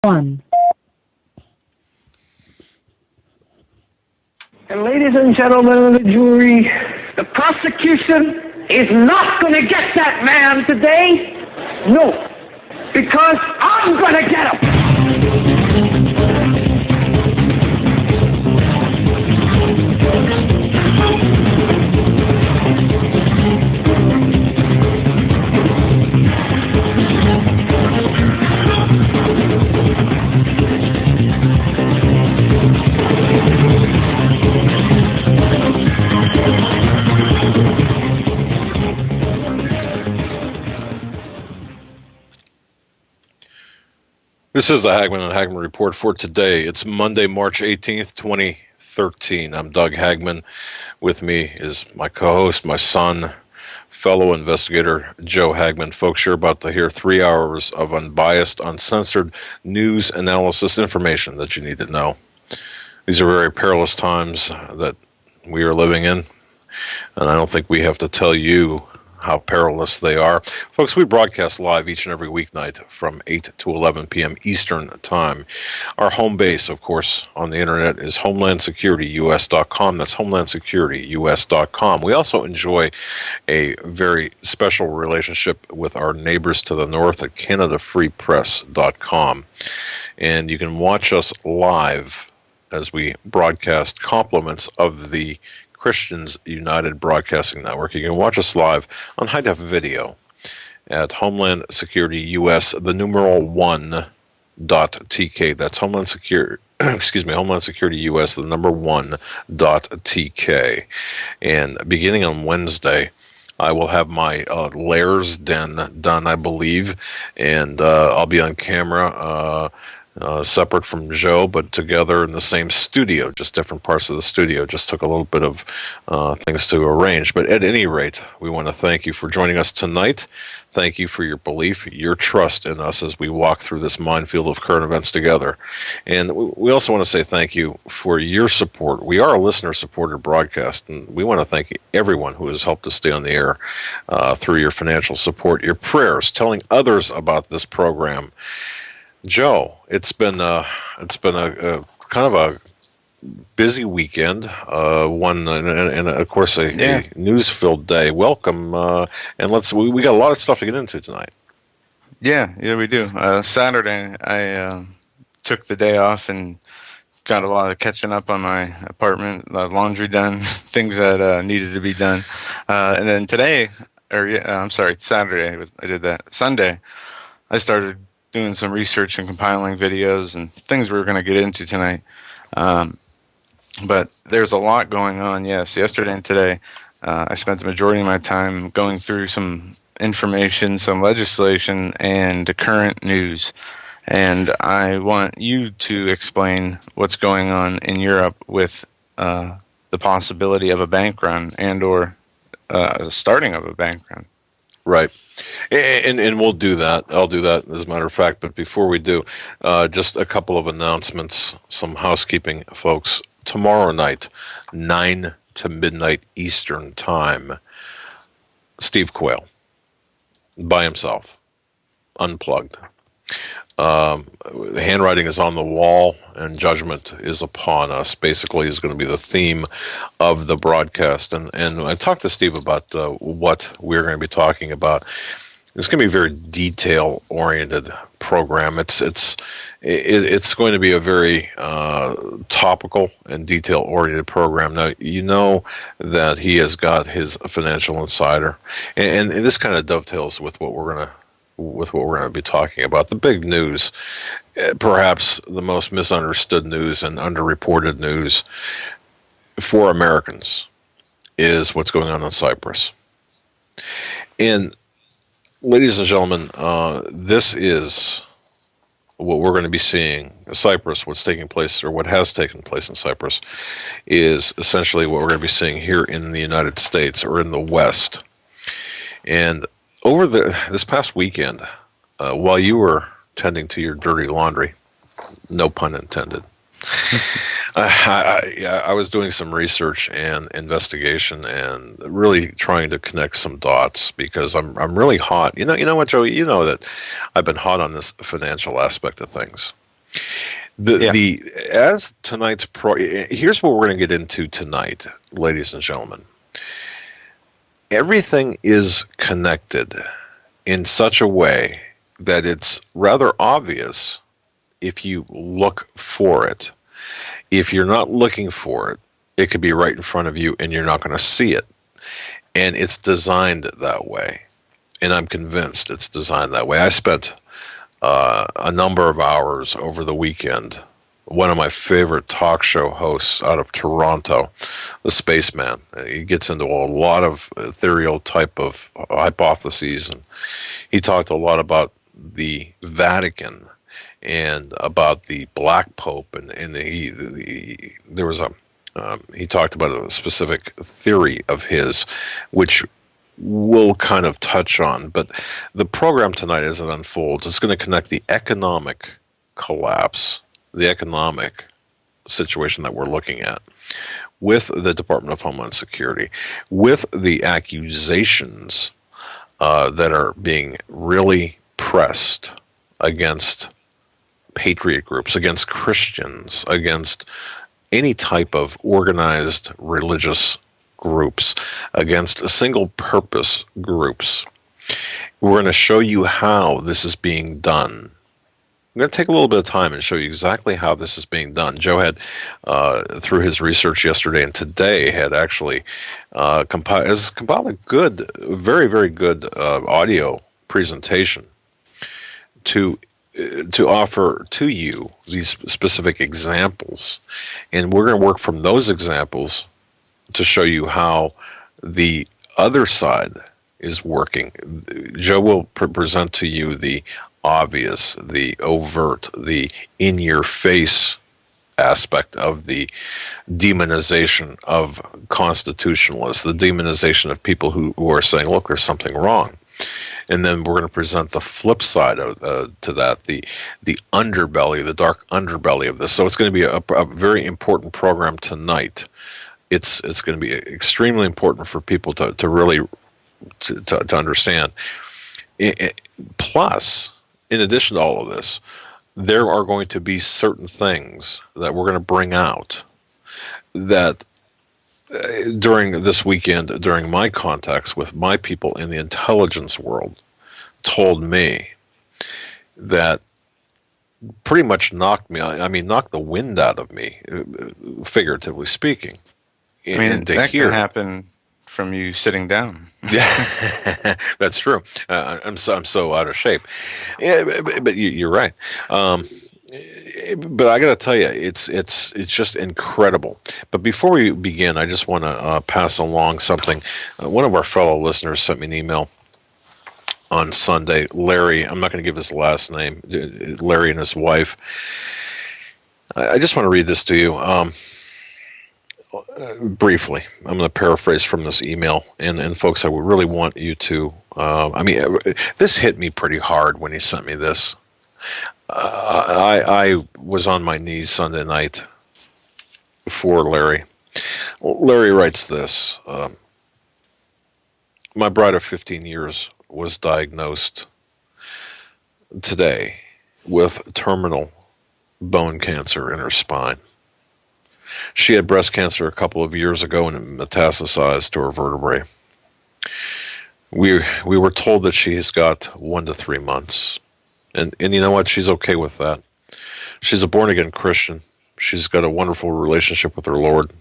1. And ladies and gentlemen of the jury, the prosecution is not going to get that man today. No, because I'm going to get him. This is the Hagmann and Hagmann Report for today. It's Monday, March 18th, 2013. I'm Doug Hagmann. With me is my co-host, my son, fellow investigator, Joe Hagmann. Folks, you're about to hear 3 hours of unbiased, uncensored news, analysis, information that you need to know. These are very perilous times that we are living in, and I don't think we have to tell you how perilous they are. Folks, we broadcast live each and every weeknight from 8 to 11 p.m. Eastern Time. Our home base, of course, on the internet is HomelandSecurityUS.com. That's HomelandSecurityUS.com. We also enjoy a very special relationship with our neighbors to the north at CanadaFreePress.com. And you can watch us live as we broadcast compliments of the Christians United Broadcasting Network. You can watch us live on high-def video at Homeland Security US, the numeral 1.tk. That's Homeland Security, Homeland Security US, the number 1.tk. And beginning on Wednesday, I will have my Lairs Den done, I believe, and I'll be on camera separate from Joe, but together in the same studio, just different parts of the studio. Just took a little bit of things to arrange. But at any rate, we want to thank you for joining us tonight. Thank you for your belief, your trust in us as we walk through this minefield of current events together. And we also want to say thank you for your support. We are a listener-supported broadcast, and we want to thank everyone who has helped us stay on the air through your financial support, your prayers, telling others about this program. Joe, it's been a kind of a busy weekend, and of course a news-filled day. Welcome, and we got a lot of stuff to get into tonight. Yeah, we do. Saturday, I took the day off and got a lot of catching up on my apartment, laundry done, things that needed to be done, and then today, Saturday, I did that. Sunday, I started doing some research and compiling videos and things we were going to get into tonight. But there's a lot going on, yes. Yesterday and today, I spent the majority of my time going through some information, some legislation, and current news. And I want you to explain what's going on in Europe with the possibility of a bank run and or starting of a bank run. Right. And we'll do that. I'll do that as a matter of fact. But before we do, just a couple of announcements, some housekeeping, folks. Tomorrow night, 9 to midnight Eastern Time, Steve Quayle, by himself, unplugged. The handwriting is on the wall and judgment is upon us, basically, is going to be the theme of the broadcast. And I talked to Steve about what we're going to be talking about. It's going to be a very detail-oriented program. It's going to be a very topical and detail-oriented program. Now, you know that he has got his financial insider, and this kind of dovetails with what we're going to be talking about. The big news, perhaps the most misunderstood news and underreported news for Americans, is what's going on in Cyprus. And ladies and gentlemen, this is what we're going to be seeing. Cyprus, what's taking place, or what has taken place in Cyprus, is essentially what we're going to be seeing here in the United States or in the West. And over this past weekend, while you were tending to your dirty laundry, no pun intended, I was doing some research and investigation and really trying to connect some dots because I'm really hot. You know what, Joey? You know that I've been hot on this financial aspect of things. Yeah. As tonight's here's what we're going to get into tonight, ladies and gentlemen. Everything is connected in such a way that it's rather obvious if you look for it. If you're not looking for it, it could be right in front of you and you're not going to see it. And it's designed that way. And I'm convinced it's designed that way. I spent a number of hours over the weekend. One of my favorite talk show hosts out of Toronto, the Spaceman. He gets into a lot of ethereal type of hypotheses, and he talked a lot about the Vatican and about the Black Pope, and there was a he talked about a specific theory of his, which we'll kind of touch on. But the program tonight, as it unfolds, is going to connect the economic collapse, the economic situation that we're looking at, with the Department of Homeland Security, with the accusations that are being really pressed against patriot groups, against Christians, against any type of organized religious groups, against single purpose groups. We're going to show you how this is being done. I'm going to take a little bit of time and show you exactly how this is being done. Joe had, through his research yesterday and today, had actually compiled a good, very, very good audio presentation to offer to you these specific examples. And we're going to work from those examples to show you how the other side is working. Joe will present to you the obvious, the overt, the in-your-face aspect of the demonization of constitutionalists, the demonization of people who are saying, look, there's something wrong. And then we're going to present the flip side of, to that, the underbelly, the dark underbelly of this. So it's going to be a very important program tonight. It's going to be extremely important for people to really to understand. Plus, in addition to all of this, there are going to be certain things that we're going to bring out that during this weekend, during my contacts with my people in the intelligence world, told me that pretty much knocked the wind out of me, figuratively speaking. I mean, that can happen from you sitting down. Yeah, that's true. I'm so out of shape. Yeah, but you're right. But I got to tell you, it's just incredible. But before we begin, I just want to pass along something. One of our fellow listeners sent me an email on Sunday. Larry, I'm not going to give his last name. Larry and his wife. I just want to read this to you. Briefly, I'm going to paraphrase from this email, and folks, I would really want you to. This hit me pretty hard when he sent me this. I was on my knees Sunday night for Larry. Larry writes this: my bride of 15 years was diagnosed today with terminal bone cancer in her spine. She had breast cancer a couple of years ago and it metastasized to her vertebrae. We were told that she's got 1 to 3 months. And you know what? She's okay with that. She's a born-again Christian. She's got a wonderful relationship with her Lord.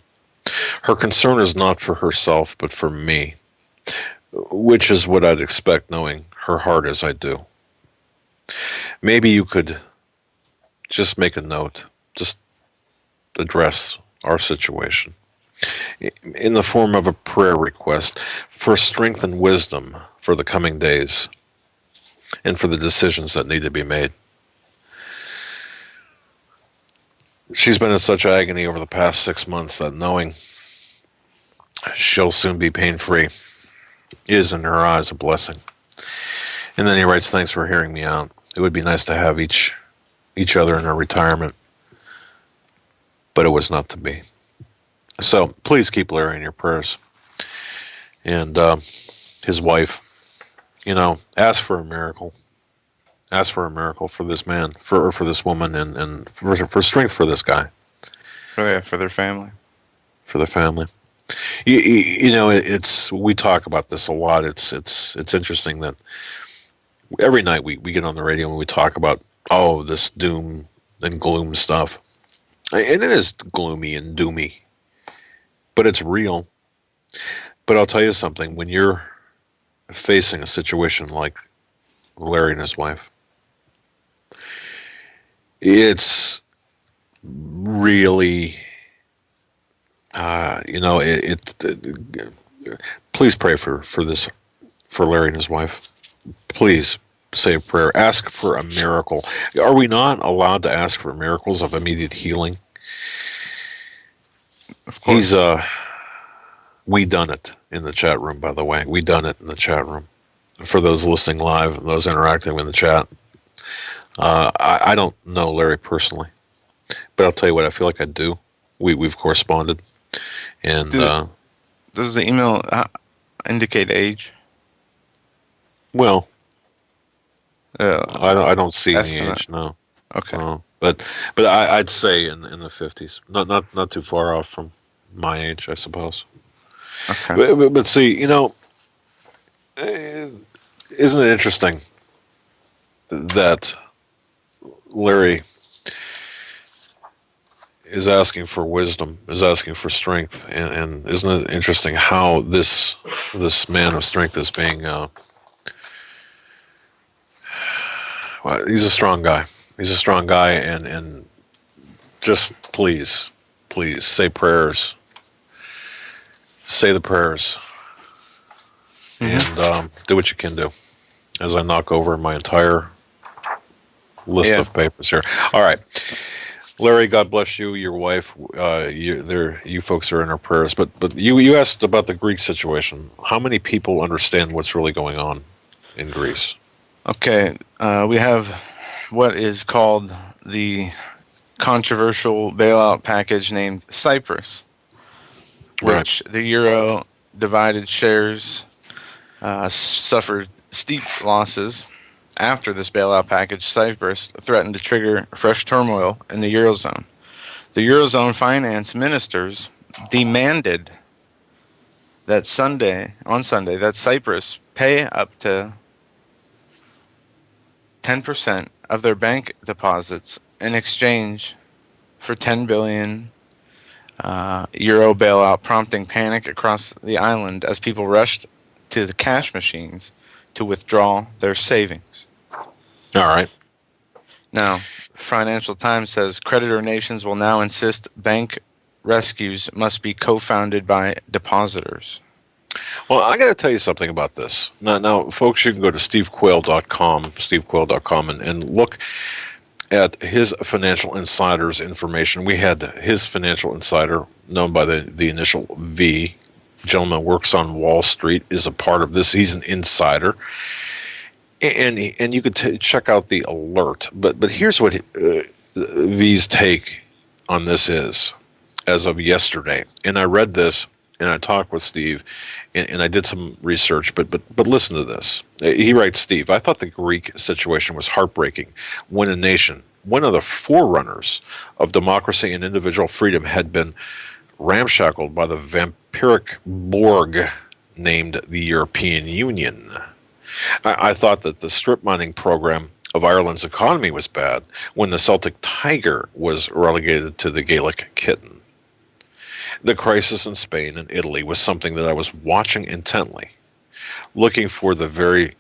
Her concern is not for herself, but for me, which is what I'd expect, knowing her heart as I do. Maybe you could just make a note, just address our situation in the form of a prayer request for strength and wisdom for the coming days and for the decisions that need to be made. She's been in such agony over the past 6 months that knowing she'll soon be pain-free is, in her eyes, a blessing. And then he writes, thanks for hearing me out. It would be nice to have each other in our retirement, but it was not to be. So please keep Larry in your prayers. And his wife, ask for a miracle. Ask for a miracle for this man, for this woman, and for strength for this guy, For their family. for their family. You know, it's we talk about this a lot. It's interesting that every night we get on the radio and we talk about this doom and gloom stuff, and it is gloomy and doomy, but it's real. But I'll tell you something: when you're facing a situation like Larry and his wife, it's really, please pray for this, for Larry and his wife. Please say a prayer. Ask for a miracle. Are we not allowed to ask for miracles of immediate healing? Of course. We done it in the chat room, by the way. We done it in the chat room. For those listening live and those interacting in the chat, I don't know Larry personally, but I'll tell you what, I feel like I do. We've corresponded, and does the email indicate age? Well, I don't see any estimate. age. No. Okay. But I'd say in the 50s, not too far off from my age, I suppose. Okay. But see, isn't it interesting that Larry is asking for wisdom, is asking for strength, and isn't it interesting how this man of strength is being? Well, he's a strong guy. He's a strong guy, and just please say prayers. Say the prayers, and do what you can do. As I knock over my entire list of papers here. All right, Larry, God bless you, your wife. You folks are in our prayers. But you asked about the Greek situation. How many people understand what's really going on in Greece? Okay, we have what is called the controversial bailout package named Cyprus, which the euro divided shares suffered steep losses. After this bailout package, Cyprus threatened to trigger fresh turmoil in the Eurozone. The Eurozone finance ministers demanded that on Sunday, that Cyprus pay up to 10% of their bank deposits in exchange for 10 billion euro bailout, prompting panic across the island as people rushed to the cash machines to withdraw their savings. All right. Now, Financial Times says creditor nations will now insist bank rescues must be co-founded by depositors. Well, I got to tell you something about this. Now, folks, you can go to stevequayle.com, and look at his financial insider's information. We had his financial insider, known by the initial V, gentleman works on Wall Street, is a part of this. He's an insider. And you could check out the alert. But here's what V's take on this is as of yesterday. And I read this, and I talked with Steve, and I did some research. But listen to this. He writes, Steve, I thought the Greek situation was heartbreaking when a nation, one of the forerunners of democracy and individual freedom, had been ramshackled by the vampiric Borg named the European Union. I thought that the strip mining program of Ireland's economy was bad when the Celtic tiger was relegated to the Gaelic kitten. The crisis in Spain and Italy was something that I was watching intently, looking for the very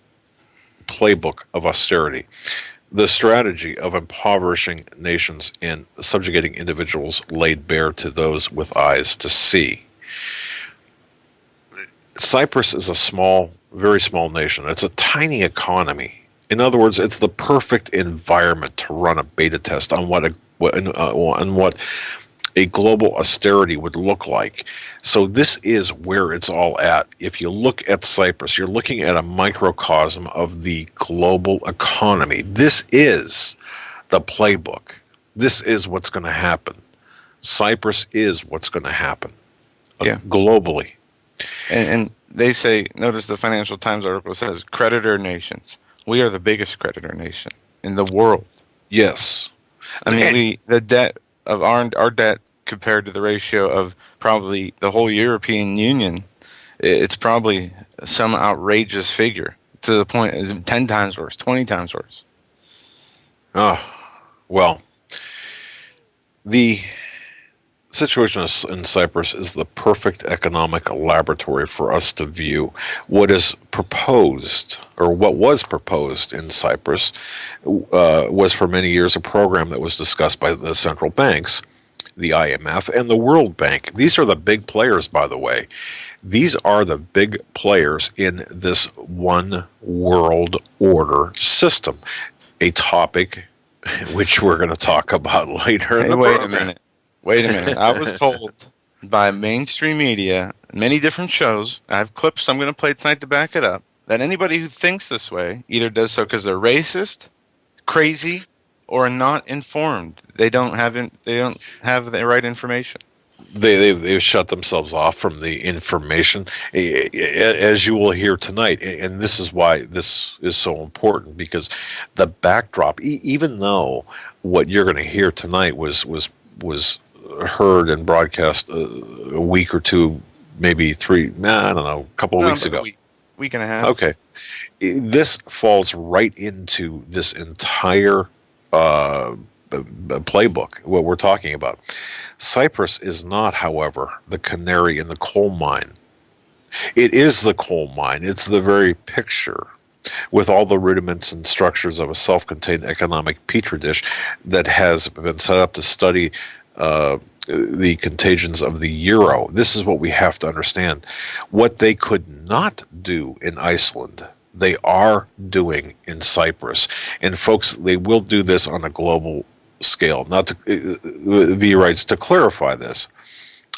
playbook of austerity, the strategy of impoverishing nations and subjugating individuals laid bare to those with eyes to see. Cyprus is a small, very small nation. It's a tiny economy. In other words, it's the perfect environment to run a beta test on what a global austerity would look like. So this is where it's all at. If you look at Cyprus, you're looking at a microcosm of the global economy. This is the playbook. This is what's going to happen. Cyprus is what's going to happen globally. And they say, notice the Financial Times article says, creditor nations we are the biggest creditor nation in the world. Yes. I mean, the debt of our debt compared to the ratio of probably the whole European Union, it's probably some outrageous figure to the point is 10 times worse, 20 times worse. Oh, well, the situation in Cyprus is the perfect economic laboratory for us to view what is proposed, or what was proposed in Cyprus, was for many years a program that was discussed by the central banks, the IMF, and the World Bank. These are the big players, by the way. These are the big players in this one world order system, a topic which we're going to talk about later in Hey, the wait a program. minute. Wait a minute. I was told by mainstream media, many different shows, I have clips I'm going to play tonight to back it up, that anybody who thinks this way either does so because they're racist, crazy, or not informed. They don't have the right information. They've shut themselves off from the information, as you will hear tonight, and this is why this is so important, because the backdrop, even though what you're going to hear tonight was heard and broadcast a week or two, maybe three, I don't know, a couple of No, weeks about ago. a week and a half. Okay, this falls right into this entire playbook, what we're talking about. Cyprus is not, however, the canary in the coal mine. It is the coal mine. It's the very picture, with all the rudiments and structures of a self-contained economic petri dish that has been set up to study the contagions of the euro. This is what we have to understand. What they could not do in Iceland, they are doing in Cyprus. And folks, they will do this on a global scale. Not to, V writes, to clarify this,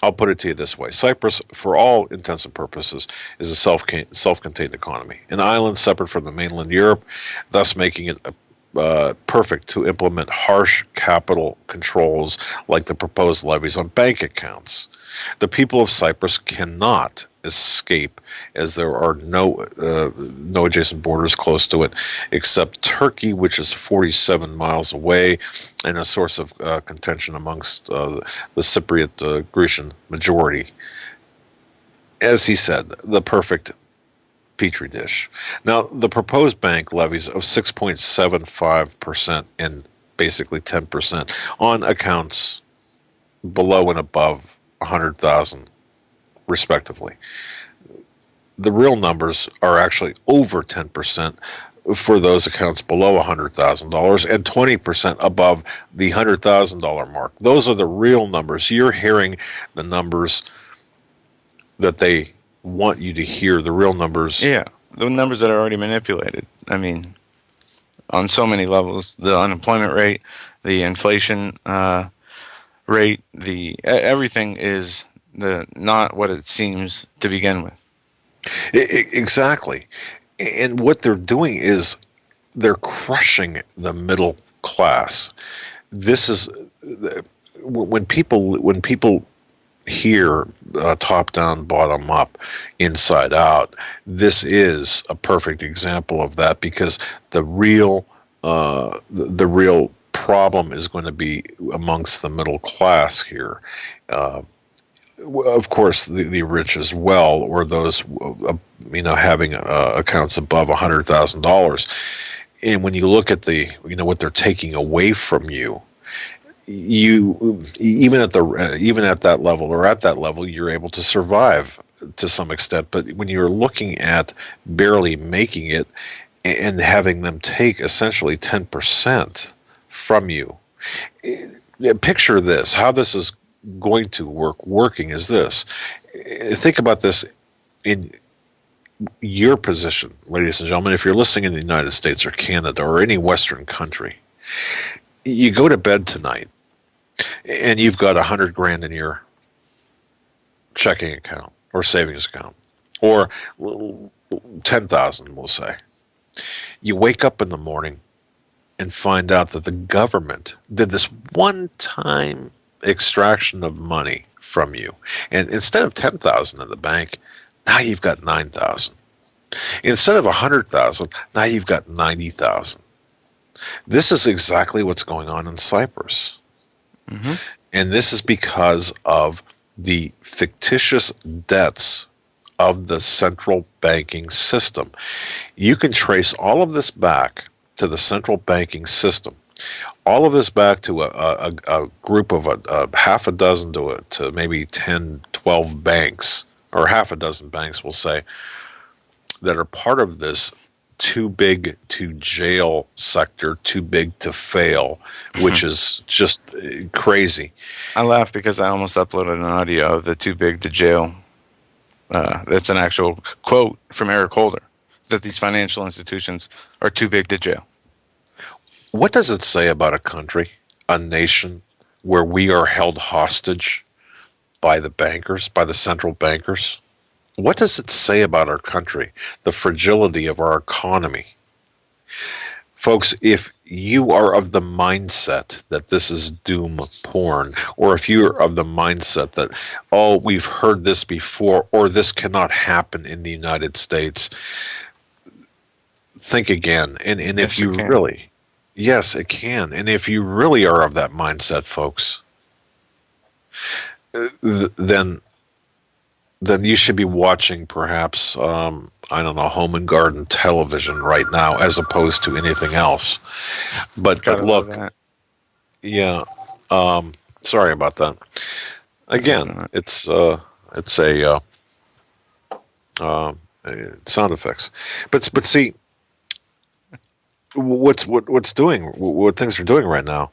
I'll put it to you this way. Cyprus, for all intents and purposes, is a self-contained economy, an island separate from the mainland Europe, thus making it perfect to implement harsh capital controls like the proposed levies on bank accounts. The people of Cyprus cannot escape, as there are no adjacent borders close to it, except Turkey, which is 47 miles away, and a source of contention amongst the Cypriot Grecian majority. As he said, the perfect petri dish. Now, the proposed bank levies of 6.75% and basically 10% on accounts below and above 100,000, respectively. The real numbers are actually over 10% for those accounts below $100,000 and 20% above the $100,000 mark. Those are the real numbers. You're hearing the numbers that they want you to hear, the real numbers. Yeah, the numbers that are already manipulated. I mean, on so many levels, the unemployment rate, the inflation rate, everything is not what it seems to begin with. Exactly. And what they're doing is they're crushing the middle class. This is when people hear top down, bottom up, inside out. This is a perfect example of that, because the real problem is going to be amongst the middle class here. Of course, the rich as well, or those having accounts above $100,000. And when you look at what they're taking away from you, even at that level, or at that level, you're able to survive to some extent. But when you're looking at barely making it and having them take essentially 10% from you, picture this. How this is going to working is this. Think about this in your position, ladies and gentlemen. If you're listening in the United States or Canada or any Western country, you go to bed tonight and you've got $100,000 in your checking account or savings account, or 10,000, we'll say. You wake up in the morning and find out that the government did this one-time extraction of money from you, and instead of 10,000 in the bank, now you've got 9,000. Instead of 100,000, now you've got 90,000. This is exactly what's going on in Cyprus. Hmm. And this is because of the fictitious debts of the central banking system. You can trace all of this back to the central banking system. All of this back to a group of a half a dozen to maybe 10, 12 banks, or half a dozen banks, we'll say, that are part of this too big to jail sector, too big to fail, which is just crazy. I laugh because I almost uploaded an audio of the too big to jail. That's an actual quote from Eric Holder, that these financial institutions are too big to jail. What does it say about a country, a nation, where we are held hostage by the bankers, by the central bankers? What does it say about our country, the fragility of our economy? Folks, if you are of the mindset that this is doom porn, or if you're of the mindset that, oh, we've heard this before, or this cannot happen in the United States, think again. And Yes, if you it can. really, yes, it can. And if you really are of that mindset, folks, then you should be watching perhaps, I don't know, home and garden television right now as opposed to anything else. But Gotta love look, that. yeah, sorry about that. It's Again, not. it's uh, sound effects. But see, what things are doing right now,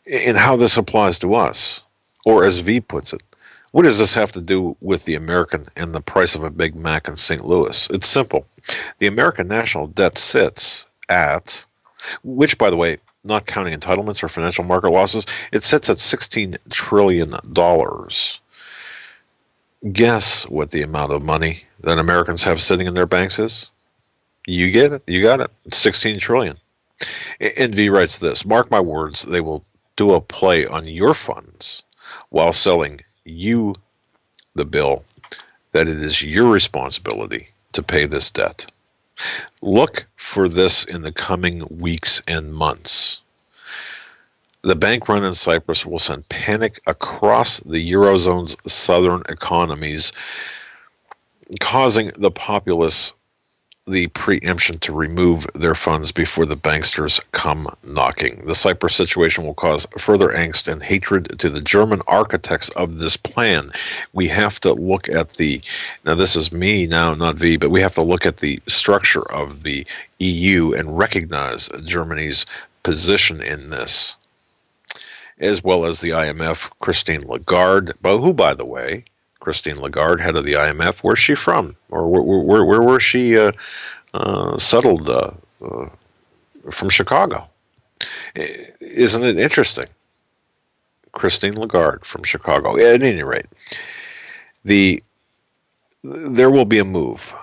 and how this applies to us, or as V puts it, what does this have to do with the American and the price of a Big Mac in St. Louis? It's simple. The American national debt sits at, which, by the way, not counting entitlements or financial market losses, it sits at $16 trillion. Guess what the amount of money that Americans have sitting in their banks is? You get it. You got it. It's 16 trillion. And V writes this: mark my words, they will do a play on your funds while selling you the bill that it is your responsibility to pay this debt. Look for this in the coming weeks and months. The bank run in Cyprus will send panic across the Eurozone's southern economies, causing the populace the preemption to remove their funds before the banksters come knocking. The Cyprus situation will cause further angst and hatred to the German architects of this plan. We have to look at now this is me now, not V, but we have to look at the structure of the EU and recognize Germany's position in this, as well as the IMF, Christine Lagarde, who, by the way, Christine Lagarde, head of the IMF, where's she from? Or where was she settled from Chicago? Isn't it interesting? Christine Lagarde from Chicago. At any rate, there will be a move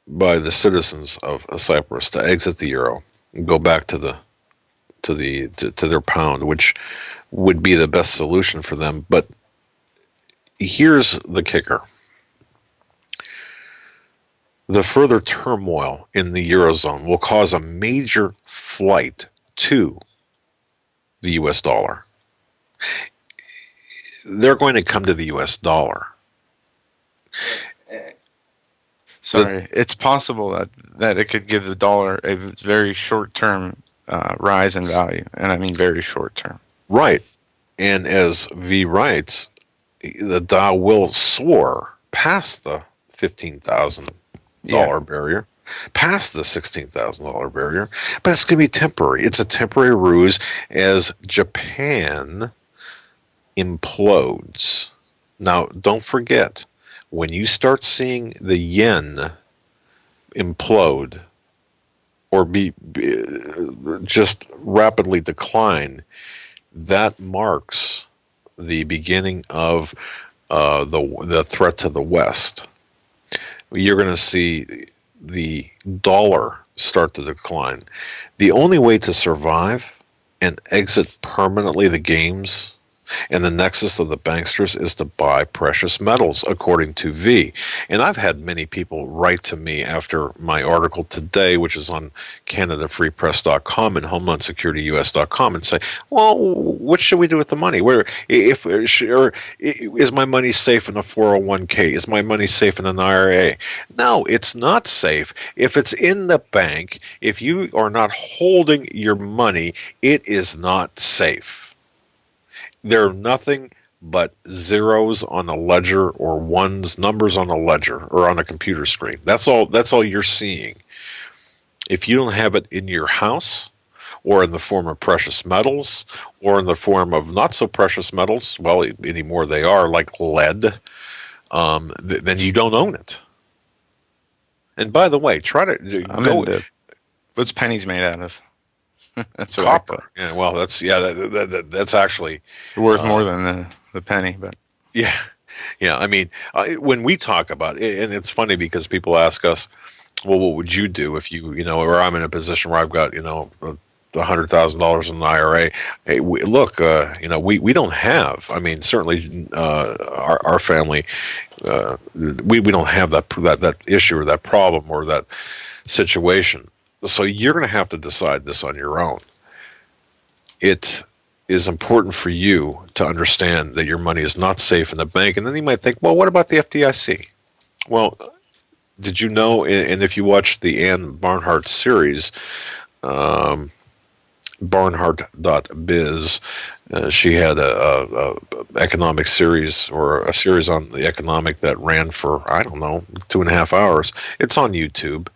by the citizens of Cyprus to exit the euro and go back to their pound, which would be the best solution for them. But here's the kicker. The further turmoil in the Eurozone will cause a major flight to the US dollar. They're going to come to the US dollar. Sorry, it's possible that it could give the dollar a very short-term rise in value, and I mean very short-term. Right. And as V writes, the Dow will soar past the $15,000 barrier, past the $16,000 barrier, but it's going to be temporary. It's a temporary ruse as Japan implodes. Now, don't forget, when you start seeing the yen implode or be just rapidly decline, that marks the beginning of the threat to the West. You're going to see the dollar start to decline. The only way to survive and exit permanently the games And the nexus of the banksters is to buy precious metals, according to V. And I've had many people write to me after my article today, which is on CanadaFreePress.com and HomelandSecurityUS.com, and say, well, what should we do with the money? Where, if, or is my money safe in a 401k? Is my money safe in an IRA? No, it's not safe. If it's in the bank, if you are not holding your money, it is not safe. There are nothing but zeros on a ledger or ones, numbers on a ledger or on a computer screen. That's all you're seeing. If you don't have it in your house or in the form of precious metals or in the form of not so precious metals, well, anymore they are, like lead, then you don't own it. And by the way, try to go. What's pennies made out of? That's what Copper. Yeah, well, that's actually worth more than the penny, but yeah. I mean, when we talk about it, and it's funny because people ask us, well, what would you do if or I'm in a position where I've got $100,000 in an IRA? Hey, look, we don't have. I mean, certainly our family, we don't have that issue or that problem or that situation. So you're going to have to decide this on your own. It is important for you to understand that your money is not safe in the bank. And then you might think, well, what about the FDIC? Well, did you know, and if you watch the Ann Barnhart series, Barnhart.biz, she had a economic series or a series on the economic that ran for, I don't know, 2.5 hours. It's on YouTube.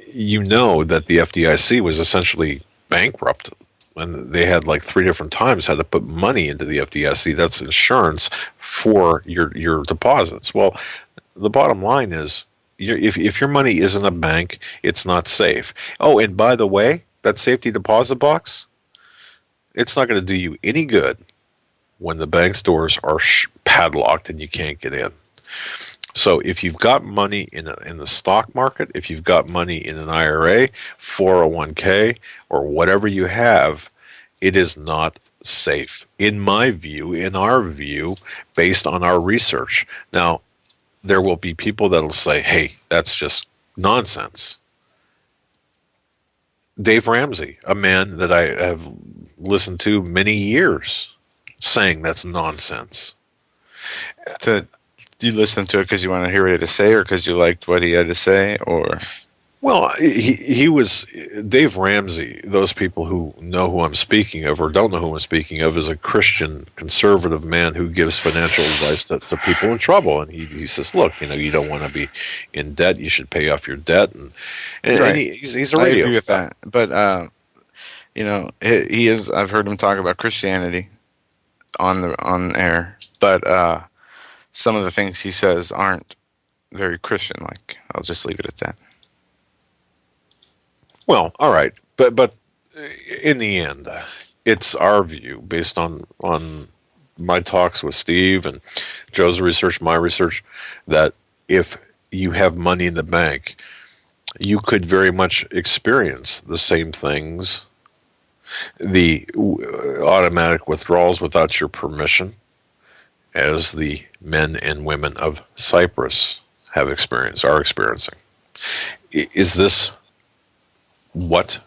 You know that the FDIC was essentially bankrupt, and they had like 3 different times had to put money into the FDIC. That's insurance for your deposits. Well, the bottom line is, if your money is in a bank, it's not safe. Oh, and by the way, that safety deposit box, it's not going to do you any good when the bank's doors are padlocked and you can't get in. So if you've got money in the stock market, if you've got money in an IRA, 401k, or whatever you have, it is not safe, in my view, in our view, based on our research. Now, there will be people that will say, hey, that's just nonsense. Dave Ramsey, a man that I have listened to many years, saying that's nonsense. Do you listen to it because you want to hear what he had to say, or because you liked what he had to say, or? Well, he was Dave Ramsey. Those people who know who I'm speaking of or don't know who I'm speaking of is a Christian conservative man who gives financial advice to people in trouble. And he says, look, you don't want to be in debt. You should pay off your debt. And Right. he's a radio. I agree with that. But he is. I've heard him talk about Christianity on air, but some of the things he says aren't very Christian-like. I'll just leave it at that. Well, all right, but in the end, it's our view based on my talks with Steve and Joe's research, my research, that if you have money in the bank, you could very much experience the same things, the automatic withdrawals without your permission, as the men and women of Cyprus are experiencing. Is this what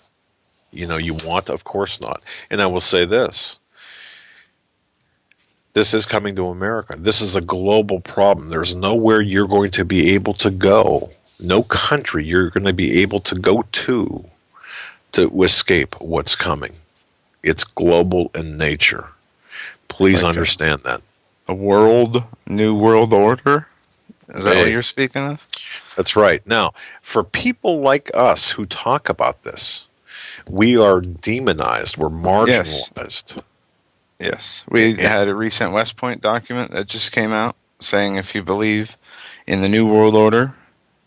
you want? Of course not. And I will say this is coming to America. This is a global problem. There's nowhere you're going to be able to go, no country you're going to be able to go to escape what's coming. It's global in nature. Please understand that. A new world order? Is that what you're speaking of? That's right. Now, for people like us who talk about this, we are demonized. We're marginalized. Yes. We had a recent West Point document that just came out saying if you believe in the New World Order,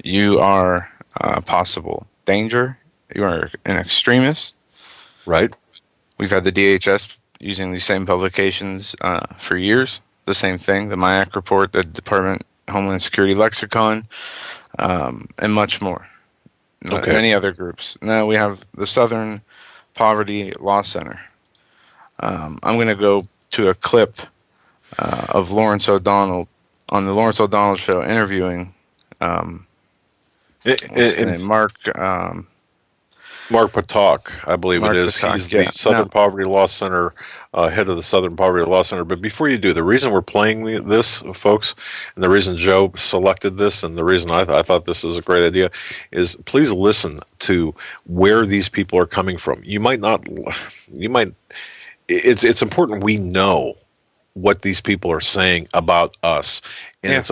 you are a possible danger. You are an extremist. Right. We've had the DHS using these same publications for years. The same thing, the MIAC report, the Department of Homeland Security lexicon, and much more. Many other groups. Now we have the Southern Poverty Law Center. I'm going to go to a clip of Lawrence O'Donnell on the Lawrence O'Donnell show interviewing what's his name? Mark Patak, I believe it Mark is. Patak, He's yeah. the Southern Poverty Law Center, head of the Southern Poverty Law Center. But before you do, the reason we're playing this, folks, and the reason Joe selected this, and the reason I thought this is a great idea, is please listen to where these people are coming from. It's important we know what these people are saying about us, and Yeah. it's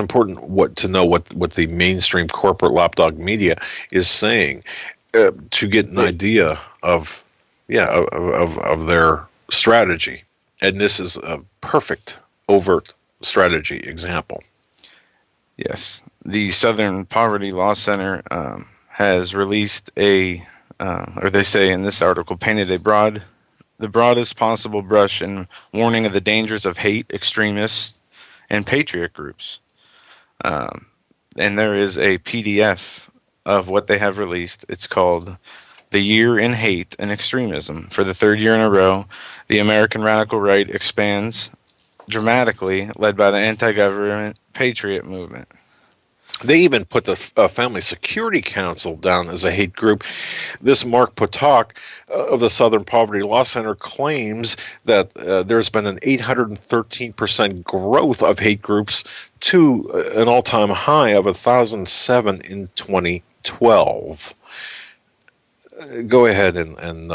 important to know what the mainstream corporate lapdog media is saying, to get an idea of their strategy. And this is a perfect overt strategy example. Yes, the Southern Poverty Law Center has released or they say in this article, painted the broadest possible brush in warning of the dangers of hate, extremists, and patriot groups. And there is a PDF of what they have released. It's called "The Year in Hate and Extremism." For the third year in a row, the American radical right expands dramatically, led by the anti-government patriot movement. They even put the Family Security Council down as a hate group. This Mark Patak of the Southern Poverty Law Center claims that there's been an 813% growth of hate groups to an all-time high of 1,007 in 2012. Go ahead and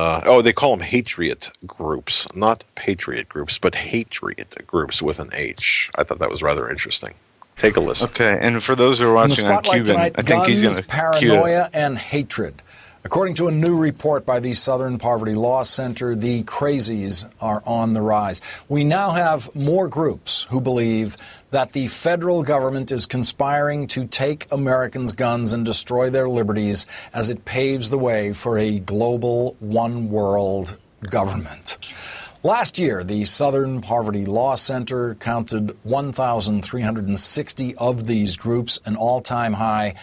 they call them Hatriot groups, not patriot groups, but Hatriot groups with an H. I thought that was rather interesting. Take a listen. Okay, and for those who are watching on Cuban, tonight, I think he's going to paranoia and hatred. According to a new report by the Southern Poverty Law Center, the crazies are on the rise. We now have more groups who believe that the federal government is conspiring to take Americans' guns and destroy their liberties as it paves the way for a global one-world government. Last year, the Southern Poverty Law Center counted 1,360 of these groups, an all-time high.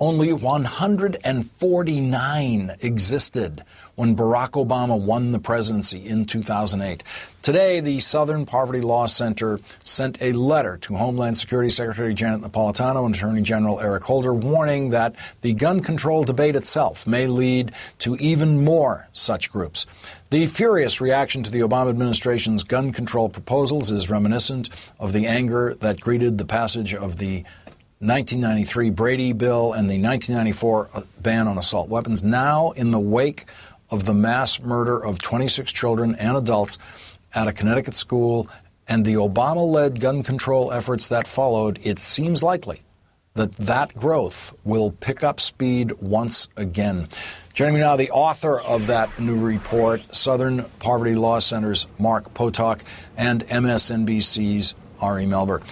Only 149 existed when Barack Obama won the presidency in 2008. Today, the Southern Poverty Law Center sent a letter to Homeland Security Secretary Janet Napolitano and Attorney General Eric Holder warning that the gun control debate itself may lead to even more such groups. The furious reaction to the Obama administration's gun control proposals is reminiscent of the anger that greeted the passage of the 1993 Brady Bill and the 1994 ban on assault weapons. Now, in the wake of the mass murder of 26 children and adults at a Connecticut school and the Obama-led gun control efforts that followed, it seems likely that growth will pick up speed once again. Joining me now, the author of that new report, Southern Poverty Law Center's Mark Patak and MSNBC's Ari Melber.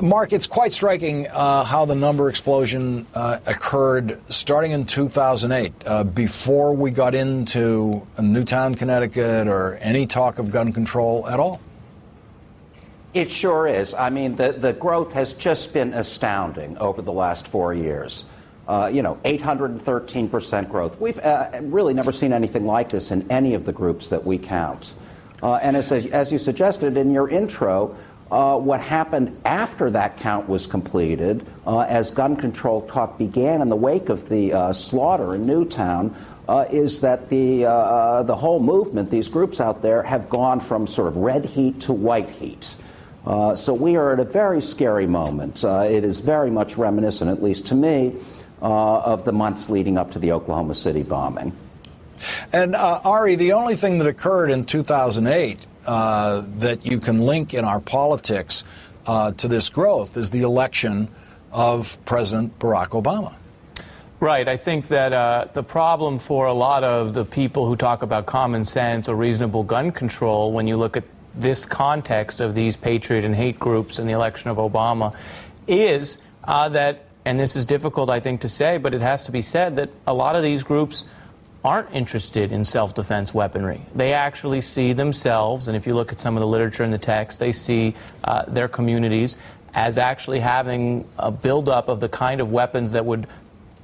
Mark, it's quite striking how the number explosion occurred starting in 2008, before we got into Newtown, Connecticut, or any talk of gun control at all. It sure is. I mean, the growth has just been astounding over the last 4 years. 813% growth. We've really never seen anything like this in any of the groups that we count. And as you suggested in your intro, what happened after that count was completed, as gun control talk began in the wake of the slaughter in Newtown, is that the whole movement, these groups out there, have gone from sort of red heat to white heat. So we are at a very scary moment. It is very much reminiscent, at least to me, of the months leading up to the Oklahoma City bombing. And Ari, the only thing that occurred in 2008 that you can link in our politics to this growth is the election of President Barack Obama. Right. I think that the problem for a lot of the people who talk about common sense or reasonable gun control, when you look at this context of these patriot and hate groups and the election of Obama, is that, and this is difficult, I think, to say, but it has to be said, that a lot of these groups aren't interested in self-defense weaponry. They actually see themselves, and if you look at some of the literature in the text, they see their communities as actually having a buildup of the kind of weapons that would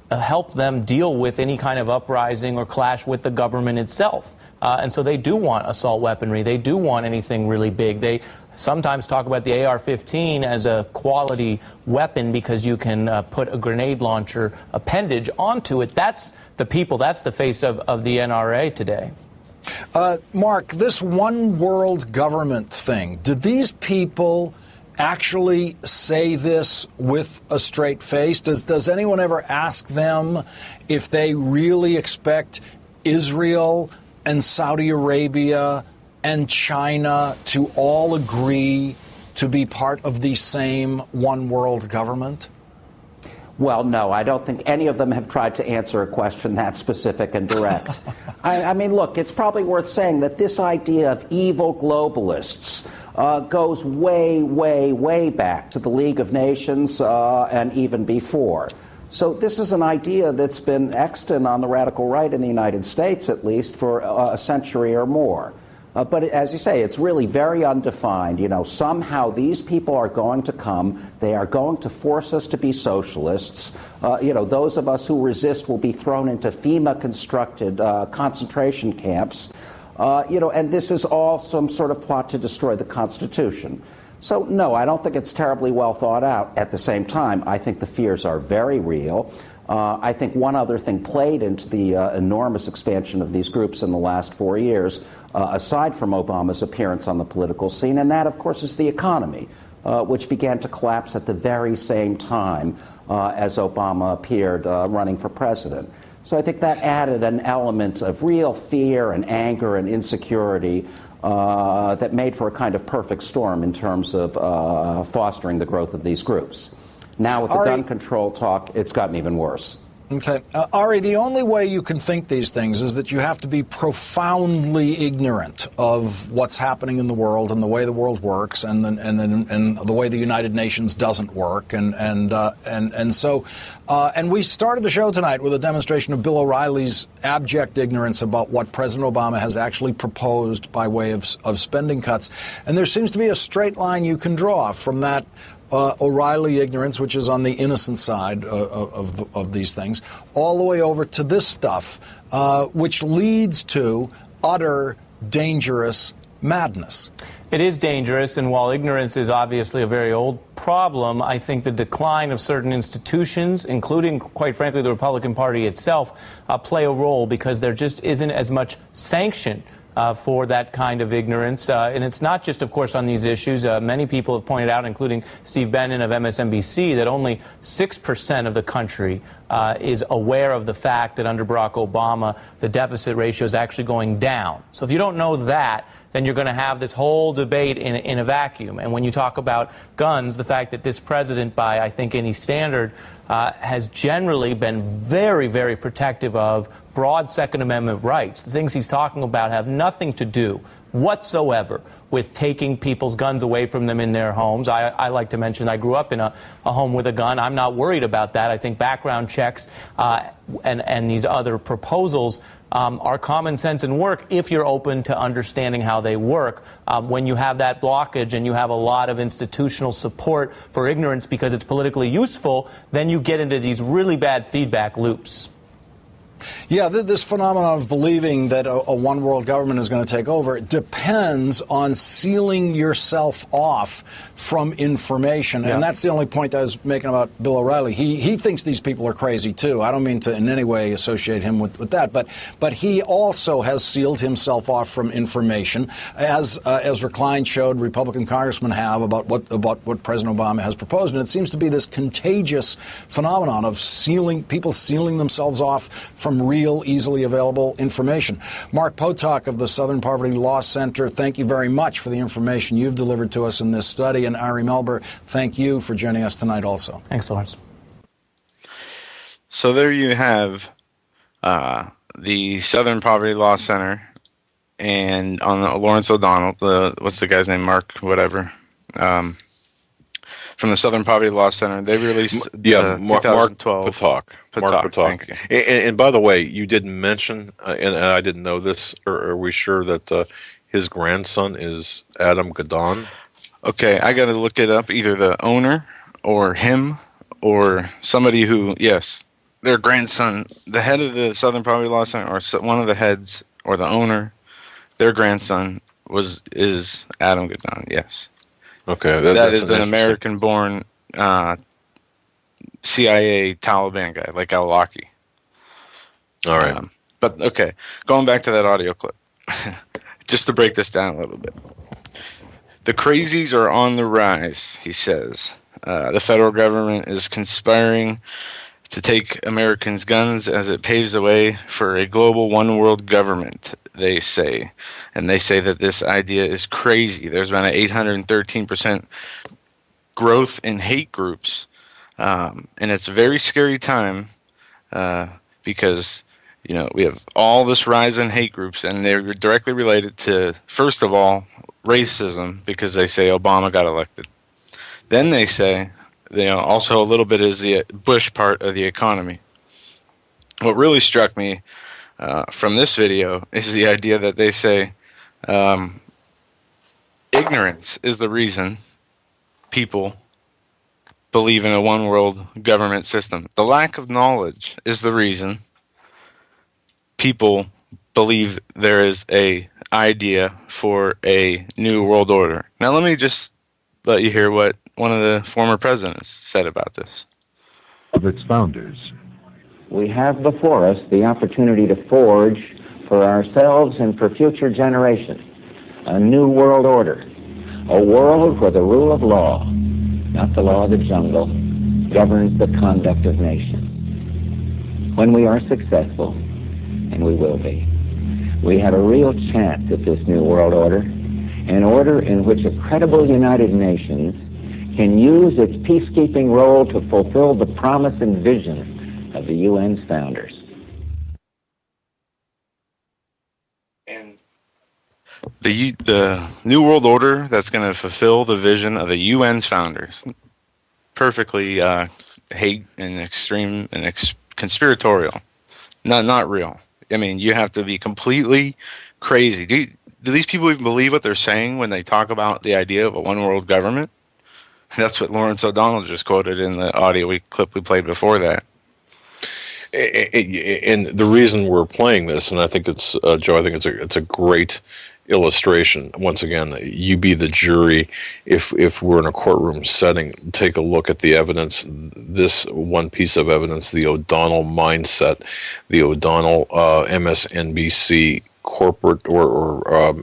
help them deal with any kind of uprising or clash with the government itself. And so they do want assault weaponry. They do want anything really big. They sometimes talk about the AR-15 as a quality weapon because you can put a grenade launcher appendage onto it. That's the people, that's the face of the NRA today. Mark, this one world government thing, did these people actually say this with a straight face? Does anyone ever ask them if they really expect Israel and Saudi Arabia and China to all agree to be part of the same one world government? Well, no, I don't think any of them have tried to answer a question that specific and direct. I mean, look, it's probably worth saying that this idea of evil globalists goes way, way, way back to the League of Nations and even before. So this is an idea that's been extant on the radical right in the United States, at least, for a century or more. But as you say, it's really very undefined. You know, somehow these people are going to come. They are going to force us to be socialists. You know, those of us who resist will be thrown into FEMA-constructed concentration camps. You know, and this is all some sort of plot to destroy the Constitution. So, no, I don't think it's terribly well thought out. At the same time, I think the fears are very real. I think one other thing played into the enormous expansion of these groups in the last 4 years, aside from Obama's appearance on the political scene, and that, of course, is the economy, which began to collapse at the very same time as Obama appeared running for president. So I think that added an element of real fear and anger and insecurity that made for a kind of perfect storm in terms of fostering the growth of these groups. Now with the gun control talk, it's gotten even worse. Okay. Ari, the only way you can think these things is that you have to be profoundly ignorant of what's happening in the world and the way the world works and the way the United Nations doesn't work. And we started the show tonight with a demonstration of Bill O'Reilly's abject ignorance about what President Obama has actually proposed by way of spending cuts. And there seems to be a straight line you can draw from that O'Reilly ignorance, which is on the innocent side of these things, all the way over to this stuff, which leads to utter dangerous madness. It is dangerous, and while ignorance is obviously a very old problem, I think the decline of certain institutions, including, quite frankly, the Republican Party itself, play a role because there just isn't as much sanction for that kind of ignorance. And it's not just, of course, on these issues. Many people have pointed out, including Steve Bannon of MSNBC, that only 6% of the country is aware of the fact that under Barack Obama, the deficit ratio is actually going down. So if you don't know that, then you're going to have this whole debate in a vacuum. And when you talk about guns, the fact that this president, by I think any standard, has generally been very, very protective of broad Second Amendment rights. The things he's talking about have nothing to do whatsoever with taking people's guns away from them in their homes. I like to mention I grew up in a home with a gun. I'm not worried about that. I think background checks and these other proposals are common sense and work if you're open to understanding how they work. When you have that blockage and you have a lot of institutional support for ignorance because it's politically useful, then you get into these really bad feedback loops. Yeah, this phenomenon of believing that a one world government is going to take over depends on sealing yourself off from information. Yeah. And that's the only point I was making about Bill O'Reilly. He thinks these people are crazy, too. I don't mean to in any way associate him with that. But he also has sealed himself off from information, as Recline showed Republican congressmen have about what President Obama has proposed. And it seems to be this contagious phenomenon of people sealing themselves off from real, easily available information. Mark Potok of the Southern Poverty Law Center, thank you very much for the information you've delivered to us in this study. And Ari Melber, thank you for joining us tonight also. Thanks, Lawrence. So there you have the Southern Poverty Law Center and on Lawrence O'Donnell, what's the guy's name, Mark, whatever, from the Southern Poverty Law Center. They released Mark 2012. Mark Potok. And by the way, you didn't mention, and I didn't know this, or are we sure that his grandson is Adam Gadon? Okay, I got to look it up. Either the owner or him or somebody who, yes, their grandson, the head of the Southern Poverty Law Center, or one of the heads, or the owner, their grandson is Adam Gadon. Yes. Okay, That that's is an American-born CIA Taliban guy, like al-Awlaki. All right. But okay, going back to that audio clip, just to break this down a little bit. The crazies are on the rise, he says. The federal government is conspiring to take Americans' guns as it paves the way for a global one-world government, they say. And they say that this idea is crazy. There's been an 813% growth in hate groups. And it's a very scary time because, you know, we have all this rise in hate groups, and they're directly related to, first of all, racism, because they say Obama got elected. Then they say, you know, also a little bit is the Bush part of the economy. What really struck me from this video is the idea that they say ignorance is the reason people believe in a one-world government system. The lack of knowledge is the reason people believe there is a idea for a new world order. Now let me just let you hear what one of the former presidents said about this. Of its founders. We have before us the opportunity to forge for ourselves and for future generations a new world order, a world where the rule of law, not the law of the jungle, governs the conduct of nations. When we are successful, and we will be, we have a real chance at this new world order, an order in which a credible United Nations can use its peacekeeping role to fulfill the promise and vision of the UN's founders. And the New World Order that's going to fulfill the vision of the UN's founders. Perfectly hate and extreme and conspiratorial. Not real. I mean, you have to be completely crazy. Do these people even believe what they're saying when they talk about the idea of a one-world government? That's what Lawrence O'Donnell just quoted in the audio clip we played before that. And the reason we're playing this, and I think it's Joe, I think it's a great illustration. Once again, you be the jury. If we're in a courtroom setting, take a look at the evidence. This one piece of evidence, the O'Donnell mindset, the O'Donnell MSNBC corporate or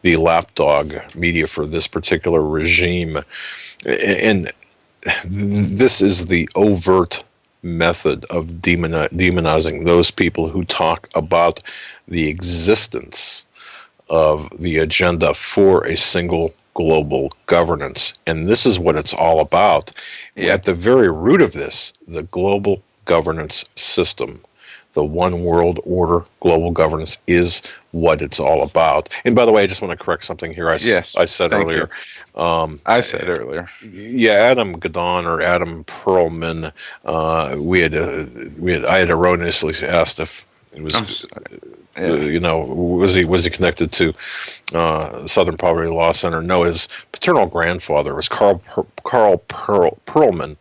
the lapdog media for this particular regime, and this is the overt method of demonizing those people who talk about the existence of the agenda for a single global governance. And this is what it's all about. Yeah. At the very root of this, the global governance system, the one world order, global governance is what it's all about. And by the way, I just want to correct something here. I said earlier. I said earlier. Yeah, Adam Gadon or Adam Perlman. I had erroneously asked if it was. Was he connected to Southern Poverty Law Center? No, his paternal grandfather was Carl Perlman.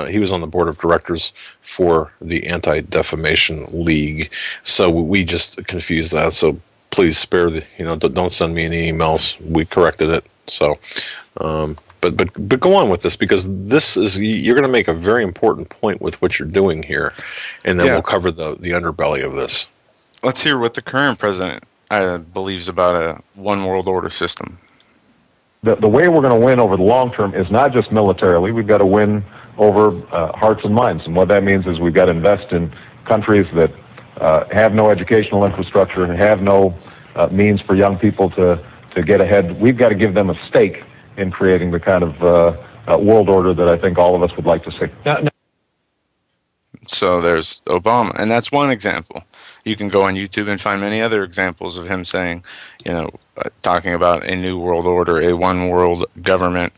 He was on the board of directors for the Anti-Defamation League. So we just confused that. So please spare don't send me any emails. We corrected it. So, but go on with this, because you're going to make a very important point with what you're doing here, and then we'll cover the underbelly of this. Let's hear what the current president believes about a one world order system. The way we're going to win over the long term is not just militarily. We've got to win over hearts and minds. And what that means is we've got to invest in countries that have no educational infrastructure and have no means for young people to get ahead. We've got to give them a stake in creating the kind of world order that I think all of us would like to see. So there's Obama, and that's one example. You can go on YouTube and find many other examples of him saying, talking about a new world order, a one world government.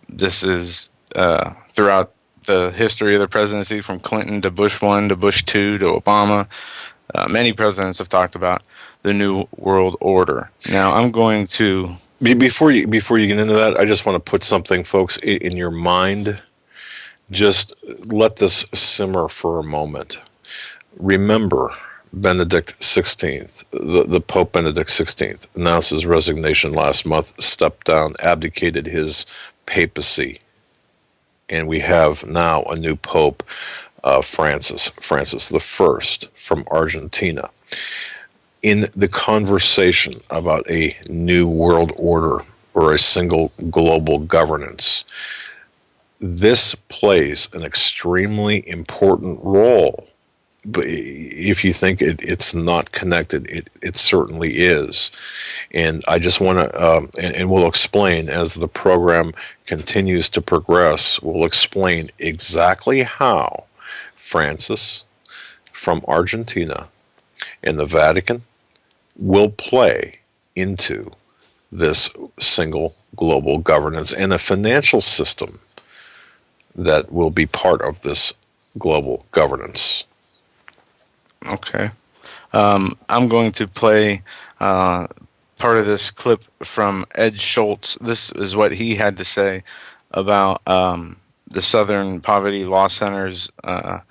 This is throughout the history of the presidency, from Clinton to Bush 1 to Bush 2 to Obama. Many presidents have talked about the new world order. Now, I'm going to... Before you get into that, I just want to put something, folks, in your mind. Just let this simmer for a moment. Remember Benedict XVI, the Pope Benedict XVI, announced his resignation last month, stepped down, abdicated his papacy, and we have now a new Pope, Francis the First from Argentina. In the conversation about a new world order or a single global governance, this plays an extremely important role. But if you think it's not connected, it certainly is. And I just want to, and we'll explain as the program continues to progress, we'll explain exactly how Francis from Argentina and the Vatican will play into this single global governance and a financial system that will be part of this global governance. Okay. I'm going to play part of this clip from Ed Schultz. This is what he had to say about the Southern Poverty Law Center's, or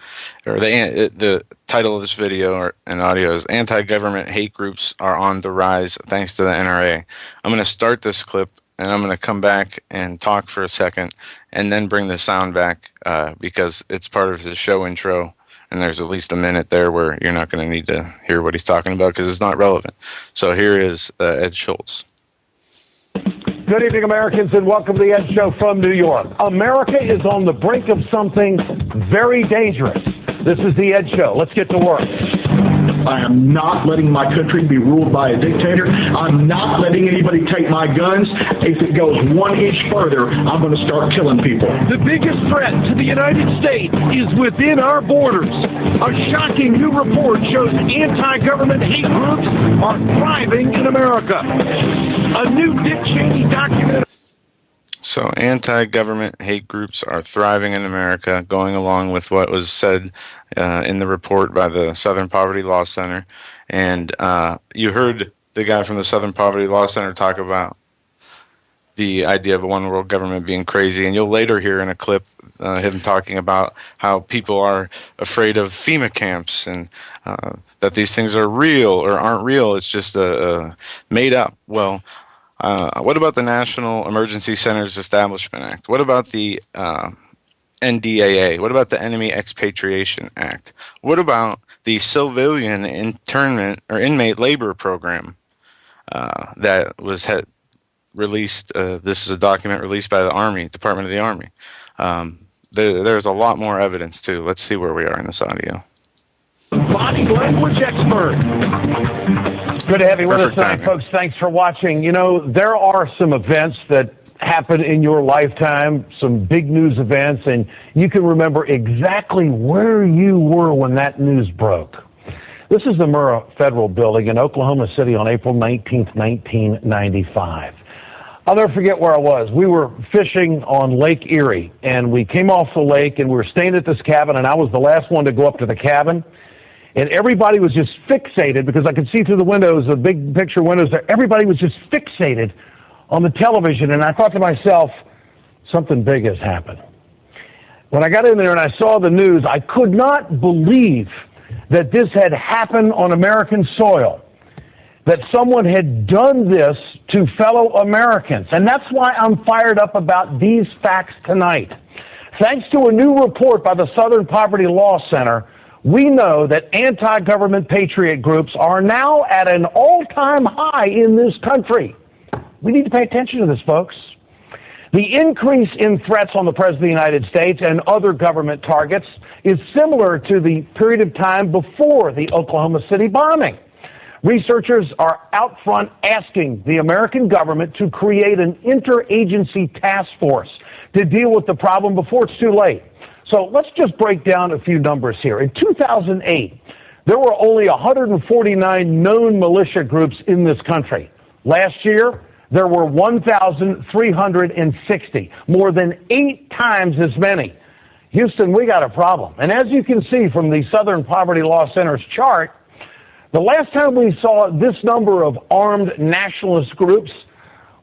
the title of this video and audio is "Anti-Government Hate Groups Are on the Rise Thanks to the NRA." I'm going to start this clip, and I'm going to come back and talk for a second, and then bring the sound back because it's part of the show intro. And there's at least a minute there where you're not going to need to hear what he's talking about because it's not relevant. So here is Ed Schultz. Good evening, Americans, and welcome to the Ed Show from New York. America is on the brink of something very dangerous. This is the Ed Show. Let's get to work. I am not letting my country be ruled by a dictator. I'm not letting anybody take my guns. If it goes 1 inch further, I'm going to start killing people. The biggest threat to the United States is within our borders. A shocking new report shows anti-government hate groups are thriving in America. A new Dick Cheney documentary. So anti-government hate groups are thriving in America, going along with what was said in the report by the Southern Poverty Law Center. And you heard the guy from the Southern Poverty Law Center talk about the idea of a one world government being crazy. And you'll later hear in a clip him talking about how people are afraid of FEMA camps and that these things are real or aren't real. It's just made up. Well, what about the National Emergency Centers Establishment Act? What about the NDAA? What about the Enemy Expatriation Act? What about the Civilian Internment or Inmate Labor Program that was released? This is a document released by the Army, Department of the Army. There's a lot more evidence too. Let's see where we are in this audio. Body language expert. Good to have you with us Perfect tonight, timing. folks. Thanks for watching. You know, there are some events that happen in your lifetime, some big news events, and you can remember exactly where you were when that news broke. This is the Murrah Federal Building in Oklahoma City on April 19th, 1995. I'll never forget where I was. We were fishing on Lake Erie, and we came off the lake, and we were staying at this cabin, and I was the last one to go up to the cabin. And everybody was just fixated, because I could see through the windows, the big picture windows there, everybody was just fixated on the television. And I thought to myself, something big has happened. When I got in there and I saw the news, I could not believe that this had happened on American soil, that someone had done this to fellow Americans. And that's why I'm fired up about these facts tonight. Thanks to a new report by the Southern Poverty Law Center, we know that anti-government patriot groups are now at an all-time high in this country. We need to pay attention to this, folks. The increase in threats on the President of the United States and other government targets is similar to the period of time before the Oklahoma City bombing. Researchers are out front asking the American government to create an interagency task force to deal with the problem before it's too late. So let's just break down a few numbers here. In 2008, there were only 149 known militia groups in this country. Last year, there were 1,360, more than 8 times as many. Houston, we got a problem. And as you can see from the Southern Poverty Law Center's chart, the last time we saw this number of armed nationalist groups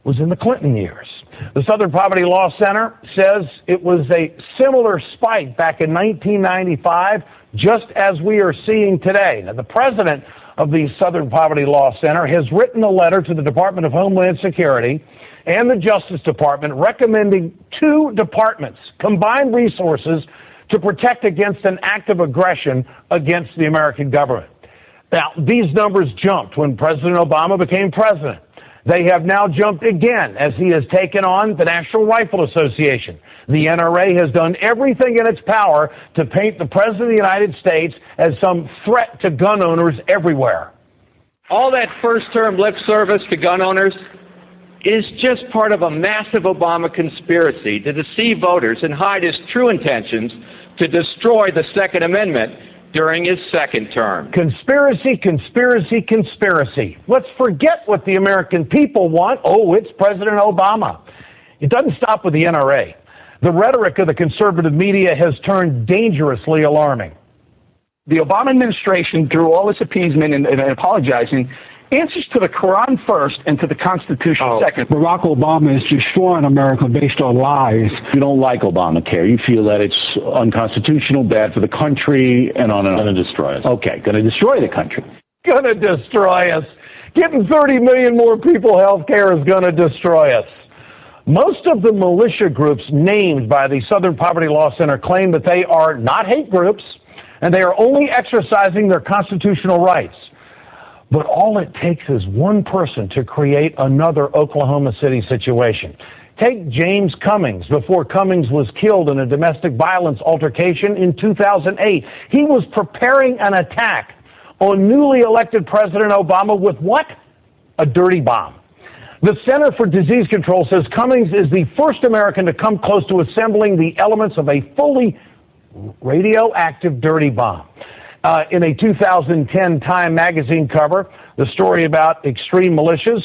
was in the Clinton years. The Southern Poverty Law Center says it was a similar spike back in 1995, just as we are seeing today. Now, the president of the Southern Poverty Law Center has written a letter to the Department of Homeland Security and the Justice Department recommending two departments combine resources to protect against an act of aggression against the American government. Now, these numbers jumped when President Obama became president. They have now jumped again as he has taken on the National Rifle Association. The NRA has done everything in its power to paint the President of the United States as some threat to gun owners everywhere. All that first-term lip service to gun owners is just part of a massive Obama conspiracy to deceive voters and hide his true intentions to destroy the Second Amendment during his second term. Conspiracy, conspiracy, conspiracy. Let's forget what the American people want. Oh, it's President Obama. It doesn't stop with the NRA. The rhetoric of the conservative media has turned dangerously alarming. The Obama administration, through all its appeasement and apologizing, answers to the Quran first and to the Constitution second. Barack Obama is destroying America based on lies. You don't like Obamacare. You feel that it's unconstitutional, bad for the country, and on and on. Going to destroy us. Okay, going to destroy the country. Going to destroy us. Getting 30 million more people health care is going to destroy us. Most of the militia groups named by the Southern Poverty Law Center claim that they are not hate groups and they are only exercising their constitutional rights. But all it takes is one person to create another Oklahoma City situation. Take James Cummings before Cummings was killed in a domestic violence altercation in 2008. He was preparing an attack on newly elected President Obama with what? A dirty bomb. The Center for Disease Control says Cummings is the first American to come close to assembling the elements of a fully radioactive dirty bomb. In a 2010 Time magazine cover, the story about extreme militias,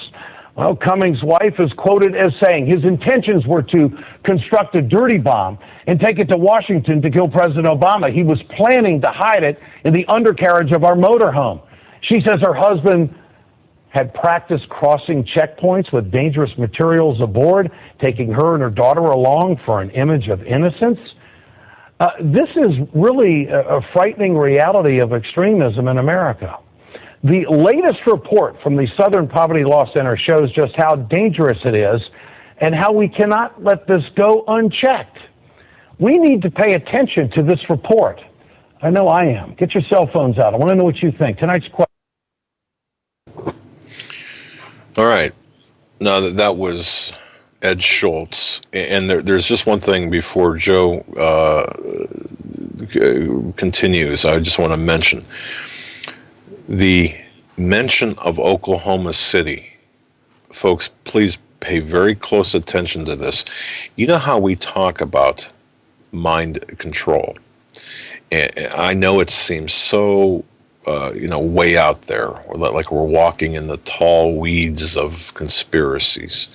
well, Cummings' wife is quoted as saying his intentions were to construct a dirty bomb and take it to Washington to kill President Obama. He was planning to hide it in the undercarriage of our motorhome. She says her husband had practiced crossing checkpoints with dangerous materials aboard, taking her and her daughter along for an image of innocence. This is really a frightening reality of extremism in America. The latest report from the Southern Poverty Law Center shows just how dangerous it is and how we cannot let this go unchecked. We need to pay attention to this report. I know I am. Get your cell phones out. I want to know what you think. Tonight's question. All right. Now that was Ed Schultz, and there's just one thing before Joe continues. I just want to mention the mention of Oklahoma City. Folks, please pay very close attention to this. You know how we talk about mind control, and I know it seems so way out there, or like we're walking in the tall weeds of conspiracies.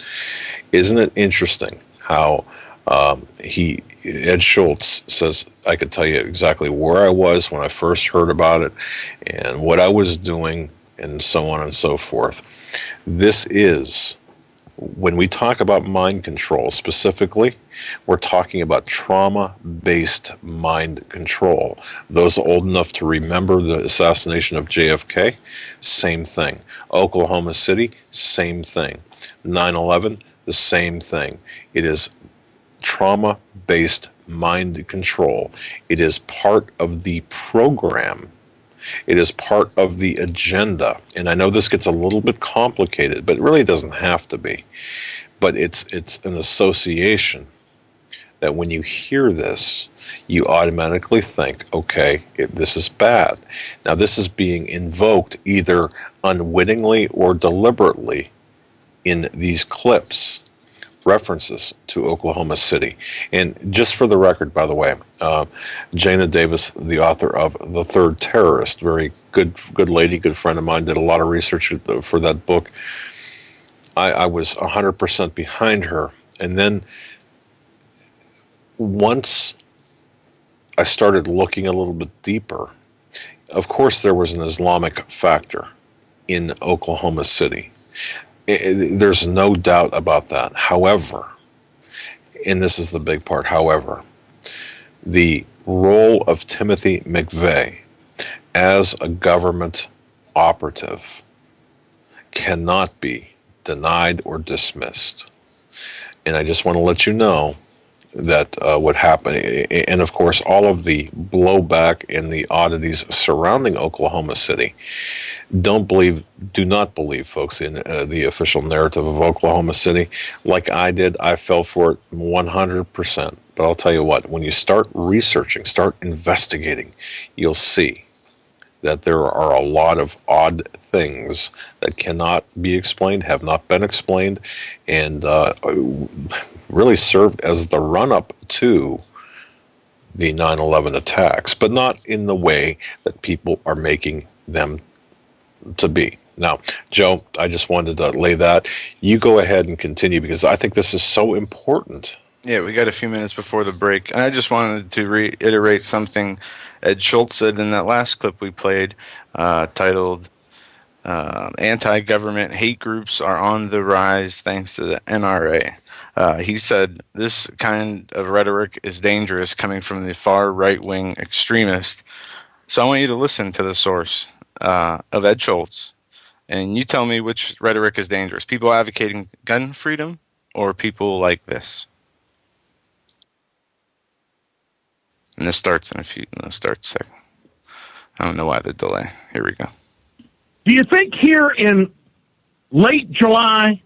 Isn't it interesting how Ed Schultz says, I could tell you exactly where I was when I first heard about it and what I was doing and so on and so forth. This is, when we talk about mind control specifically, we're talking about trauma-based mind control. Those old enough to remember the assassination of JFK, same thing. Oklahoma City, same thing. 9/11, the same thing. It is trauma-based mind control. It is part of the program. It is part of the agenda. And I know this gets a little bit complicated, but it really doesn't have to be. But it's an association that when you hear this, you automatically think, okay, this is bad. Now, this is being invoked either unwittingly or deliberately in these clips, references to Oklahoma City. And just for the record, by the way, Jana Davis, the author of The Third Terrorist, very good lady, good friend of mine, did a lot of research for that book. I was 100% behind her. And then once I started looking a little bit deeper, of course there was an Islamic factor in Oklahoma City. There's no doubt about that. However, And this is the big part, however, the role of Timothy McVeigh as a government operative cannot be denied or dismissed. And I just want to let you know that what happened, and of course all of the blowback and the oddities surrounding Oklahoma City, do not believe, folks, in the official narrative of Oklahoma City. Like I did, I fell for it 100%. But I'll tell you what, when you start researching, start investigating, you'll see that there are a lot of odd things that cannot be explained, have not been explained, and really served as the run-up to the 9/11 attacks, but not in the way that people are making them to be. Now, Joe, I just wanted to lay that. You go ahead and continue, because I think this is so important. Yeah, we got a few minutes before the break. And I just wanted to reiterate something Ed Schultz said in that last clip we played, titled Anti-Government Hate Groups Are on the Rise Thanks to the NRA. He said, this kind of rhetoric is dangerous coming from the far right-wing extremist. So I want you to listen to the source of Ed Schultz, and you tell me which rhetoric is dangerous. People advocating gun freedom or people like this? And this starts in a second. I don't know why the delay. Here we go. Do you think here in late July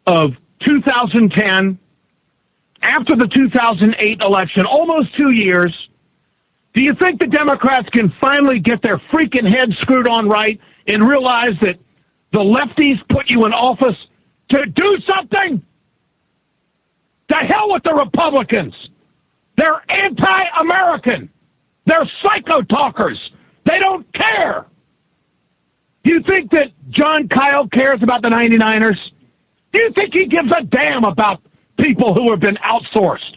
of 2010, after the 2008 election, almost 2 years, do you think the Democrats can finally get their freaking heads screwed on right and realize that the lefties put you in office to do something? To hell with the Republicans. They're anti-American. They're psycho-talkers. They don't care. Do you think that John Kyle cares about the 99ers? Do you think he gives a damn about people who have been outsourced?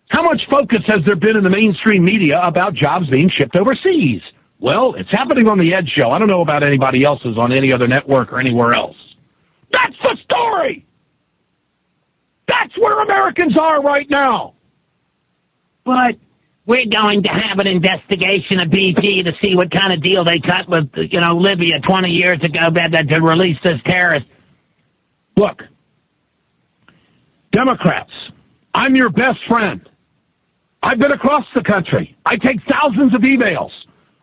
How much focus has there been in the mainstream media about jobs being shipped overseas? Well, it's happening on the Ed Show. I don't know about anybody else's on any other network or anywhere else. That's the story. That's where Americans are right now. But we're going to have an investigation of BP to see what kind of deal they cut with, Libya 20 years ago to release this terrorist. Look, Democrats, I'm your best friend. I've been across the country. I take thousands of emails.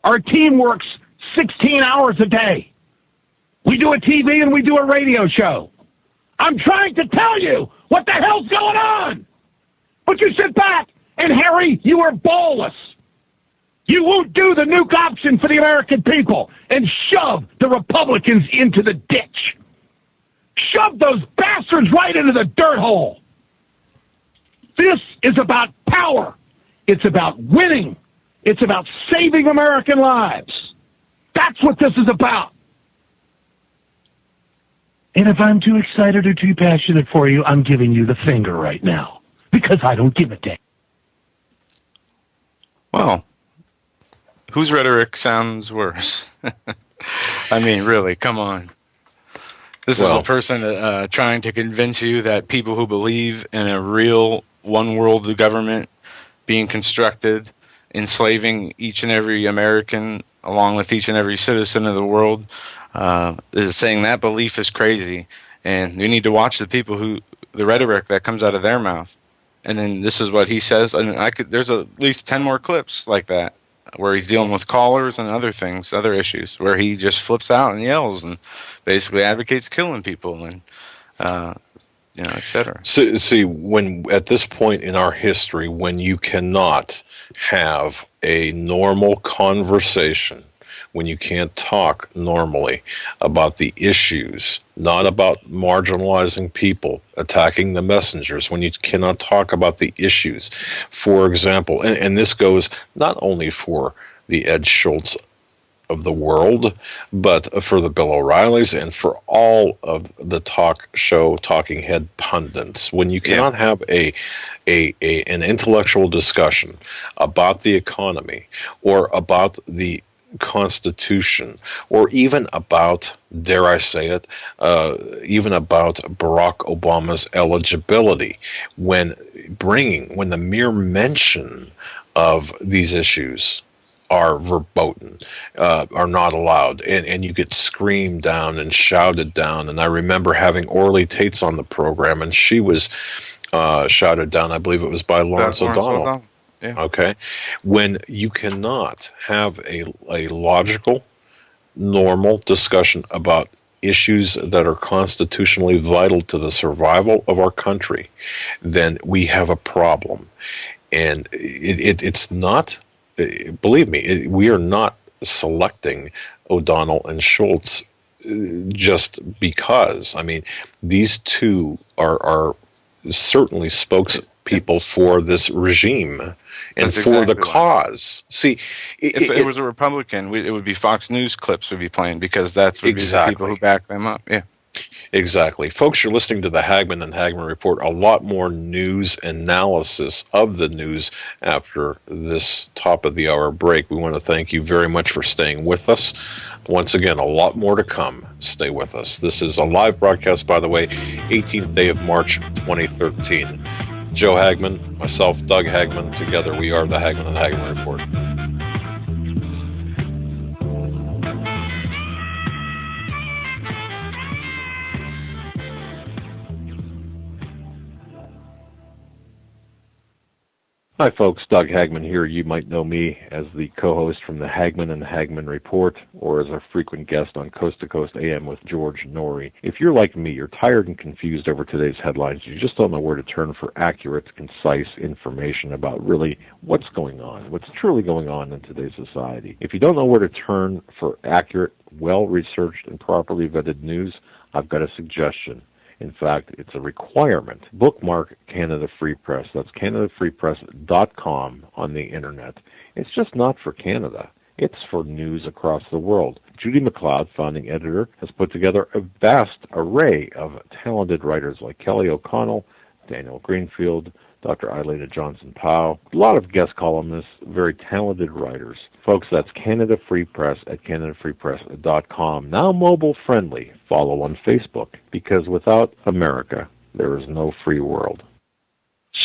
Our team works 16 hours a day. We do a TV and we do a radio show. I'm trying to tell you what the hell's going on. But you sit back and, Harry, you are ballless. You won't do the nuke option for the American people and shove the Republicans into the ditch. Shove those bastards right into the dirt hole. This is about power. It's about winning. It's about saving American lives. That's what this is about. And if I'm too excited or too passionate for you, I'm giving you the finger right now because I don't give a damn. Well, whose rhetoric sounds worse? I mean, really, come on. This is a person trying to convince you that people who believe in a real one-world government being constructed, enslaving each and every American along with each and every citizen of the world, is saying that belief is crazy. And we need to watch the rhetoric that comes out of their mouth. And then this is what he says. And there's at least 10 more clips like that where he's dealing with callers and other things, other issues, where he just flips out and yells and basically advocates killing people and, et cetera. So, see, when at this point in our history, when you cannot have a normal conversation, when you can't talk normally about the issues, not about marginalizing people, attacking the messengers, when you cannot talk about the issues, for example, and this goes not only for the Ed Schultz of the world, but for the Bill O'Reillys and for all of the talking head pundits. When you cannot have an intellectual discussion about the economy or about the Constitution, or even about, dare I say it, even about Barack Obama's eligibility, when the mere mention of these issues are verboten, are not allowed, and you get screamed down and shouted down. And I remember having Orly Tates on the program, and she was shouted down, I believe it was by Lawrence O'Donnell. Yeah. Okay, when you cannot have a logical, normal discussion about issues that are constitutionally vital to the survival of our country, then we have a problem. And it's not, believe me, we are not selecting O'Donnell and Schultz just because. I mean, these two are certainly spokespeople for this regime. And That's for exactly the cause. See, if it was a Republican, it would be Fox News clips would be playing, because that's would be the people who back them up. Yeah. Exactly. Folks, you're listening to the Hagmann and Hagmann Report. A lot more news analysis of the news after this top of the hour break. We want to thank you very much for staying with us. Once again, a lot more to come. Stay with us. This is a live broadcast, by the way, 18th day of March, 2013. Joe Hagmann, myself, Doug Hagmann, together we are the Hagmann and Hagmann Report. Hi, folks. Doug Hagmann here. You might know me as the co-host from the Hagmann and Hagmann Report, or as a frequent guest on Coast to Coast AM with George Norrie. If you're like me, you're tired and confused over today's headlines. You just don't know where to turn for accurate, concise information about really what's going on, what's truly going on in today's society. If you don't know where to turn for accurate, well-researched, and properly vetted news, I've got a suggestion. In fact, it's a requirement. Bookmark Canada Free Press. That's CanadaFreePress.com on the internet. It's just not for Canada. It's for news across the world. Judy McLeod, founding editor, has put together a vast array of talented writers like Kelly O'Connell, Daniel Greenfield, Dr. Eilida Johnson-Powell, a lot of guest columnists, very talented writers. Folks, that's Canada Free Press at CanadaFreePress.com. Now mobile friendly. Follow on Facebook, because without America, there is no free world.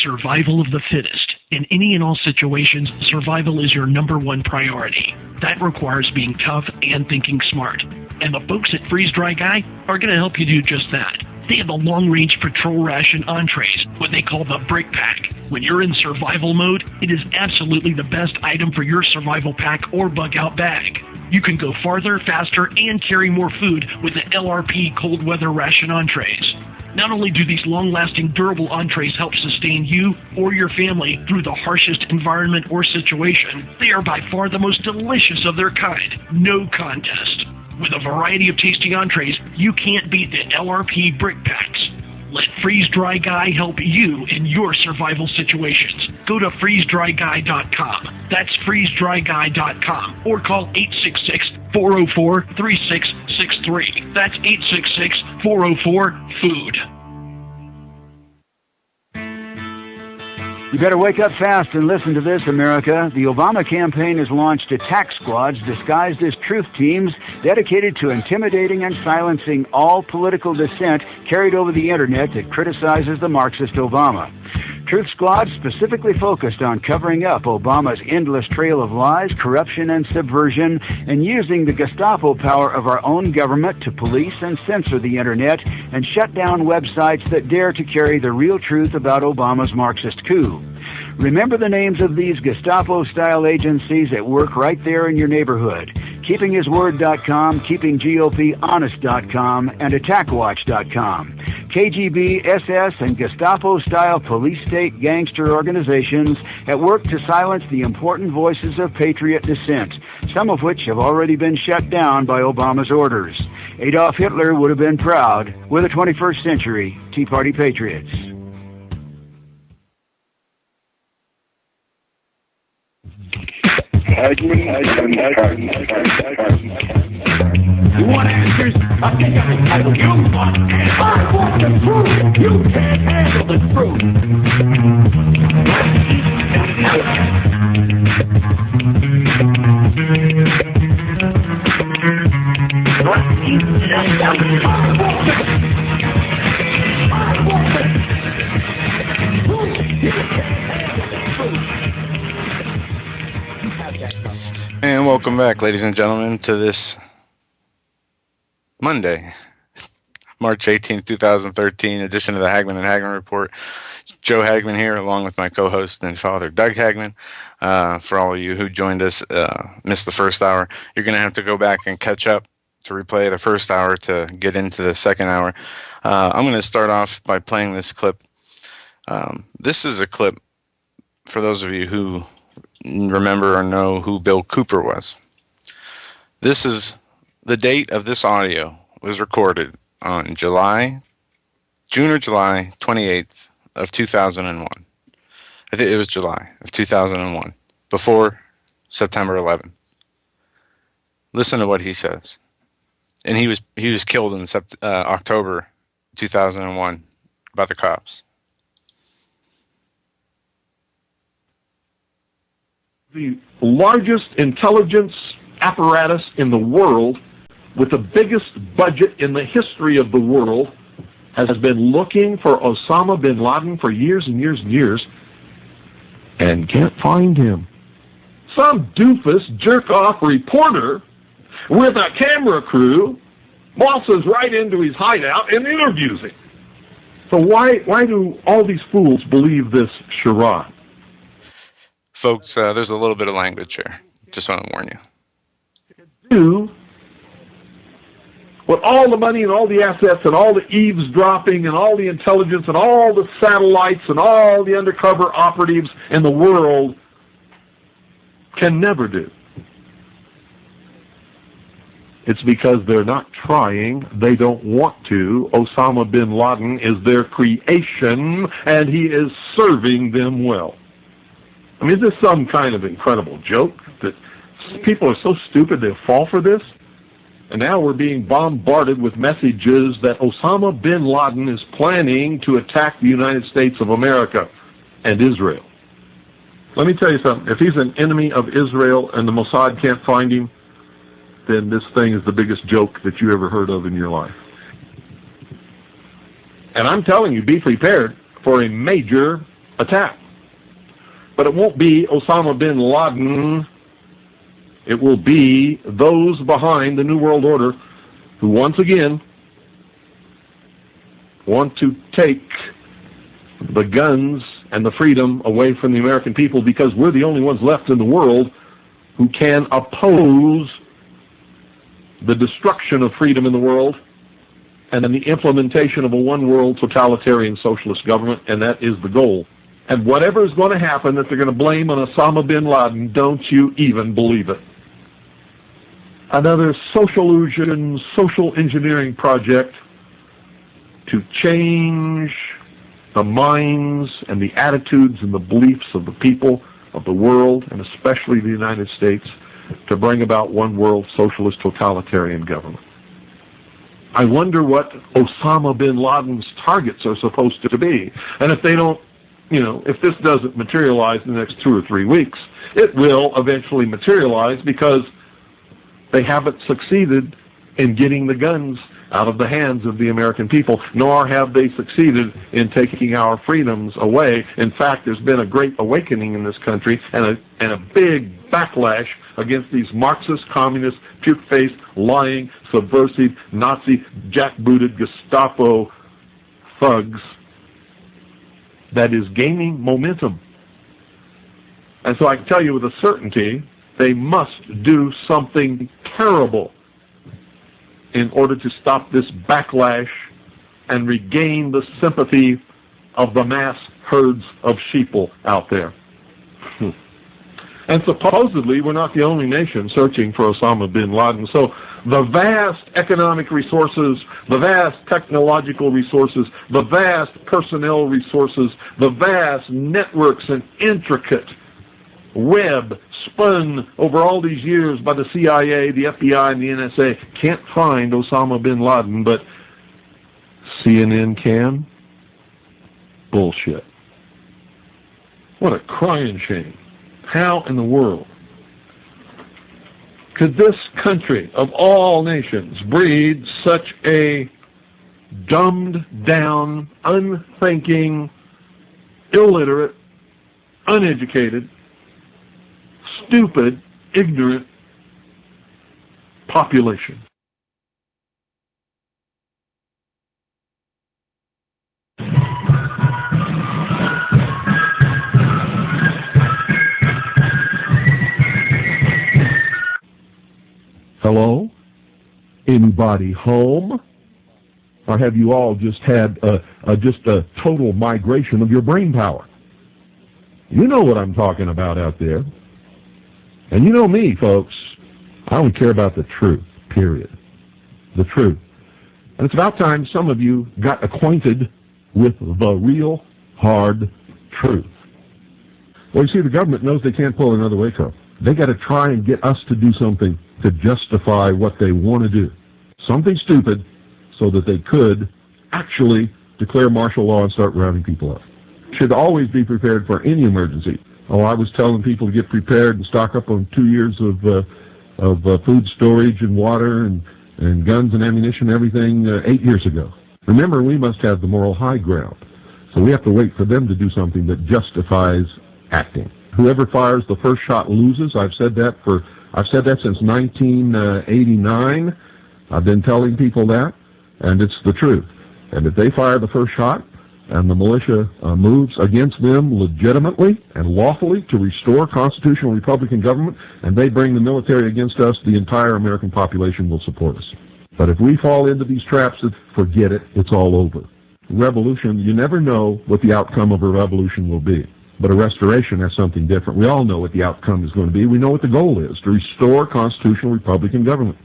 Survival of the fittest. In any and all situations, survival is your number one priority. That requires being tough and thinking smart. And the folks at Freeze Dry Guy are going to help you do just that. They have the long-range patrol ration entrees, what they call the Brick Pack. When you're in survival mode, it is absolutely the best item for your survival pack or bug-out bag. You can go farther, faster, and carry more food with the LRP cold weather ration entrees. Not only do these long-lasting, durable entrees help sustain you or your family through the harshest environment or situation, they are by far the most delicious of their kind. No contest. With a variety of tasty entrees, you can't beat the LRP Brick Packs. Let Freeze Dry Guy help you in your survival situations. Go to freezedryguy.com. That's freezedryguy.com. Or call 866-404-3663. That's 866-404-FOOD. You better wake up fast and listen to this, America. The Obama campaign has launched attack squads disguised as truth teams dedicated to intimidating and silencing all political dissent carried over the internet that criticizes the Marxist Obama. Truth squads specifically focused on covering up Obama's endless trail of lies, corruption, and subversion, and using the Gestapo power of our own government to police and censor the internet and shut down websites that dare to carry the real truth about Obama's Marxist coup. Remember the names of these Gestapo-style agencies that work right there in your neighborhood. KeepingHisWord.com, KeepingGOPHonest.com, and AttackWatch.com. KGB, SS, and Gestapo-style police-state gangster organizations at work to silence the important voices of patriot dissent, some of which have already been shut down by Obama's orders. Adolf Hitler would have been proud. We're the 21st century Tea Party patriots. You want answers? I think I can tell you. I want the truth. You can't handle the truth. And welcome back, ladies and gentlemen, to this Monday, March 18th, 2013 edition of the Hagmann and Hagmann Report. Joe Hagmann here, along with my co-host and father, Doug Hagmann. For all of you who joined us, missed the first hour, you're going to have to go back and catch up to replay the first hour to get into the second hour. I'm going to start off by playing this clip. This is a clip for those of you who remember or know who Bill Cooper was. This is the date of this audio was recorded on June or July 28th of 2001. I think it was July of 2001, before September 11th. Listen to what he says. And he was killed in October 2001 by the cops. The largest intelligence apparatus in the world, with the biggest budget in the history of the world, has been looking for Osama bin Laden for years and years and years, and can't find him. Some doofus jerk-off reporter with a camera crew waltzes right into his hideout and interviews him. So why do all these fools believe this charade? Folks, there's a little bit of language here. Just want to warn you. Do with all the money and all the assets and all the eavesdropping and all the intelligence and all the satellites and all the undercover operatives in the world can never do. It's because they're not trying. They don't want to. Osama bin Laden is their creation, and he is serving them well. I mean, is this some kind of incredible joke that people are so stupid they'll fall for this? And now we're being bombarded with messages that Osama bin Laden is planning to attack the United States of America and Israel. Let me tell you something. If he's an enemy of Israel and the Mossad can't find him, then this thing is the biggest joke that you ever heard of in your life. And I'm telling you, be prepared for a major attack. But it won't be Osama bin Laden. It will be those behind the New World Order who once again want to take the guns and the freedom away from the American people, because we're the only ones left in the world who can oppose the destruction of freedom in the world and then the implementation of a one-world totalitarian socialist government, and that is the goal. And whatever is going to happen that they're going to blame on Osama bin Laden, don't you even believe it. Another social illusion, social engineering project to change the minds and the attitudes and the beliefs of the people of the world, and especially the United States, to bring about one world socialist totalitarian government. I wonder what Osama bin Laden's targets are supposed to be. And if they don't, if this doesn't materialize in the next 2 or 3 weeks, it will eventually materialize, because they haven't succeeded in getting the guns out of the hands of the American people, nor have they succeeded in taking our freedoms away. In fact, there's been a great awakening in this country and a big backlash against these Marxist, communist, puke-faced, lying, subversive, Nazi, jackbooted Gestapo thugs that is gaining momentum. And so I can tell you with a certainty, they must do something terrible in order to stop this backlash and regain the sympathy of the mass herds of sheeple out there. And supposedly, we're not the only nation searching for Osama bin Laden. So the vast economic resources, the vast technological resources, the vast personnel resources, the vast networks and intricate web spun over all these years by the CIA, the FBI, and the NSA can't find Osama bin Laden, but CNN can? Bullshit. What a crying shame. How in the world could this country of all nations breed such a dumbed down, unthinking, illiterate, uneducated, stupid, ignorant population? Hello? Anybody home? Or have you all just had a total migration of your brain power? You know what I'm talking about out there. And you know me, folks. I don't care about the truth, period. The truth. And it's about time some of you got acquainted with the real hard truth. Well, you see, the government knows they can't pull another Waco. They got to try and get us to do something to justify what they want to do. Something stupid so that they could actually declare martial law and start rounding people up. Should always be prepared for any emergency. Oh, I was telling people to get prepared and stock up on 2 years of food storage and water and guns and ammunition and everything 8 years ago. Remember, we must have the moral high ground. So we have to wait for them to do something that justifies acting. Whoever fires the first shot loses. I've said that since 1989. I've been telling people that, and it's the truth. And if they fire the first shot, and the militia moves against them legitimately and lawfully to restore constitutional Republican government, and they bring the military against us, the entire American population will support us. But if we fall into these traps, forget it, it's all over. Revolution, you never know what the outcome of a revolution will be. But a restoration has something different. We all know what the outcome is going to be. We know what the goal is, to restore constitutional Republican government,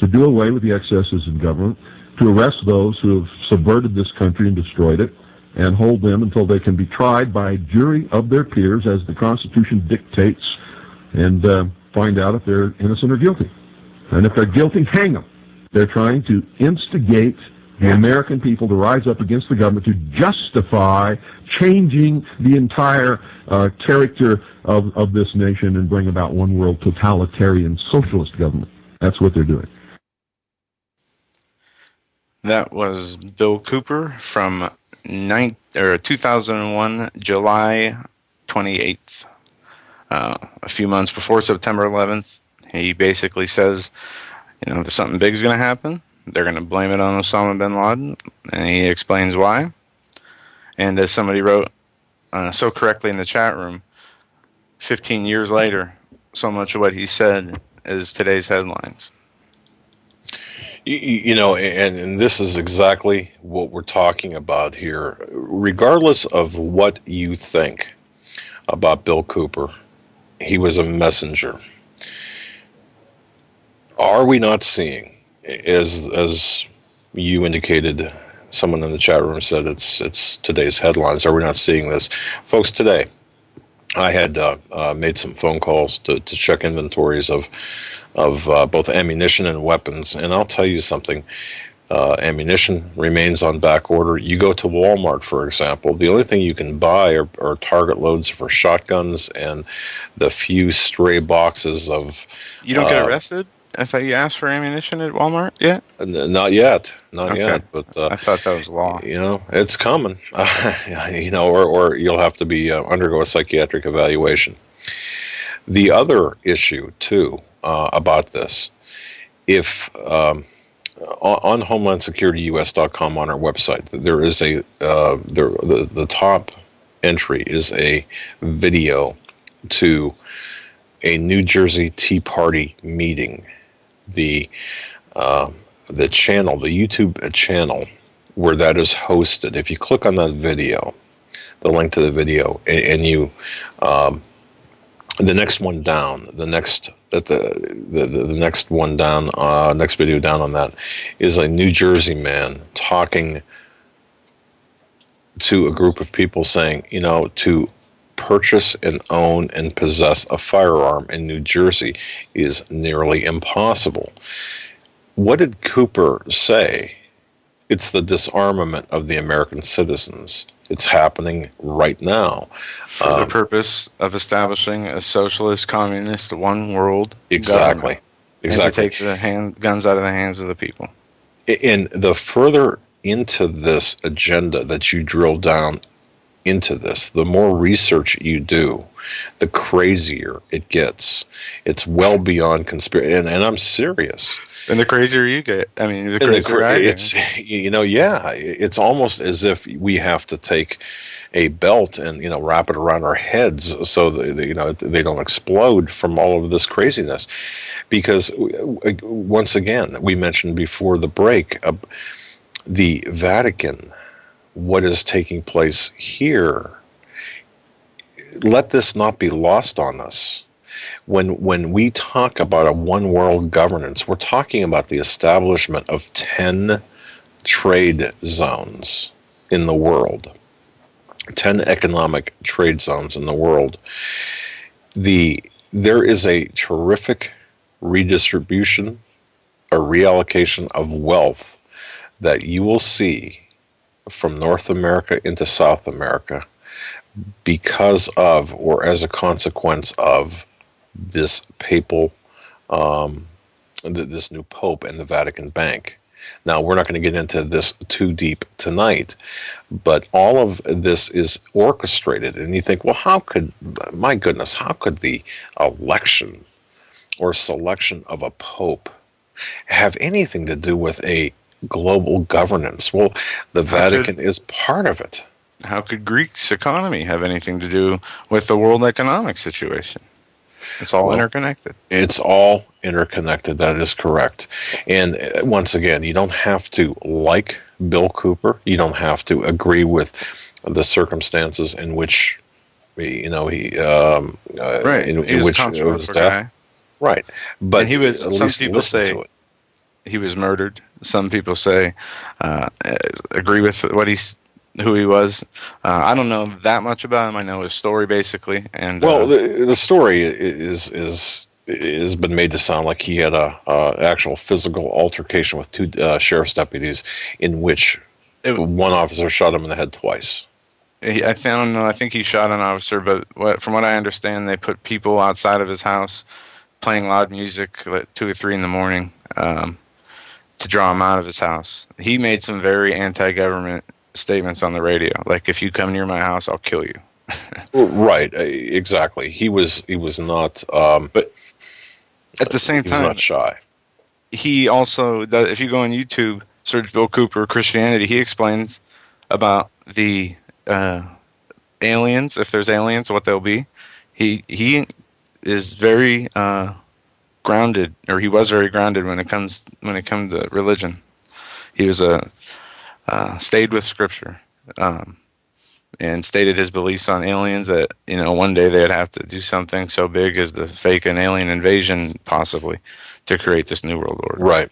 to do away with the excesses in government, to arrest those who have subverted this country and destroyed it, and hold them until they can be tried by a jury of their peers as the Constitution dictates, and find out if they're innocent or guilty. And if they're guilty, hang them. They're trying to instigate the American people to rise up against the government to justify changing the entire character of this nation and bring about one world totalitarian socialist government. That's what they're doing. That was Bill Cooper from 2001, July 28th. A few months before September 11th, he basically says, there's something big's going to happen. They're going to blame it on Osama bin Laden, and he explains why. And as somebody wrote so correctly in the chat room, 15 years later, so much of what he said is today's headlines. And this is exactly what we're talking about here. Regardless of what you think about Bill Cooper, he was a messenger. Are we not seeing, as you indicated, someone in the chat room said it's today's headlines, are we not seeing this? Folks, today I had made some phone calls to check inventories of both ammunition and weapons, and I'll tell you something. Ammunition remains on back order. You go to Walmart, for example, the only thing you can buy are target loads for shotguns and the few stray boxes of... You don't get arrested if you ask for ammunition at Walmart yet? Not yet. Not yet. But I thought that was law. It's coming. Or you'll have to be undergo a psychiatric evaluation. The other issue, too, about this, if on HomelandSecurityUS.com on our website, there is the top entry is a video to a New Jersey Tea Party meeting. The channel, the YouTube channel where that is hosted. If you click on that video, the link to the video, and you the next one down, the next one down, next video down on that is a New Jersey man talking to a group of people saying, to purchase and own and possess a firearm in New Jersey is nearly impossible. What did Cooper say? It's the disarmament of the American citizens. It's happening right now. For the purpose of establishing a socialist, communist, one world Exactly. government. Exactly. And to take the guns out of the hands of the people. And the further into this agenda that you drill down into this, the more research you do, the crazier it gets. It's well beyond conspiracy, and I'm serious. And the crazier you get, I mean, the crazier I get. It's, it's almost as if we have to take a belt and wrap it around our heads so that they don't explode from all of this craziness. Because once again, we mentioned before the break, the Vatican. What is taking place here, let this not be lost on us. When we talk about a one world governance, we're talking about the establishment of 10 trade zones in the world, 10 economic trade zones in the world. There is a terrific redistribution, a reallocation of wealth that you will see from North America into South America because of, or as a consequence of, this papal, this new Pope and the Vatican Bank. Now, we're not going to get into this too deep tonight, but all of this is orchestrated. And you think, well, how could the election or selection of a Pope have anything to do with a global governance? Well, the Vatican is part of it. How could Greece's economy have anything to do with the world economic situation? It's all interconnected. It's all interconnected. That is correct. And once again, you don't have to like Bill Cooper. You don't have to agree with the circumstances in which he in which it was death. Guy. Right. But and he was. Some people say he was murdered. Some people say agree with who he was. I don't know that much about him. I know his story basically. And the story has been made to sound like he had a actual physical altercation with two sheriff's deputies, in which one officer shot him in the head twice. I think he shot an officer, but from what I understand, they put people outside of his house playing loud music at 2 or 3 in the morning to draw him out of his house. He made some very anti-government statements on the radio, like, if you come near my house, I'll kill you. Right, exactly. He was not, but at the same time, he was not shy. He also, if you go on YouTube, search Bill Cooper Christianity, he explains about the aliens, if there's aliens, what they'll be. He is very grounded, or he was very grounded when it comes to religion. He was stayed with Scripture, and stated his beliefs on aliens, that one day they'd have to do something so big as to fake an alien invasion, possibly, to create this new world order. Right.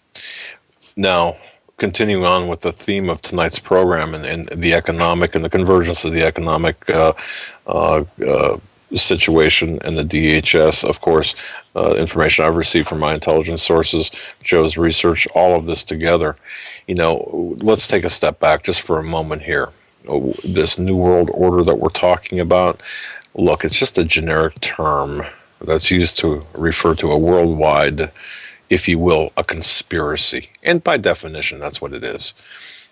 Now, continuing on with the theme of tonight's program and the economic and the convergence of the economic situation and the DHS, of course, information I've received from my intelligence sources, Joe's research, all of this together. Let's take a step back just for a moment here. This new world order that we're talking about, look, it's just a generic term that's used to refer to a worldwide, if you will, a conspiracy. And by definition, that's what it is.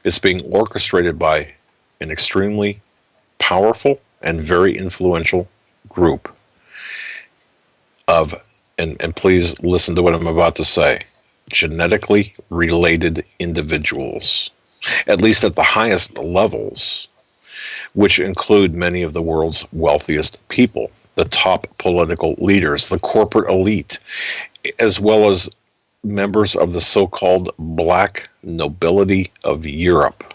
It's being orchestrated by an extremely powerful and very influential group of, and please listen to what I'm about to say, genetically related individuals, at least at the highest levels, which include many of the world's wealthiest people, the top political leaders, the corporate elite, as well as members of the so-called black nobility of Europe.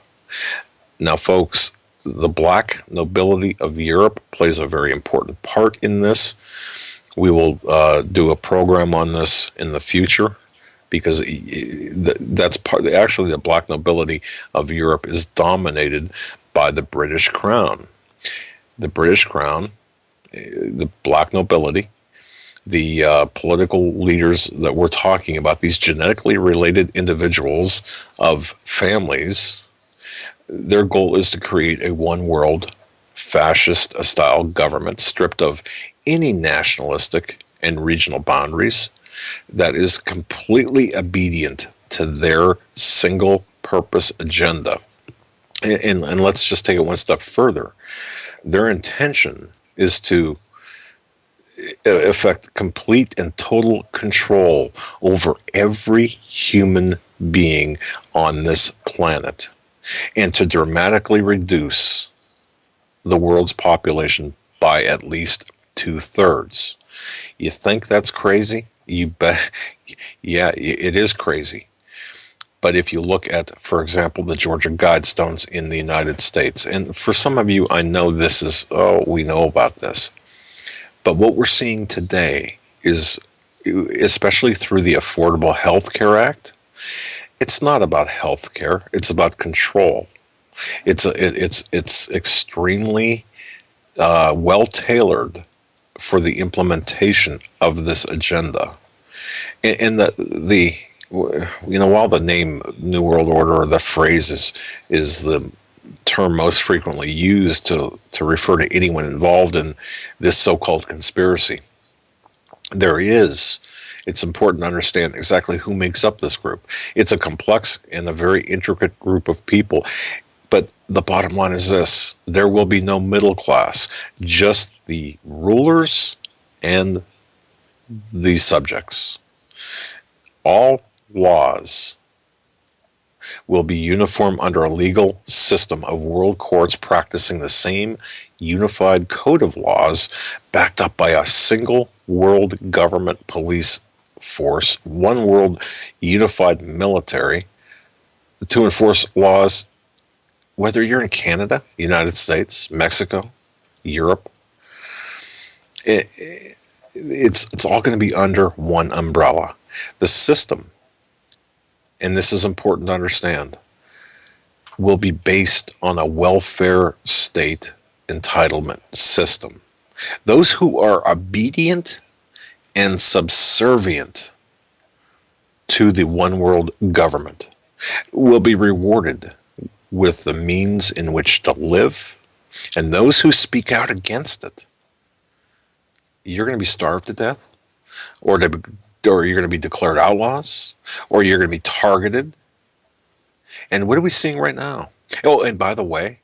Now, folks, the black nobility of Europe plays a very important part in this. We will do a program on this in the future, because that's part. Actually, the black nobility of Europe is dominated by the British Crown. The British Crown, the black nobility, the political leaders that we're talking about, these genetically related individuals of families, Their goal is to create a one world fascist style government stripped of any nationalistic and regional boundaries that is completely obedient to their single purpose agenda. And let's just take it one step further. Their intention is to effect complete and total control over every human being on this planet, and to dramatically reduce the world's population by at least 2/3. You think that's crazy? You bet. Yeah, it is crazy. But if you look at, for example, the Georgia Guidestones in the United States, and for some of you, I know this is, oh, we know about this. But what we're seeing today is, especially through the Affordable Health Care Act, it's not about health care, it's about control. It's extremely well tailored for the implementation of this agenda. And the while the name New World Order, or the phrase is the term most frequently used to refer to anyone involved in this so-called conspiracy, it's important to understand exactly who makes up this group. It's a complex and a very intricate group of people. But the bottom line is this: there will be no middle class, just the rulers and the subjects. All laws will be uniform under a legal system of world courts practicing the same unified code of laws, backed up by a single world government police force, one world unified military to enforce laws, whether you're in Canada, United States, Mexico, Europe. It's all going to be under one umbrella. The system, and this is important to understand, will be based on a welfare state entitlement system. Those who are obedient and subservient to the one world government will be rewarded with the means in which to live, and those who speak out against it, you're going to be starved to death, or you're going to be declared outlaws, or you're going to be targeted. And what are we seeing right now? Oh, and by the way,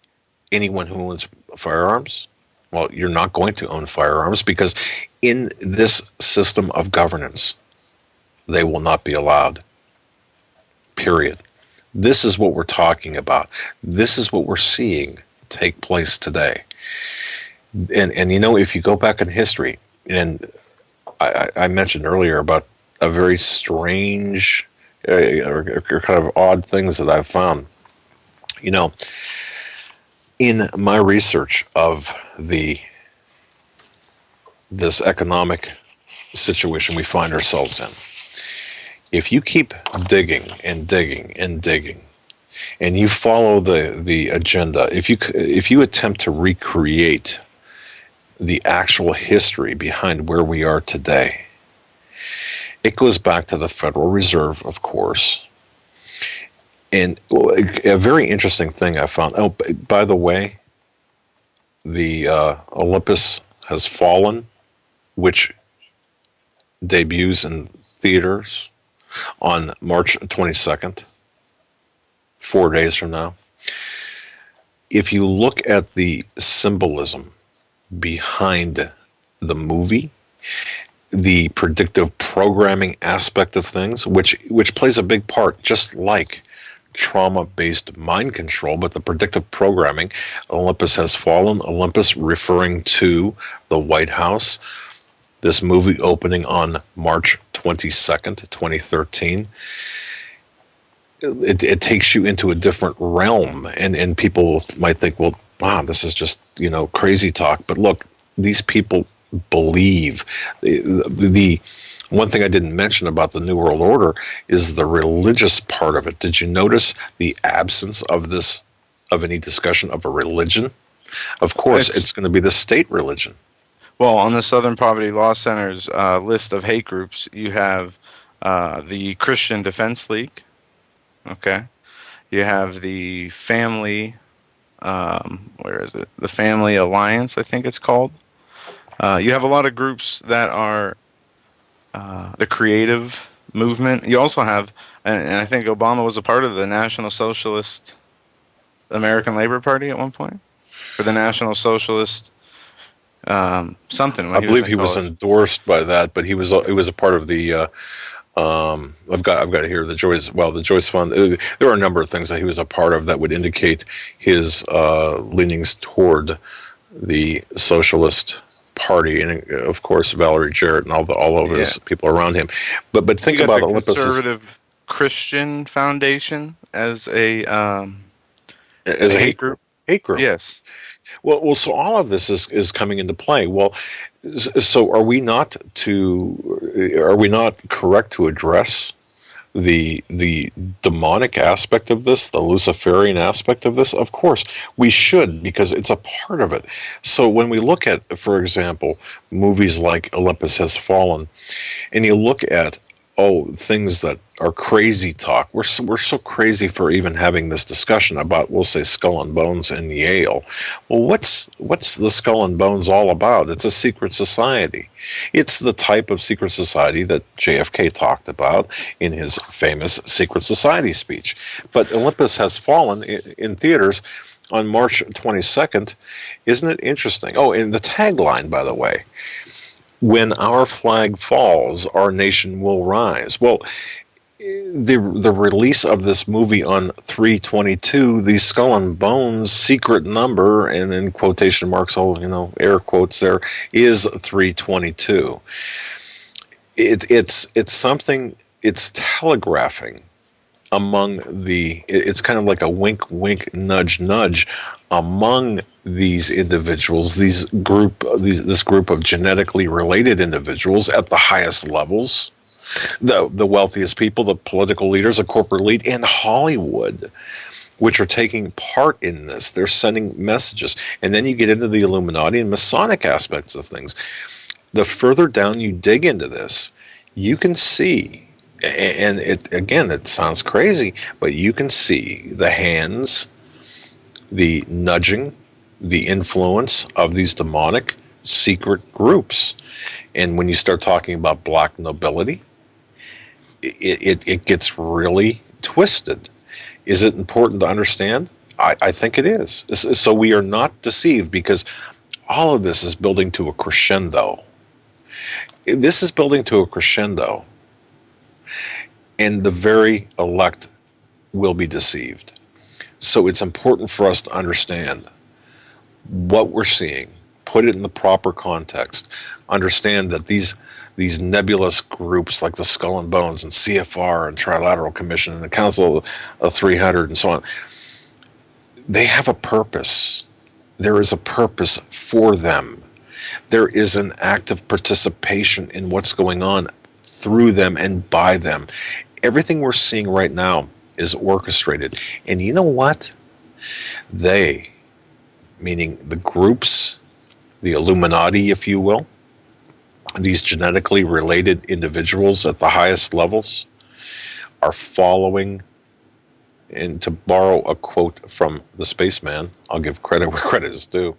anyone who owns firearms, well, you're not going to own firearms, because in this system of governance, they will not be allowed. Period. This is what we're talking about. This is what we're seeing take place today. And if you go back in history, and I mentioned earlier about a very strange or kind of odd things that I've found. In my research of this economic situation we find ourselves in, if you keep digging and digging and digging, and you follow the agenda, if you attempt to recreate the actual history behind where we are today, it goes back to the Federal Reserve, of course. And a very interesting thing I found, oh, by the way, the Olympus Has Fallen, which debuts in theaters on March 22nd, 4 days from now. If you look at the symbolism behind the movie, the predictive programming aspect of things, which plays a big part, just like trauma-based mind control, but the predictive programming, Olympus Has Fallen, Olympus referring to the White House, this movie opening on March 22nd, 2013, it takes you into a different realm, and people might think, well, wow, this is just, crazy talk. But look, these people believe. The one thing I didn't mention about the New World Order is the religious part of it. Did you notice the absence of any discussion of a religion? Of course, it's going to be the state religion. Well, on the Southern Poverty Law Center's list of hate groups, you have the Christian Defense League. Okay. You have the Family, where is it? The Family Alliance, I think it's called. You have a lot of groups that are the creative movement. You also have, and I think Obama was a part of the National Socialist American Labor Party at one point, or the National Socialist something. When I believe in he was college. endorsed by that, but he was a part of the. I've got to hear the Joyce Fund. There are a number of things that he was a part of that would indicate his leanings toward the Socialist Party, and of course Valerie Jarrett and all of his people around him. But think You got about the Olympus Conservative Christian Foundation as a hate group. Hate group. Yes. Well, so all of this is coming into play. Well, so are we not correct to address the demonic aspect of this, the Luciferian aspect of this? Of course, we should, because it's a part of it. So when we look at, for example, movies like Olympus Has Fallen, and you look at things that are crazy talk. We're so crazy for even having this discussion about, we'll say, Skull and Bones in Yale. Well, what's the Skull and Bones all about? It's a secret society. It's the type of secret society that JFK talked about in his famous Secret Society speech. But Olympus Has Fallen in theaters on March 22nd. Isn't it interesting? Oh, and the tagline, by the way, when our flag falls, our nation will rise. Well, the release of this movie on 3/22, the Skull and Bones secret number, and in quotation marks, air quotes there, is 3/22. It's something. It's telegraphing among it's kind of like a wink, wink, nudge, nudge among these individuals, this group of genetically related individuals at the highest levels, the wealthiest people, the political leaders, the corporate elite, and Hollywood, which are taking part in this. They're sending messages. And then you get into the Illuminati and Masonic aspects of things. The further down you dig into this, you can see, and it sounds crazy, but you can see the hands, the nudging, the influence of these demonic secret groups. And when you start talking about black nobility, it gets really twisted. Is it important to understand? I think it is. So we are not deceived, because all of this is building to a crescendo. This is building to a crescendo, and the very elect will be deceived. So it's important for us to understand what we're seeing, put it in the proper context, understand that these nebulous groups like the Skull and Bones and CFR and Trilateral Commission and the Council of 300 and so on, they have a purpose. There is a purpose for them. There is an active participation in what's going on through them and by them. Everything we're seeing right now is orchestrated. And you know what? They, meaning the groups, the Illuminati, if you will, these genetically related individuals at the highest levels, are following, and to borrow a quote from the spaceman, I'll give credit where credit is due,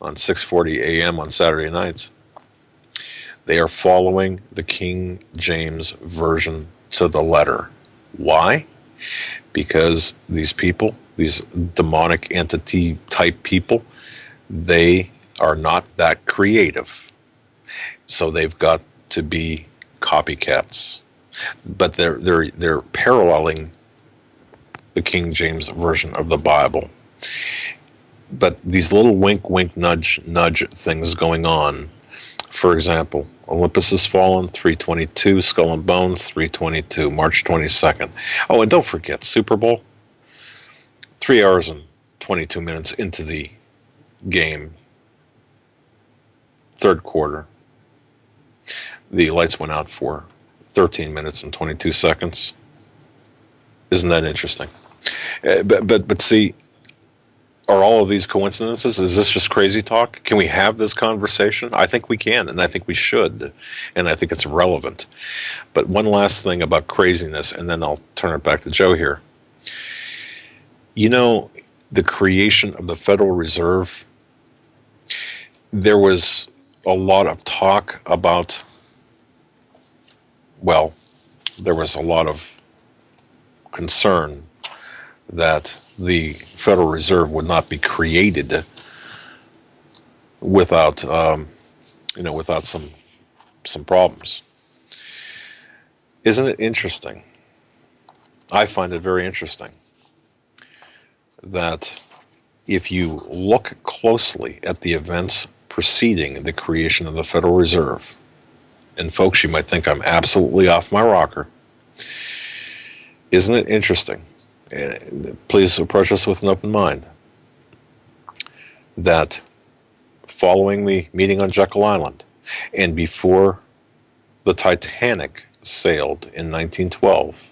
on 6:40 a.m. on Saturday nights, they are following the King James Version to the letter. Why? Because these people, these demonic entity type people, they are not that creative. So they've got to be copycats. But they're paralleling the King James Version of the Bible. But these little wink, wink, nudge, nudge things going on. For example, Olympus Has Fallen, 3/22, Skull and Bones, 3/22, March 22nd. Oh, and don't forget, Super Bowl, 3 hours and 22 minutes into the game, third quarter, the lights went out for 13 minutes and 22 seconds. Isn't that interesting? But see, are all of these coincidences? Is this just crazy talk? Can we have this conversation? I think we can, and I think we should, and I think it's relevant. But one last thing about craziness, and then I'll turn it back to Joe here. You know, the creation of the Federal Reserve, there was a lot of talk about, well, there was a lot of concern that the Federal Reserve would not be created without, without some problems. Isn't it interesting? I find it very interesting that if you look closely at the events preceding the creation of the Federal Reserve, and folks, you might think I'm absolutely off my rocker. Isn't it interesting? Please approach us with an open mind. That following the meeting on Jekyll Island and before the Titanic sailed in 1912,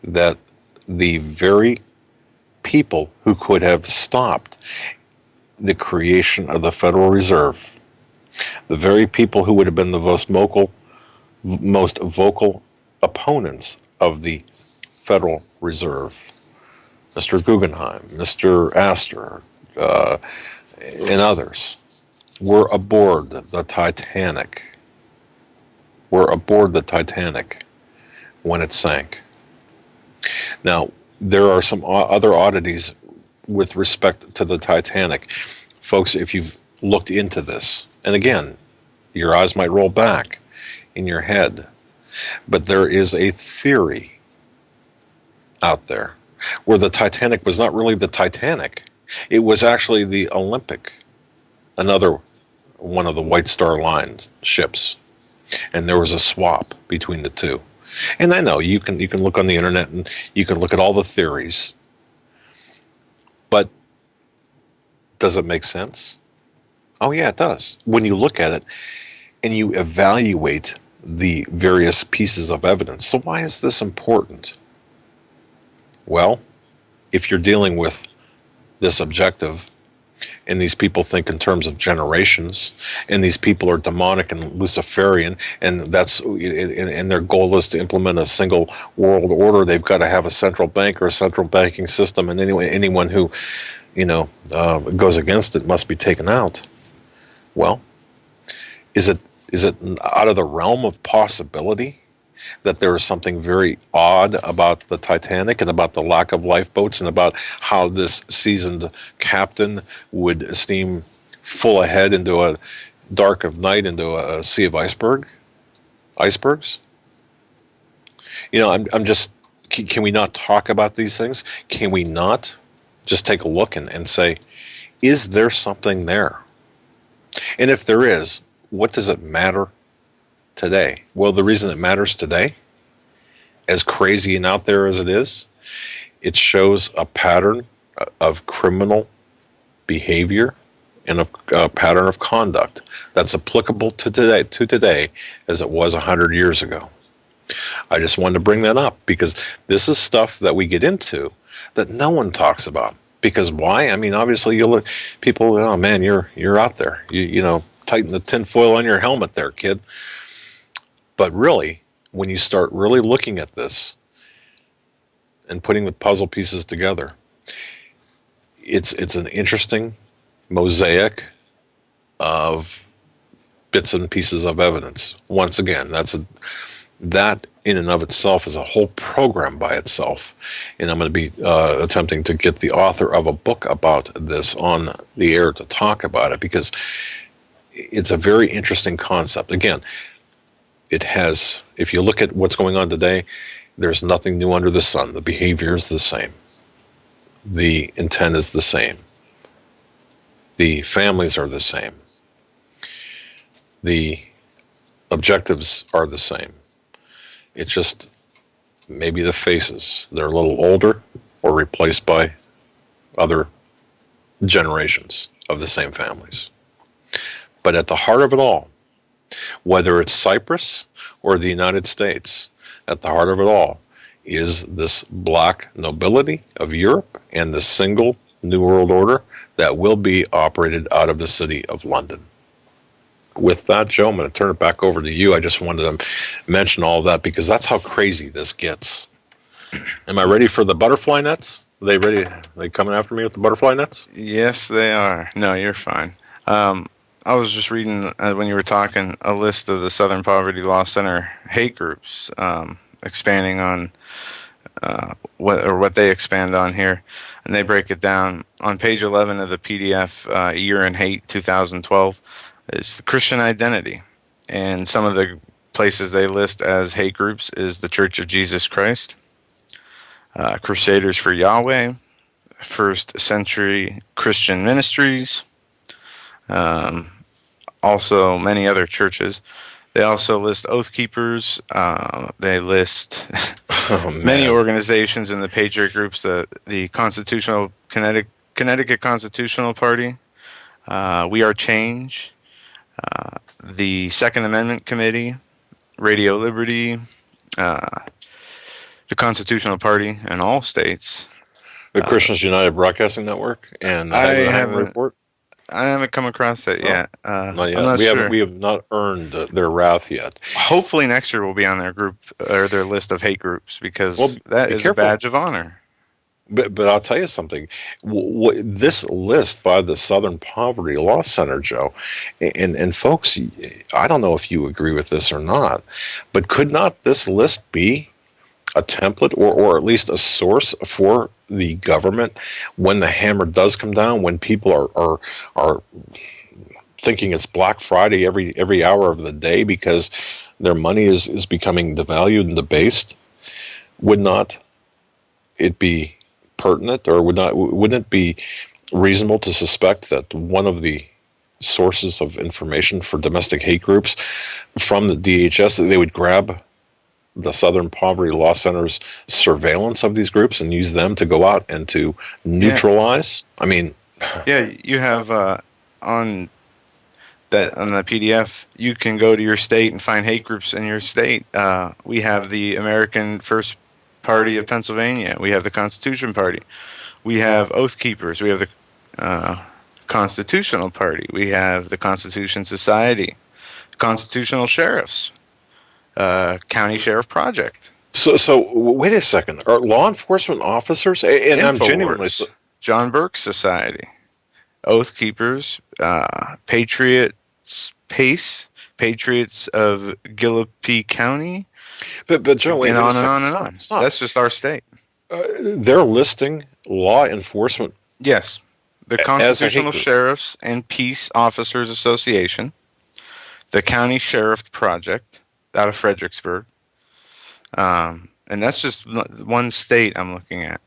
that the very people who could have stopped the creation of the Federal Reserve, the very people who would have been the most vocal opponents of the Federal Reserve, Mr. Guggenheim, Mr. Astor, and others, were aboard the Titanic. Were aboard the Titanic when it sank. Now, there are some other oddities with respect to the Titanic. Folks, if you've looked into this, and again, your eyes might roll back in your head, but there is a theory out there where the Titanic was not really the Titanic. It was actually the Olympic, another one of the White Star Line ships. And there was a swap between the two. And I know you can look on the internet and you can look at all the theories. But does it make sense? Oh yeah, it does. When you look at it and you evaluate the various pieces of evidence. So why is this important? Well, if you're dealing with this objective, and these people think in terms of generations, and these people are demonic and Luciferian, and their goal is to implement a single world order. They've got to have a central bank or a central banking system, and anyone who, goes against it must be taken out. Well, is it out of the realm of possibility that there is something very odd about the Titanic and about the lack of lifeboats and about how this seasoned captain would steam full ahead into a dark of night into a sea of icebergs? I'm just, can we not talk about these things? Can we not just take a look and say, is there something there? And if there is, what does it matter today? Well, the reason it matters today, as crazy and out there as it is, it shows a pattern of criminal behavior and a pattern of conduct that's applicable to today as it was 100 years ago. I just wanted to bring that up because this is stuff that we get into that no one talks about. Because why? I mean, obviously, you look, people, oh man, you're out there. You tighten the tinfoil on your helmet there, kid. But really, when you start really looking at this and putting the puzzle pieces together, it's an interesting mosaic of bits and pieces of evidence. Once again, that in and of itself is a whole program by itself. And I'm going to be attempting to get the author of a book about this on the air to talk about it because it's a very interesting concept. Again, it has, if you look at what's going on today, there's nothing new under the sun. The behavior is the same. The intent is the same. The families are the same. The objectives are the same. It's just maybe the faces. They're a little older or replaced by other generations of the same families. But at the heart of it all, whether it's Cyprus or the United States, at the heart of it all is this black nobility of Europe and the single New World Order that will be operated out of the city of London. With that, Joe, I'm going to turn it back over to you. I just wanted to mention all of that because that's how crazy this gets. Am I ready for the butterfly nets? Are they ready? Are they coming after me with the butterfly nets? Yes, they are. No, you're fine. I was just reading when you were talking a list of the Southern Poverty Law Center hate groups, expanding on what they expand on here, and they break it down on page 11 of the PDF. Year in Hate 2012 is the Christian identity, and some of the places they list as hate groups is the Church of Jesus Christ, Crusaders for Yahweh, First Century Christian Ministries, also many other churches. They also list Oath Keepers. They list many organizations in the Patriot groups, the Constitutional Connecticut Constitutional Party, We Are Change, the Second Amendment Committee, Radio Liberty, the Constitutional Party in all states. The Christians United Broadcasting Network and the Hagmann Report. I haven't come across that yet. Not yet. I'm not sure. We have not earned their wrath yet. Hopefully next year we'll be on their group or their list of hate groups, because that is a badge of honor. But I'll tell you something. This list by the Southern Poverty Law Center, Joe, and folks, I don't know if you agree with this or not, but could not this list be a template or at least a source for the government when the hammer does come down, when people are thinking it's Black Friday every hour of the day because their money is becoming devalued and debased? Would not it be pertinent, or wouldn't it be reasonable to suspect that one of the sources of information for domestic hate groups from the DHS, that they would grab the Southern Poverty Law Center's surveillance of these groups and use them to go out and to neutralize? I mean, yeah, you have on the PDF, you can go to your state and find hate groups in your state. We have the American First Party of Pennsylvania. We have the Constitution Party. We have Oath Keepers. We have the Constitutional Party. We have the Constitution Society, Constitutional Sheriffs, County Sheriff Project. So wait a second. Are law enforcement officers, and I'm genuinely, John Burke Society, Oath Keepers, Patriots PACE, Patriots of Gillespie County, but Joe, wait, and on and on and on. Stop. That's just our state. They're listing law enforcement. Yes, the Constitutional Sheriffs and Peace Officers Association, the County Sheriff Project out of Fredericksburg, and that's just one state I'm looking at.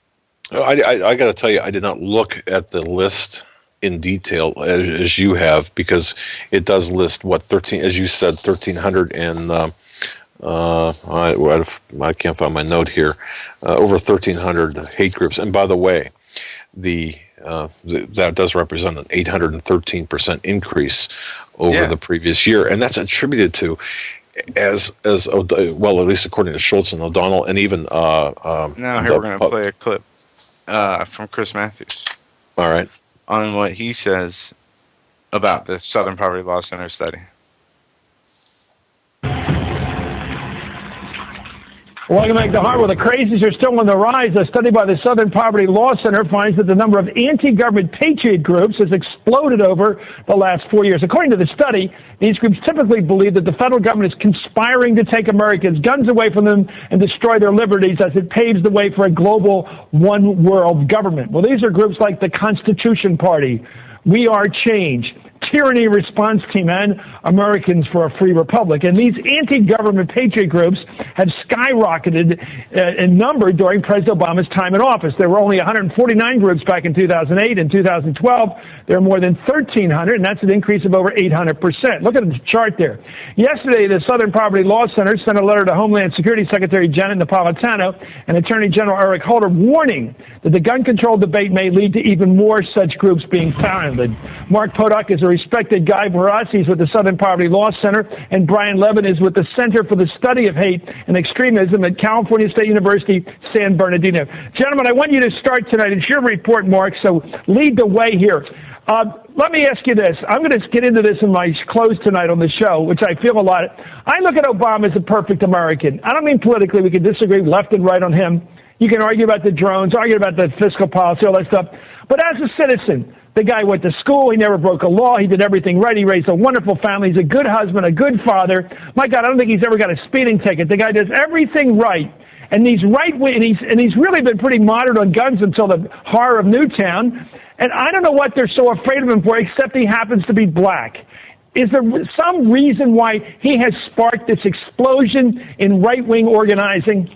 I got to tell you, I did not look at the list in detail as you have, because it does list 13, as you said, 1,300 and I can't find my note here. Over 1,300 hate groups, and by the way, that does represent an 813% increase over the previous year, and that's attributed to, as well, at least according to Schultz and O'Donnell, and even now here we're going to play a clip from Chris Matthews. All right, on what he says about the Southern Poverty Law Center study. Welcome back to Harvard. The crazies are still on the rise. A study by the Southern Poverty Law Center finds that the number of anti-government patriot groups has exploded over the last 4 years. According to the study, these groups typically believe that the federal government is conspiring to take Americans' guns away from them and destroy their liberties as it paves the way for a global one-world government. Well, these are groups like the Constitution Party, We Are Change, Tyranny Response Team, and Americans for a Free Republic. And these anti-government patriot groups have skyrocketed in number during President Obama's time in office. There were only 149 groups back in 2008. In 2012, there are more than 1,300, and that's an increase of over 800%. Look at the chart there. Yesterday, the Southern Poverty Law Center sent a letter to Homeland Security Secretary Janet Napolitano and Attorney General Eric Holder warning that the gun control debate may lead to even more such groups being founded. Mark Podak is a respected guy for us. He's with the Southern Poverty Law Center, and Brian Levin is with the Center for the Study of Hate and Extremism at California State University, San Bernardino. Gentlemen, I want you to start tonight. It's your report, Mark, so lead the way here. Let me ask you this. I'm going to get into this in my close tonight on the show, which I feel a lot. I look at Obama as a perfect American. I don't mean politically. We can disagree left and right on him. You can argue about the drones, argue about the fiscal policy, all that stuff. But as a citizen, the guy went to school. He never broke a law. He did everything right. He raised a wonderful family. He's a good husband, a good father. My God, I don't think he's ever got a speeding ticket. The guy does everything right. And he's right-wing, and he's really been pretty moderate on guns until the horror of Newtown. And I don't know what they're so afraid of him for, except he happens to be black. Is there some reason why he has sparked this explosion in right-wing organizing?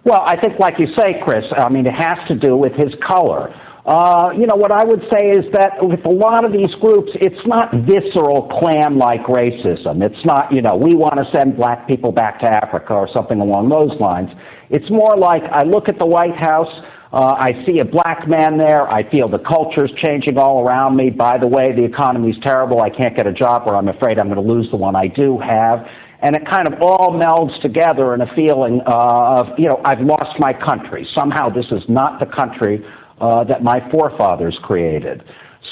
Well, I think, like you say, Chris, I mean, it has to do with his color. What I would say is that with a lot of these groups, it's not visceral clan-like racism. It's not, we want to send black people back to Africa or something along those lines. It's more like I look at the White House, I see a black man there, I feel the culture's changing all around me. By the way, the economy's terrible, I can't get a job, or I'm afraid I'm going to lose the one I do have. And it kind of all melds together in a feeling of, I've lost my country. Somehow this is not the country that my forefathers created.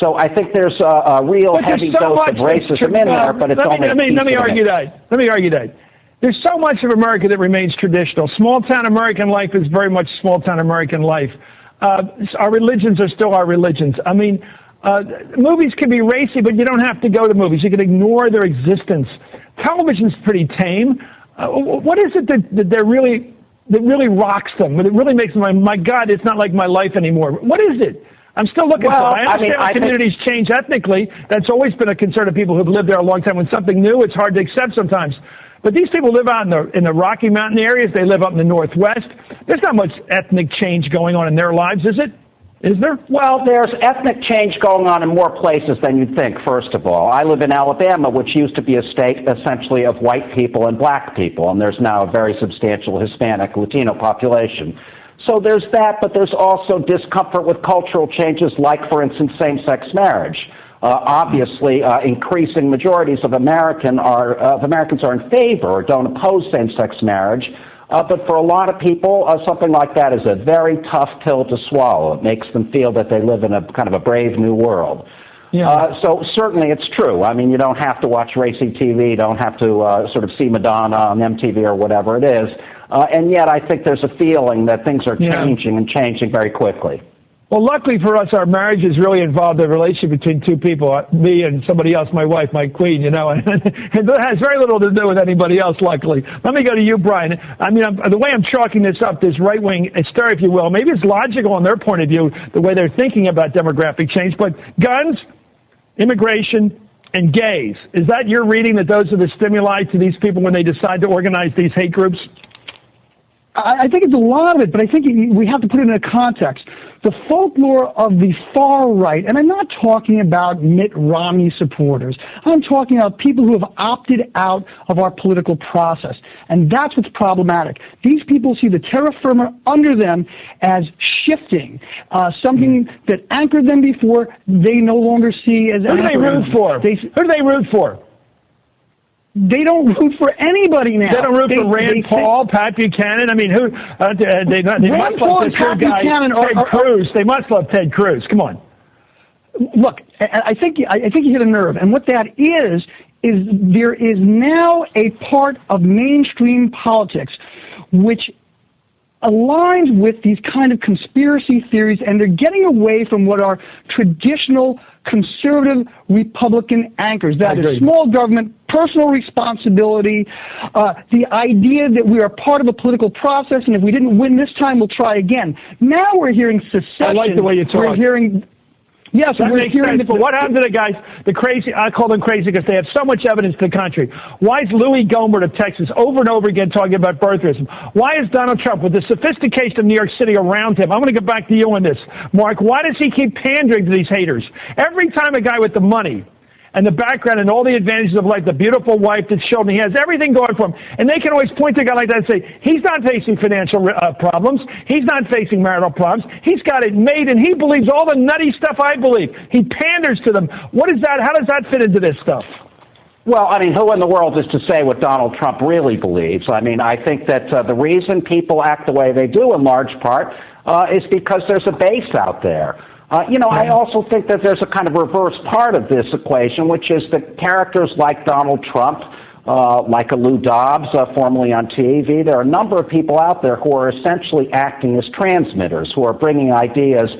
So I think there's a real heavy dose of racism in there, but it's only... Let me argue that. There's so much of America that remains traditional. Small-town American life is very much small-town American life. Our religions are still our religions. I mean, movies can be racy, but you don't have to go to movies. You can ignore their existence. Television's pretty tame. What is it that really rocks them? That really makes them, my God, it's not like my life anymore. What is it? I'm still looking for it. I understand how communities change ethnically. That's always been a concern of people who've lived there a long time. When something new, it's hard to accept sometimes. But these people live out in the Rocky Mountain areas. They live up in the Northwest. There's not much ethnic change going on in their lives, is it? Is there? Well, there's ethnic change going on in more places than you'd think, first of all. I live in Alabama, which used to be a state essentially of white people and black people, and there's now a very substantial Hispanic, Latino population. So there's that, but there's also discomfort with cultural changes like, for instance, same-sex marriage. Obviously, increasing majorities of Americans are in favor or don't oppose same-sex marriage. But for a lot of people, something like that is a very tough pill to swallow. It makes them feel that they live in a kind of a brave new world. Yeah. So certainly it's true. I mean, you don't have to watch racy TV. You don't have to sort of see Madonna on MTV or whatever it is. And yet I think there's a feeling that things are changing and changing very quickly. Well, luckily for us, our marriage is really involved in a relationship between two people, me and somebody else, my wife, my queen, and that has very little to do with anybody else, luckily. Let me go to you, Brian. I mean, the way I'm chalking this up, this right-wing hysteria, if you will, maybe it's logical on their point of view, the way they're thinking about demographic change, but guns, immigration, and gays, is that your reading that those are the stimuli to these people when they decide to organize these hate groups? I think it's a lot of it, but I think we have to put it in a context. The folklore of the far right, and I'm not talking about Mitt Romney supporters. I'm talking about people who have opted out of our political process, and that's what's problematic. These people see the terra firma under them as shifting, something that anchored them before they no longer see as... Who do they root for? Who do they root for? They don't root for anybody now. They don't root for Rand Paul, Pat Buchanan. I mean, who? They must love this Ted Cruz. They must love Ted Cruz. Come on. Look, I think you hit a nerve, and what that is there is now a part of mainstream politics which aligns with these kind of conspiracy theories, and they're getting away from what are traditional conservative Republican anchors. That is small government, personal responsibility, the idea that we are part of a political process, and if we didn't win this time, we'll try again. Now we're hearing secession. I like the way you talk. We're hearing... Yes, that makes sense. But what happened to the guys, the crazy, I call them crazy because they have so much evidence to the contrary. Why is Louis Gohmert of Texas over and over again talking about birtherism? Why is Donald Trump, with the sophistication of New York City around him, I'm going to get back to you on this, Mark, why does he keep pandering to these haters? Every time a guy with the money and the background and all the advantages of life, the beautiful wife, the children, he has everything going for him. And they can always point to a guy like that and say, he's not facing financial problems. He's not facing marital problems. He's got it made, and he believes all the nutty stuff I believe. He panders to them. What is that? How does that fit into this stuff? Well, I mean, who in the world is to say what Donald Trump really believes? I mean, I think that the reason people act the way they do in large part is because there's a base out there. I also think that there's a kind of reverse part of this equation, which is that characters like Donald Trump like a Lou Dobbs, formerly on TV. There are a number of people out there who are essentially acting as transmitters, who are bringing ideas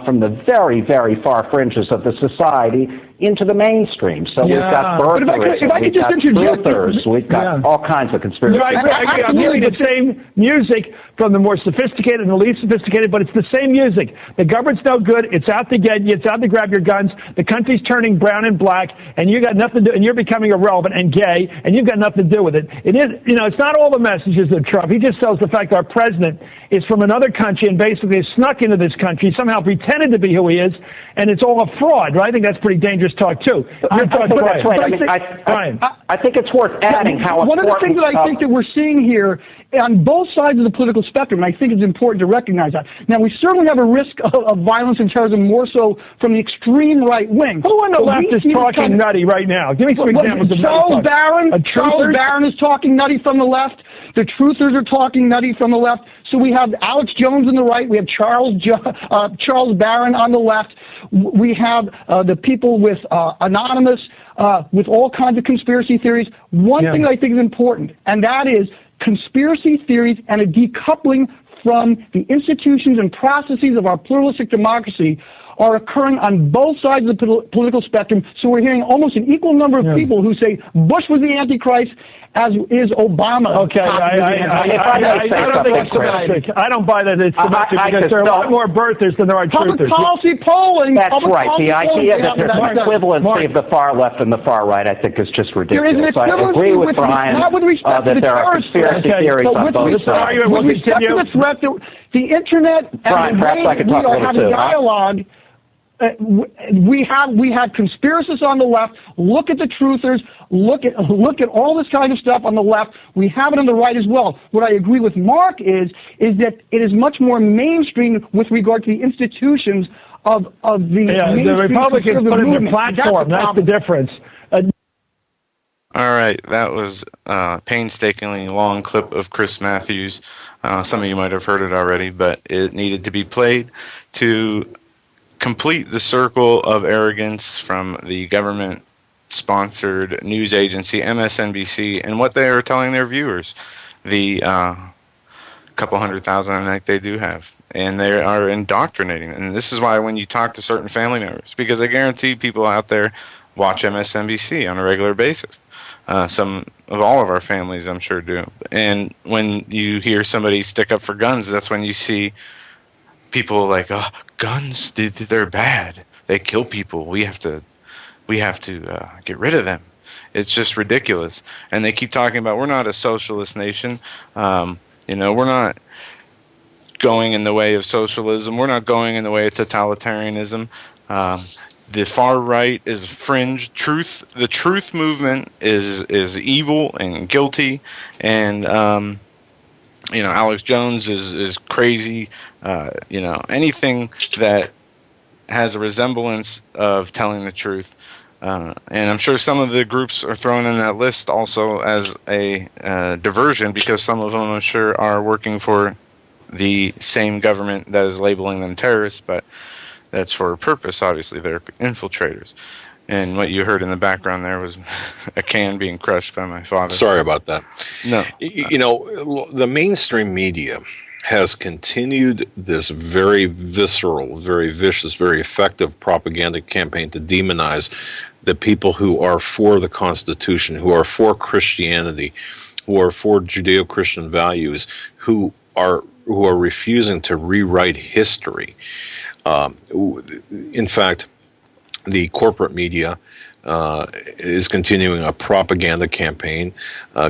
from the very, very far fringes of the society into the mainstream. So we've got birthers, we've got truthers, we've got all kinds of conspiracy. I'm hearing the same music from the more sophisticated and the least sophisticated, but it's the same music. The government's no good. It's out to get you. It's out to grab your guns. The country's turning brown and black, and you got nothing to do, and you're becoming irrelevant and gay, and you've got nothing to do with it. It is, it's not all the messages of Trump. He just sells the fact our president is from another country and basically has snuck into this country, somehow pretended to be who he is, and it's all a fraud, right? I think that's pretty dangerous talk, too. I think it's worth adding how one of the things that I think that we're seeing here on both sides of the political spectrum, and I think it's important to recognize that. Now, we certainly have a risk of violence and terrorism more so from the extreme right wing. Who on the left is talking nutty right now? Give me some examples of Charles Barron is talking nutty from the left. The truthers are talking nutty from the left. So we have Alex Jones on the right. We have Charles Barron on the left. We have the people with Anonymous, with all kinds of conspiracy theories. One thing that I think is important, and that is conspiracy theories and a decoupling from the institutions and processes of our pluralistic democracy are occurring on both sides of the political spectrum. So we're hearing almost an equal number of people who say Bush was the Antichrist, as is Obama. Okay, I don't think it's domestic. I don't buy that it's domestic because there are a lot more birthers than there are truthers. Public policy polling. That's right. The idea that there's an equivalency of the far left and the far right, I think, is just ridiculous. There is an equivalency I agree with Brian that there are conspiracy theories on both sides. With respect to the threat, the internet and the way we are having dialogue. We have conspiracists on the left. Look at the truthers. Look at all this kind of stuff on the left. We have it on the right as well. What I agree with Mark is that it is much more mainstream with regard to the institutions of the Republicans put in their platform. That's the difference. All right, that was a painstakingly long clip of Chris Matthews. Some of you might have heard it already, but it needed to be played to complete the circle of arrogance from the government-sponsored news agency MSNBC and what they are telling their viewers, the couple 100,000 a night they do have. And they are indoctrinating. And this is why when you talk to certain family members, because I guarantee people out there watch MSNBC on a regular basis. Some of all of our families, I'm sure, do. And when you hear somebody stick up for guns, that's when you see people like, oh, guns, they're bad. They kill people. We have to get rid of them. It's just ridiculous. And they keep talking about we're not a socialist nation. We're not going in the way of socialism. We're not going in the way of totalitarianism. The far right is fringe. The truth movement is evil and guilty. And Alex Jones is crazy. Anything that has a resemblance of telling the truth. And I'm sure some of the groups are thrown in that list also as a diversion because some of them, I'm sure, are working for the same government that is labeling them terrorists, but that's for a purpose, obviously. They're infiltrators. And what you heard in the background there was a can being crushed by my father. Sorry about that. No. The mainstream media has continued this very visceral, very vicious, very effective propaganda campaign to demonize the people who are for the Constitution, who are for Christianity, who are for Judeo-Christian values, who are refusing to rewrite history. In fact, the corporate media is continuing a propaganda campaign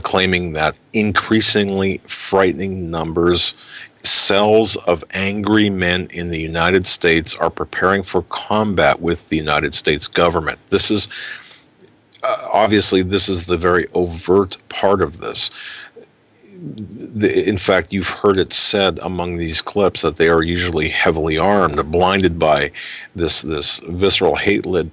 claiming that increasingly frightening numbers, cells of angry men in the United States are preparing for combat with the United States government. This is obviously this is the very overt part of this. In fact, you've heard it said among these clips that they are usually heavily armed, blinded by this visceral hatred,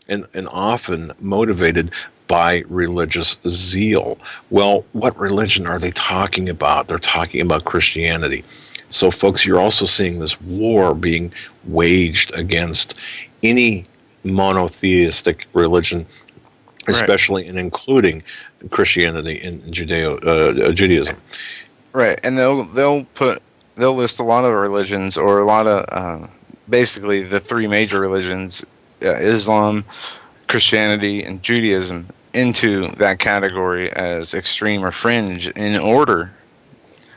and often motivated by religious zeal. Well, what religion are they talking about? They're talking about Christianity. So, folks, you're also seeing this war being waged against any monotheistic religion especially and including Christianity and Judaism. Right, and they'll list a lot of religions, or a lot of basically the three major religions, Islam, Christianity, and Judaism, into that category as extreme or fringe in order.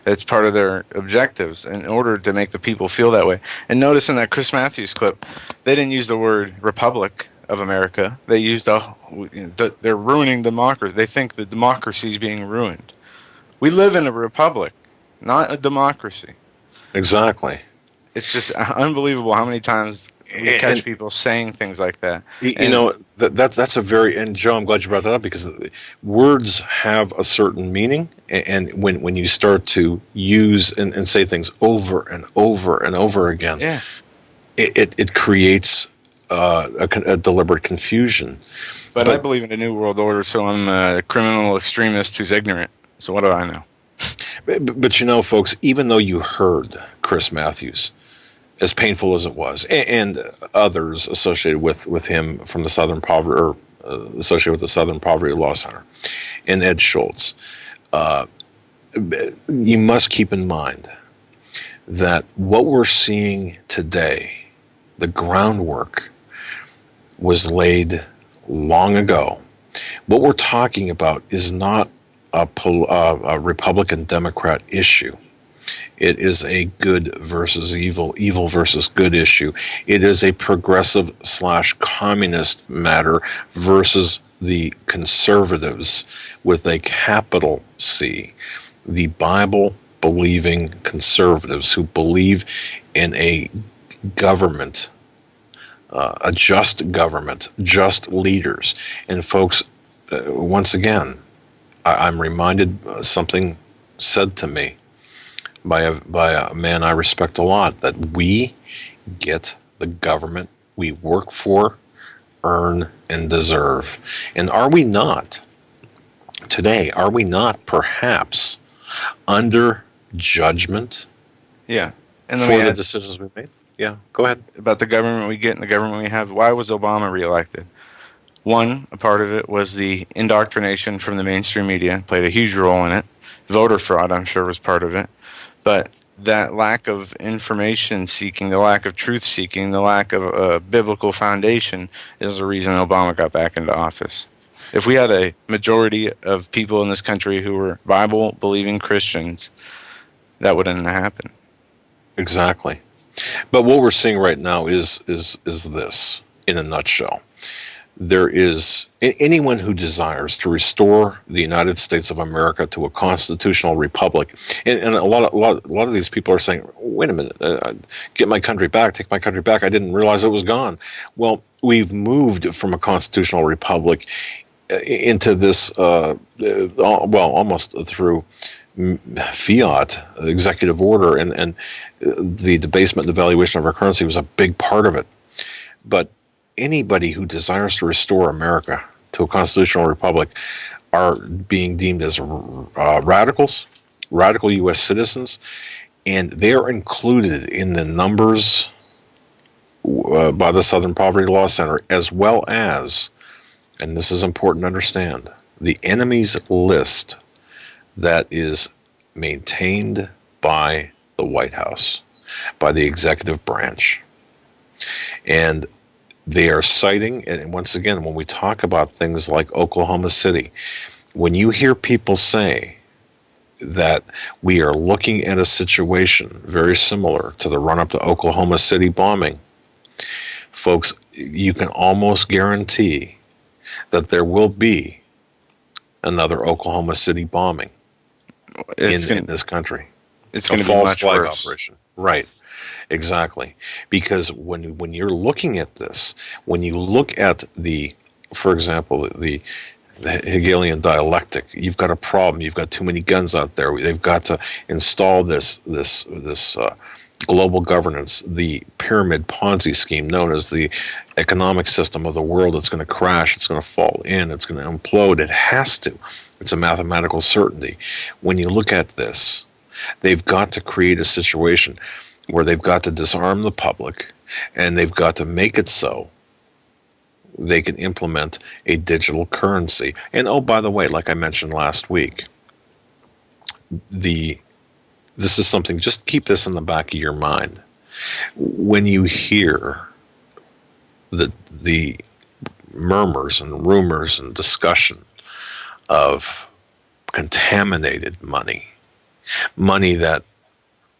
It's part of their objectives in order to make the people feel that way. And notice in that Chris Matthews clip, they didn't use the word Republic of America. They used they're ruining democracy. They think the democracy is being ruined. We live in a republic, not a democracy. Exactly. It's just unbelievable how many times we catch people saying things like that. That's a very, and Joe, I'm glad you brought that up, because words have a certain meaning, and when you start to use and say things over and over and over again, it creates a deliberate confusion. But I believe in a new world order, so I'm a criminal extremist who's ignorant. So what do I know? But folks, even though you heard Chris Matthews, as painful as it was, and others associated with him from the Southern Poverty, or associated with the Southern Poverty Law Center, and Ed Schultz, you must keep in mind that what we're seeing today, the groundwork was laid long ago. What we're talking about is not a Republican-Democrat issue. It is a good versus evil, evil versus good issue. It is a progressive/communist matter versus the conservatives with a capital C, the Bible-believing conservatives who believe in a government, a just government, just leaders. And folks, once again, I'm reminded something said to me by a man I respect a lot, that we get the government we work for, earn, and deserve. And are we not, today, perhaps under judgment and for the decisions we made? Yeah, go ahead. About the government we get and the government we have. Why was Obama reelected? One, a part of it was the indoctrination from the mainstream media, played a huge role in it. Voter fraud, I'm sure, was part of it. But that lack of information seeking, the lack of truth seeking, the lack of a biblical foundation is the reason Obama got back into office. If we had a majority of people in this country who were Bible-believing Christians, that wouldn't happen. Exactly. But what we're seeing right now is this, in a nutshell. There is anyone who desires to restore the United States of America to a constitutional republic, and a lot of these people are saying, "Wait a minute, get my country back, take my country back. I didn't realize it was gone." Well, we've moved from a constitutional republic into this, almost through fiat, executive order, and the debasement and devaluation of our currency was a big part of it. But anybody who desires to restore America to a constitutional republic are being deemed as radicals, radical U.S. citizens, and they're included in the numbers by the Southern Poverty Law Center, as well as, and this is important to understand, the enemies list that is maintained by the White House, by the executive branch. And they are citing, and once again, when we talk about things like Oklahoma City, when you hear people say that we are looking at a situation very similar to the run-up to Oklahoma City bombing, folks, you can almost guarantee that there will be another Oklahoma City bombing in this country. It's going to be much flag worse. Operation. Right. Exactly. Because when you're looking at this, when you look at for example, the Hegelian dialectic, you've got a problem. You've got too many guns out there. They've got to install this global governance, the pyramid Ponzi scheme known as the economic system of the world. It's going to crash. It's going to fall in. It's going to implode. It has to. It's a mathematical certainty. When you look at this, they've got to create a situation where they've got to disarm the public, and they've got to make it so they can implement a digital currency. And oh, by the way, like I mentioned last week, this is something, just keep this in the back of your mind. When you hear the murmurs and rumors and discussion of contaminated money that,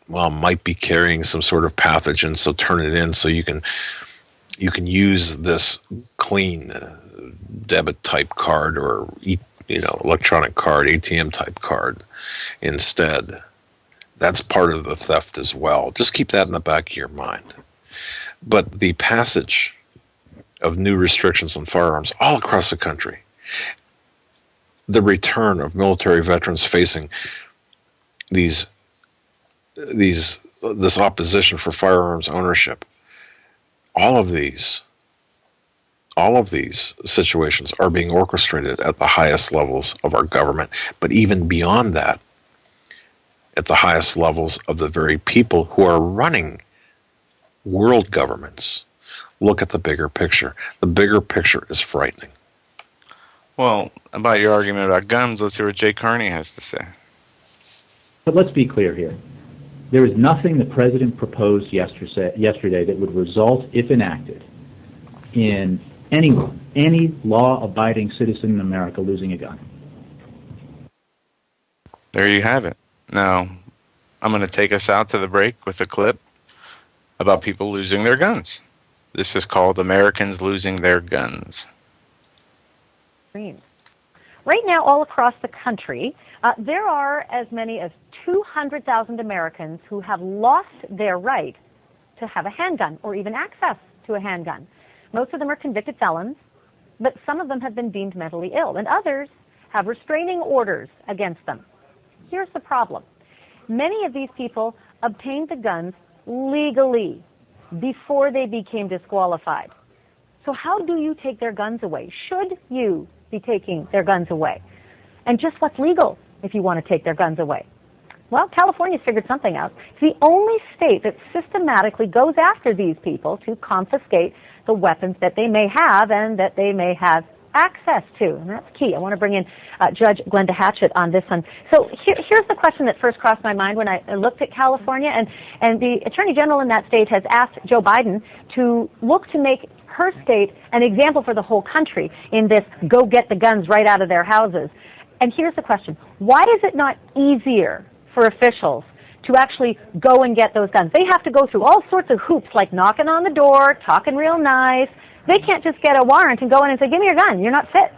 well, might be carrying some sort of pathogen, so turn it in so you can use this clean debit type card or electronic card, ATM type card instead. That's part of the theft as well. Just keep that in the back of your mind. But the passage of new restrictions on firearms all across the country, the return of military veterans facing this opposition for firearms ownership, all of these situations are being orchestrated at the highest levels of our government, but even beyond that, at the highest levels of the very people who are running world governments. Look at the bigger picture. The bigger picture is frightening. Well, about your argument about guns, let's hear what Jay Carney has to say. But let's be clear here. There is nothing the President proposed yesterday that would result, if enacted, in any law-abiding citizen in America losing a gun. There you have it. Now, I'm going to take us out to the break with a clip about people losing their guns. This is called Americans Losing Their Guns. Right now, all across the country, there are as many as 200,000 Americans who have lost their right to have a handgun or even access to a handgun. Most of them are convicted felons, but some of them have been deemed mentally ill, and others have restraining orders against them. Here's the problem. Many of these people obtained the guns legally before they became disqualified. So how do you take their guns away? Should you be taking their guns away? And just what's legal if you want to take their guns away? Well, California's figured something out. It's the only state that systematically goes after these people to confiscate the weapons that they may have and that they may have access to. And that's key. I want to bring in Judge Glenda Hatchett on this one. So here's the question that first crossed my mind when I looked at California. And the Attorney General in that state has asked Joe Biden to look to make her state an example for the whole country in this go get the guns right out of their houses. And here's the question. Why is it not easier for officials to actually go and get those guns? They have to go through all sorts of hoops, like knocking on the door, talking real nice. They can't just get a warrant and go in and say, give me your gun, you're not fit.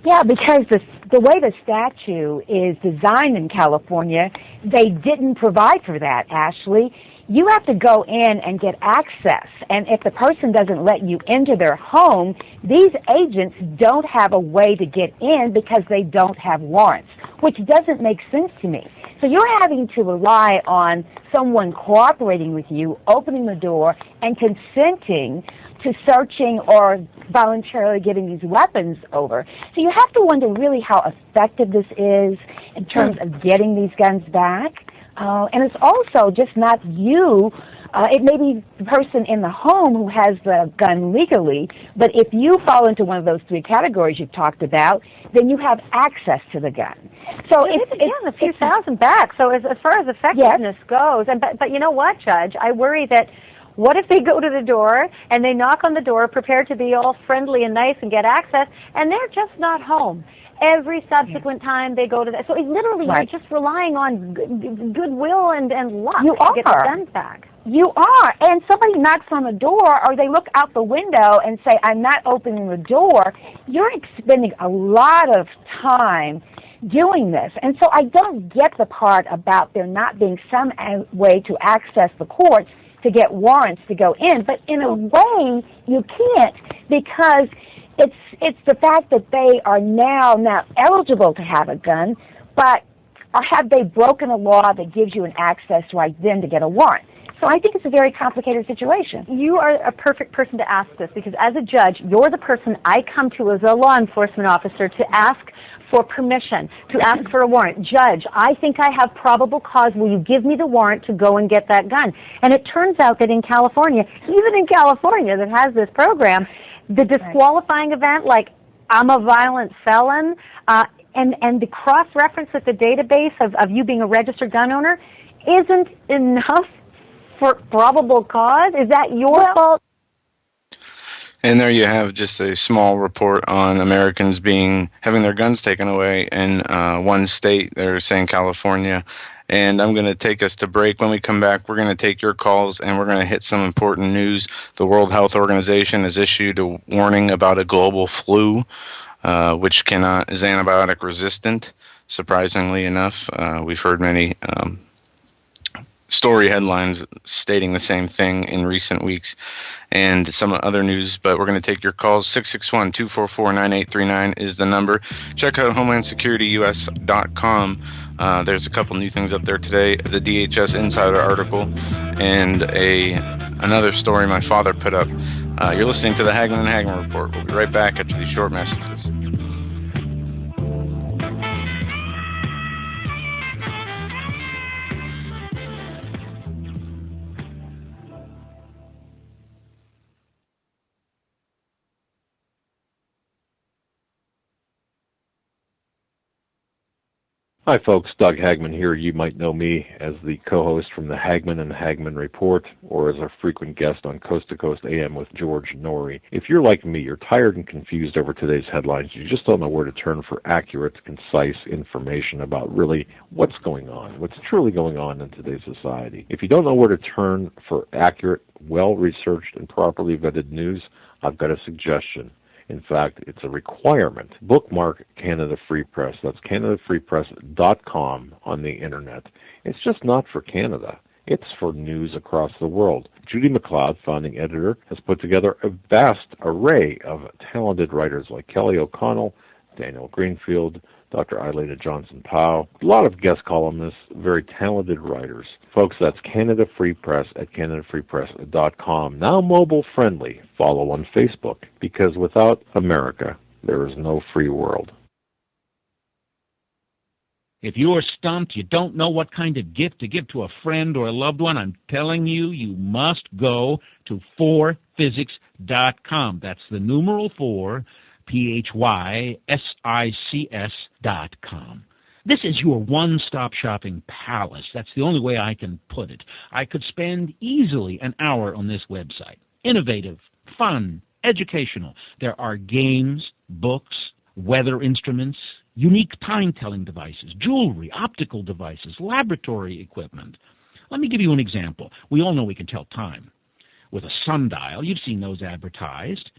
Yeah, because the way the statute is designed in California, they didn't provide for that, Ashley. You have to go in and get access, and if the person doesn't let you into their home, these agents don't have a way to get in because they don't have warrants, which doesn't make sense to me. So you're having to rely on someone cooperating with you, opening the door, and consenting to searching or voluntarily giving these weapons over. So you have to wonder really how effective this is in terms of getting these guns back. And it's also just not you. It may be the person in the home who has the gun legally, but if you fall into one of those three categories you've talked about, then you have access to the gun. So it's again a few thousand back. So as far as effectiveness goes, and but you know what, Judge? I worry that what if they go to the door and they knock on the door, prepared to be all friendly and nice and get access, and they're just not home? Every subsequent time they go to that. So it's literally you're just relying on goodwill and luck to get the guns back. You are. And somebody knocks on the door or they look out the window and say, I'm not opening the door. You're spending a lot of time doing this. And so I don't get the part about there not being some way to access the courts to get warrants to go in. But in a way, you can't because it's the fact that they are now not eligible to have a gun, but or have they broken a law that gives you an access right then to get a warrant? So I think it's a very complicated situation. You are a perfect person to ask this because as a judge, you're the person I come to as a law enforcement officer to ask for permission, to ask for a warrant. Judge, I think I have probable cause. Will you give me the warrant to go and get that gun? And it turns out that in California, even in California that has this program, the disqualifying event, like I'm a violent felon, and the cross-reference with the database of you being a registered gun owner isn't enough for probable cause? Is that your fault? And there you have just a small report on Americans having their guns taken away in one state. They're saying California. And I'm going to take us to break. When we come back, we're going to take your calls and we're going to hit some important news. The World Health Organization has issued a warning about a global flu, which is antibiotic resistant. Surprisingly enough, we've heard many story headlines stating the same thing in recent weeks, and some other news, but we're going to take your calls. 661-244-9839 is the number. Check out HomelandSecurityUS.com. There's a couple new things up there today, the DHS Insider article, and another story my father put up. You're listening to the Hagmann and Hagmann Report. We'll be right back after these short messages. Hi, folks. Doug Hagmann here. You might know me as the co-host from the Hagmann and Hagmann Report, or as a frequent guest on Coast to Coast AM with George Norrie. If you're like me, you're tired and confused over today's headlines. You just don't know where to turn for accurate, concise information about really what's going on, what's truly going on in today's society. If you don't know where to turn for accurate, well-researched, and properly vetted news, I've got a suggestion. In fact, it's a requirement. Bookmark Canada Free Press. That's CanadaFreePress.com on the internet. It's just not for Canada. It's for news across the world. Judy McLeod, founding editor, has put together a vast array of talented writers like Kelly O'Connell, Daniel Greenfield, Dr. Eilida Johnson-Powell, a lot of guest columnists, very talented writers. Folks, that's Canada Free Press at CanadaFreePress.com. Now mobile friendly. Follow on Facebook, because without America, there is no free world. If you're stumped, you don't know what kind of gift to give to a friend or a loved one, I'm telling you, you must go to 4physics.com. That's the numeral 4, PHYSICS.com. This is your one-stop shopping palace. That's the only way I can put it. I could spend easily an hour on this website. Innovative, fun, educational. There are games, books, weather instruments, unique time-telling devices, jewelry, optical devices, laboratory equipment. Let me give you an example. We all know we can tell time with a sundial. You've seen those advertised.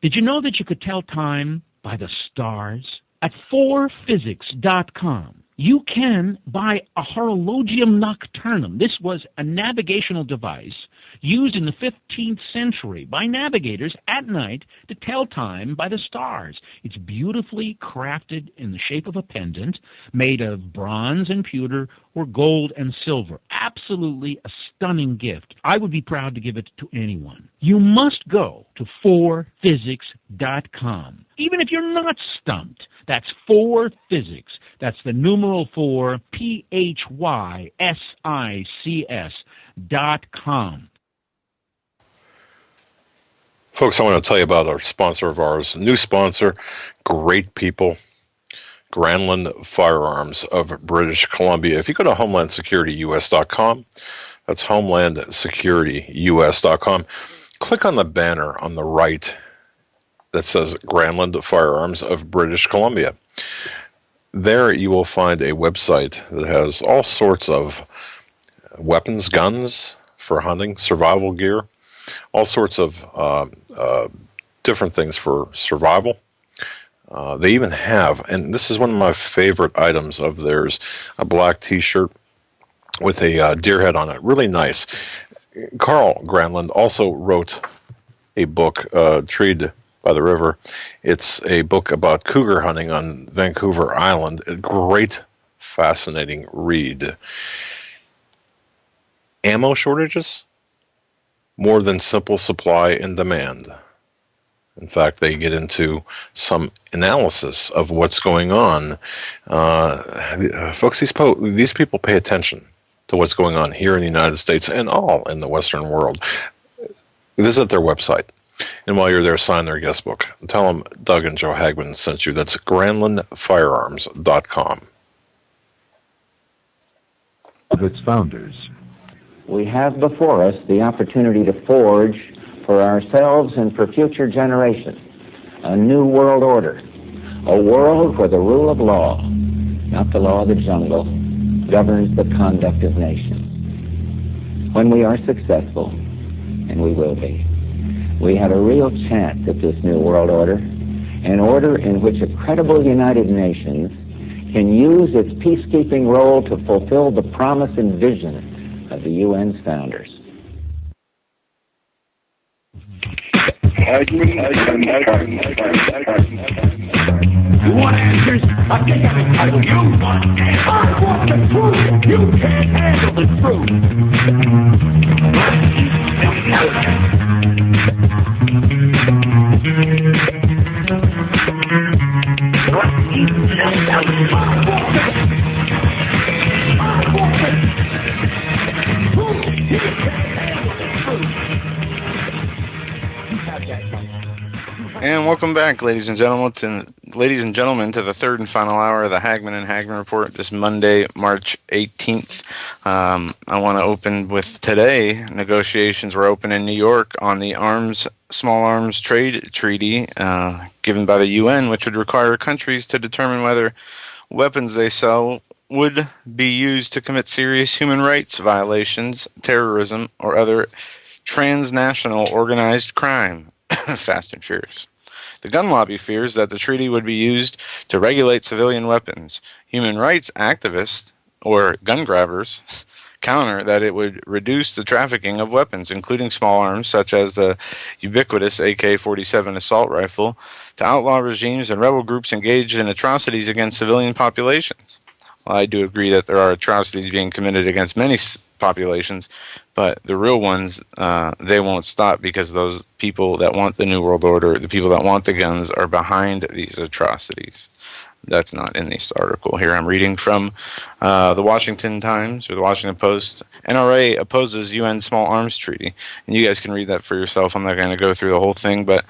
Did you know that you could tell time by the stars? At 4physics.com, you can buy a horologium nocturnum. This was a navigational device used in the 15th century by navigators at night to tell time by the stars. It's beautifully crafted in the shape of a pendant made of bronze and pewter or gold and silver. Absolutely a stunning gift. I would be proud to give it to anyone. You must go to 4physics.com. Even if you're not stumped, that's 4physics. That's the numeral 4, PHYSICS.com. Folks, I want to tell you about our sponsor of ours, new sponsor, great people, Granlund Firearms of British Columbia. If you go to HomelandSecurityUS.com, that's HomelandSecurityUS.com, click on the banner on the right that says Granlund Firearms of British Columbia. There you will find a website that has all sorts of weapons, guns for hunting, survival gear, all sorts of different things for survival. They even have, and this is one of my favorite items of theirs, a black t-shirt with a deer head on it. Really nice. Carl Granlund also wrote a book, Treed by the River. It's a book about cougar hunting on Vancouver Island. A great, fascinating read. Ammo shortages? More than simple supply and demand. In fact, they get into some analysis of what's going on. Folks, these people pay attention to what's going on here in the United States and all in the Western world. Visit their website. And while you're there, sign their guest book. Tell them Doug and Joe Hagmann sent you. That's GranlandFirearms.com. Of its founders. We have before us the opportunity to forge for ourselves and for future generations a new world order, a world where the rule of law, not the law of the jungle, governs the conduct of nations. When we are successful, and we will be, we have a real chance at this new world order, an order in which a credible United Nations can use its peacekeeping role to fulfill the promise and vision of the UN's founders. You want answers? I think I'm entitled. You want answers? I want the truth. You can't handle the truth. And welcome back, ladies and gentlemen, to the third and final hour of the Hagmann and Hagmann Report this Monday, March 18th. I want to open with today. Negotiations were open in New York on the small arms trade treaty given by the UN, which would require countries to determine whether weapons they sell would be used to commit serious human rights violations, terrorism, or other transnational organized crime. Fast and Furious. The gun lobby fears that the treaty would be used to regulate civilian weapons. Human rights activists, or gun grabbers, counter that it would reduce the trafficking of weapons, including small arms such as the ubiquitous AK-47 assault rifle, to outlaw regimes and rebel groups engaged in atrocities against civilian populations. Well, I do agree that there are atrocities being committed against many populations, but the real ones, they won't stop because those people that want the New World Order, the people that want the guns, are behind these atrocities. That's not in this article here. I'm reading from the Washington Times or the Washington Post. NRA opposes UN Small Arms Treaty. And you guys can read that for yourself. I'm not going to go through the whole thing, but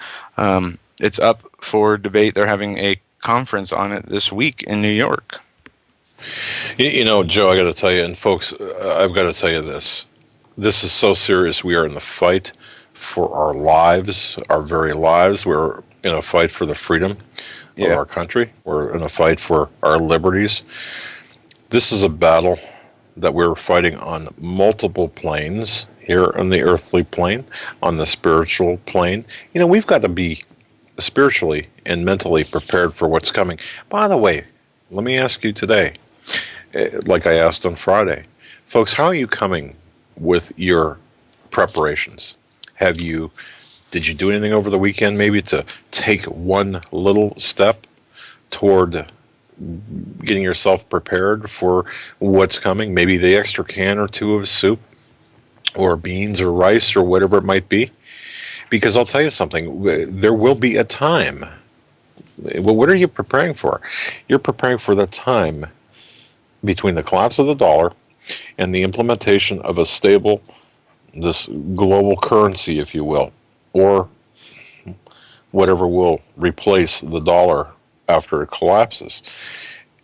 it's up for debate. They're having a conference on it this week in New York. You know, Joe, I got to tell you, and folks, I've got to tell you this. This is so serious. We are in the fight for our lives, our very lives. We're in a fight for the freedom of our country. We're in a fight for our liberties. This is a battle that we're fighting on multiple planes, here on the earthly plane, on the spiritual plane. You know, we've got to be spiritually and mentally prepared for what's coming. By the way, let me ask you today, like I asked on Friday, folks, how are you coming with your preparations? Did you do anything over the weekend maybe to take one little step toward getting yourself prepared for what's coming? Maybe the extra can or two of soup or beans or rice or whatever it might be? Because I'll tell you something, there will be a time. Well, what are you preparing for? You're preparing for the time between the collapse of the dollar and the implementation of a stable, this global currency, if you will, or whatever will replace the dollar after it collapses.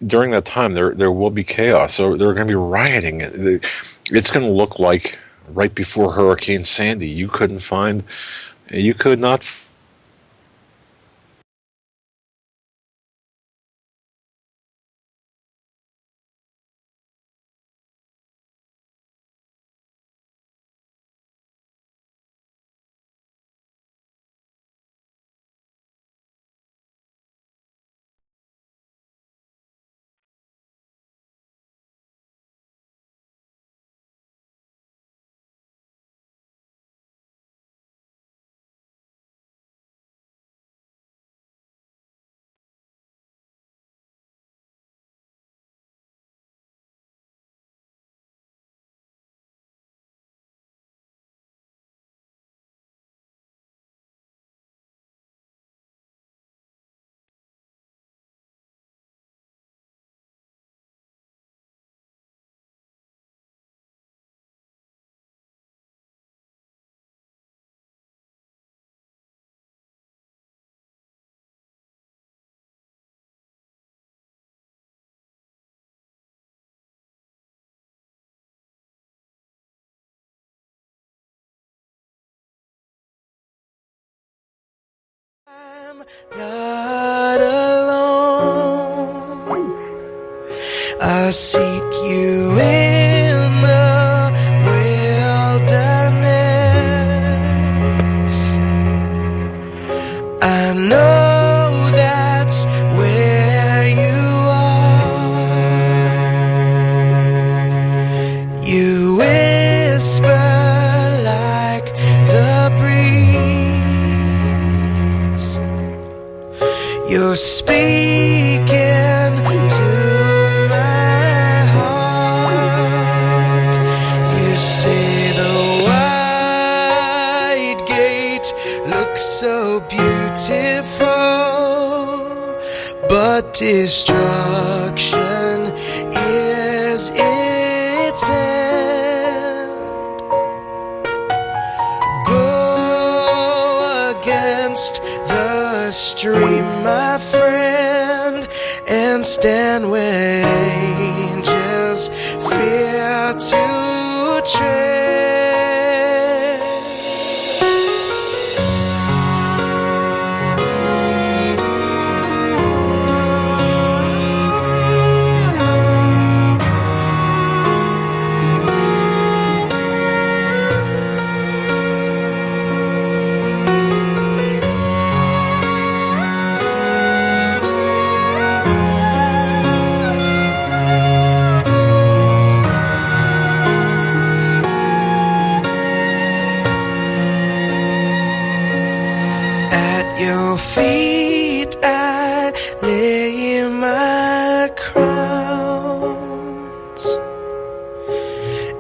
During that time, there will be chaos. So they're going to be rioting. It's going to look like right before Hurricane Sandy. You could not not alone. I seek you in the wilderness. I know that's where you are. You whisper like the breeze. You're speaking to my heart. You say the wide gate looks so beautiful, but destruction is its end. Go against the stream, my friend, and stand where angels fear to tread. At your feet I lay my crowns,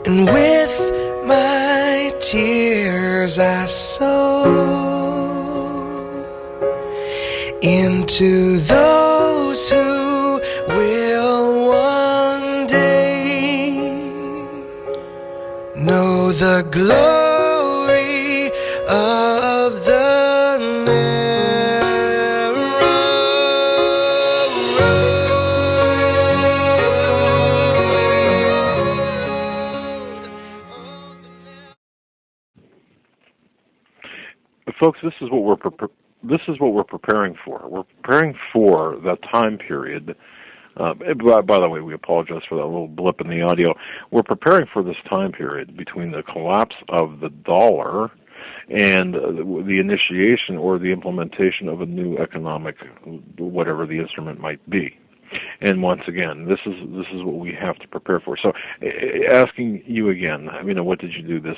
and with my tears I sow into those who will one day know the glory of the Folks, this is what we're preparing for. We're preparing for that time period. By the way, we apologize for that little blip in the audio. We're preparing for this time period between the collapse of the dollar and the initiation or the implementation of a new economic, whatever the instrument might be. And once again, this is what we have to prepare for. So, asking you again, what did you do this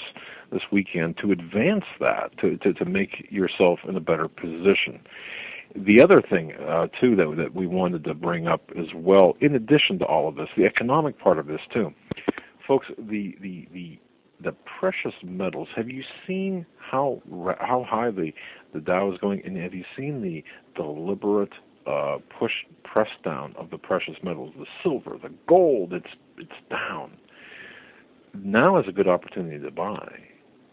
weekend to advance that, to make yourself in a better position? The other thing, too, that we wanted to bring up as well, in addition to all of this, the economic part of this too, folks, the precious metals. Have you seen how high the Dow is going, and have you seen the deliberate press down of the precious metals, the silver, the gold? It's down. Now is a good opportunity to buy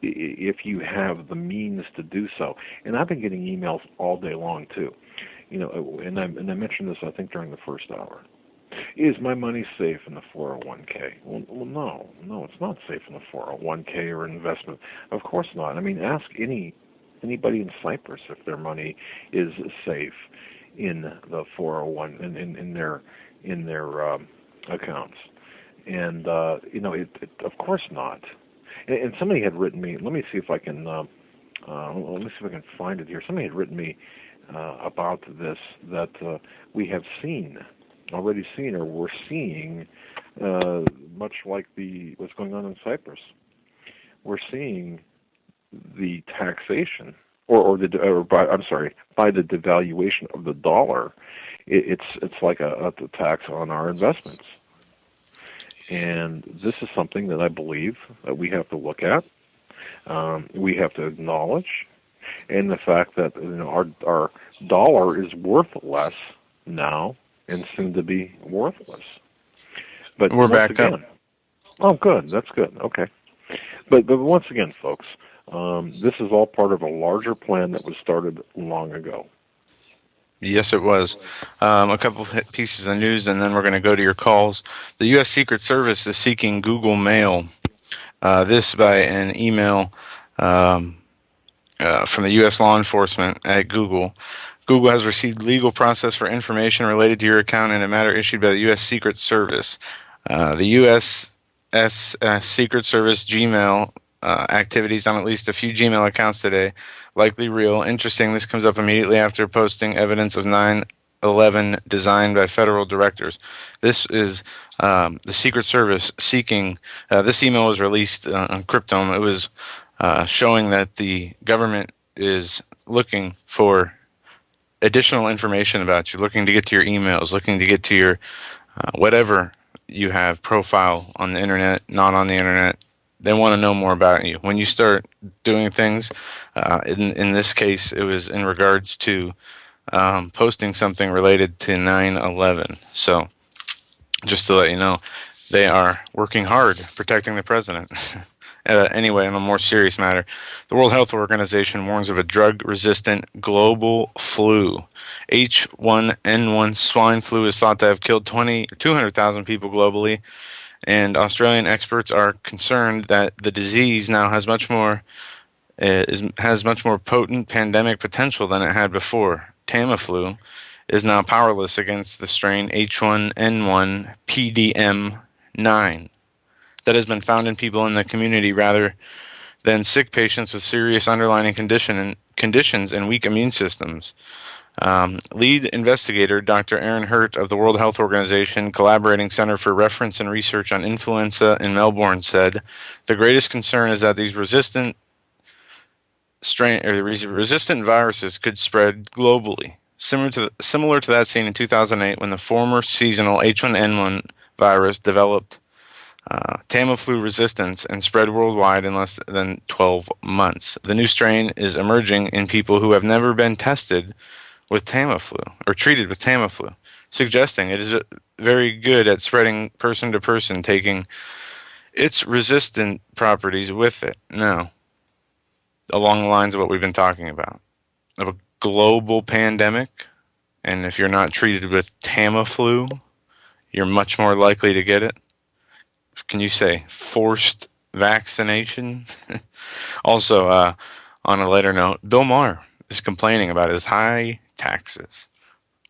if you have the means to do so. And I've been getting emails all day long too. And I mentioned this, I think, during the first hour. Is my money safe in the 401k? Well, no, it's not safe in the 401k or investment. Of course not. Ask anybody in Cyprus if their money is safe in the 401 in their accounts. And of course not. And somebody had written me. Let me see if I can. Find it here. Somebody had written me about this, that we have already seen, or we're seeing, much like what's going on in Cyprus. We're seeing the taxation, by the devaluation of the dollar. It's like a tax on our investments. And this is something that I believe that we have to look at. We have to acknowledge, and the fact that our dollar is worth less now and soon to be worthless. But we're back up. Oh, good. That's good. Okay. But once again, folks, this is all part of a larger plan that was started long ago. Yes, it was. A couple pieces of news, and then we're going to go to your calls. The U.S. Secret Service is seeking Google Mail. This by an email from from the U.S. law enforcement at Google. Google has received legal process for information related to your account in a matter issued by the U.S. Secret Service. The U.S. Secret Service Gmail activities on at least a few Gmail accounts today, likely real. Interesting, this comes up immediately after posting evidence of 9/11 designed by federal directors. This is the Secret Service seeking, this email was released on Cryptome. It was showing that the government is looking for additional information about you, looking to get to your emails, looking to get to your whatever you have profile on the internet, not on the internet. They want to know more about you. When you start doing things, in this case, it was in regards to posting something related to 9/11. So just to let you know, they are working hard protecting the president. Anyway, on a more serious matter, the World Health Organization warns of a drug-resistant global flu. H1N1 swine flu is thought to have killed 200,000 people globally, and Australian experts are concerned that the disease now has much more potent pandemic potential than it had before. Tamiflu is now powerless against the strain H1N1 PDM9 that has been found in people in the community rather than sick patients with serious underlying conditions and weak immune systems. Lead investigator Dr. Aaron Hurt of the World Health Organization Collaborating Center for Reference and Research on Influenza in Melbourne said, the greatest concern is that these resistant viruses could spread globally, similar to that seen in 2008 when the former seasonal H1N1 virus developed Tamiflu resistance and spread worldwide in less than 12 months. The new strain is emerging in people who have never been tested with Tamiflu or treated with Tamiflu, suggesting it is very good at spreading person to person, taking its resistant properties with it. Now, along the lines of what we've been talking about, of a global pandemic, and if you're not treated with Tamiflu, you're much more likely to get it. Can you say forced vaccination? Also, on a later note, Bill Maher is complaining about his high taxes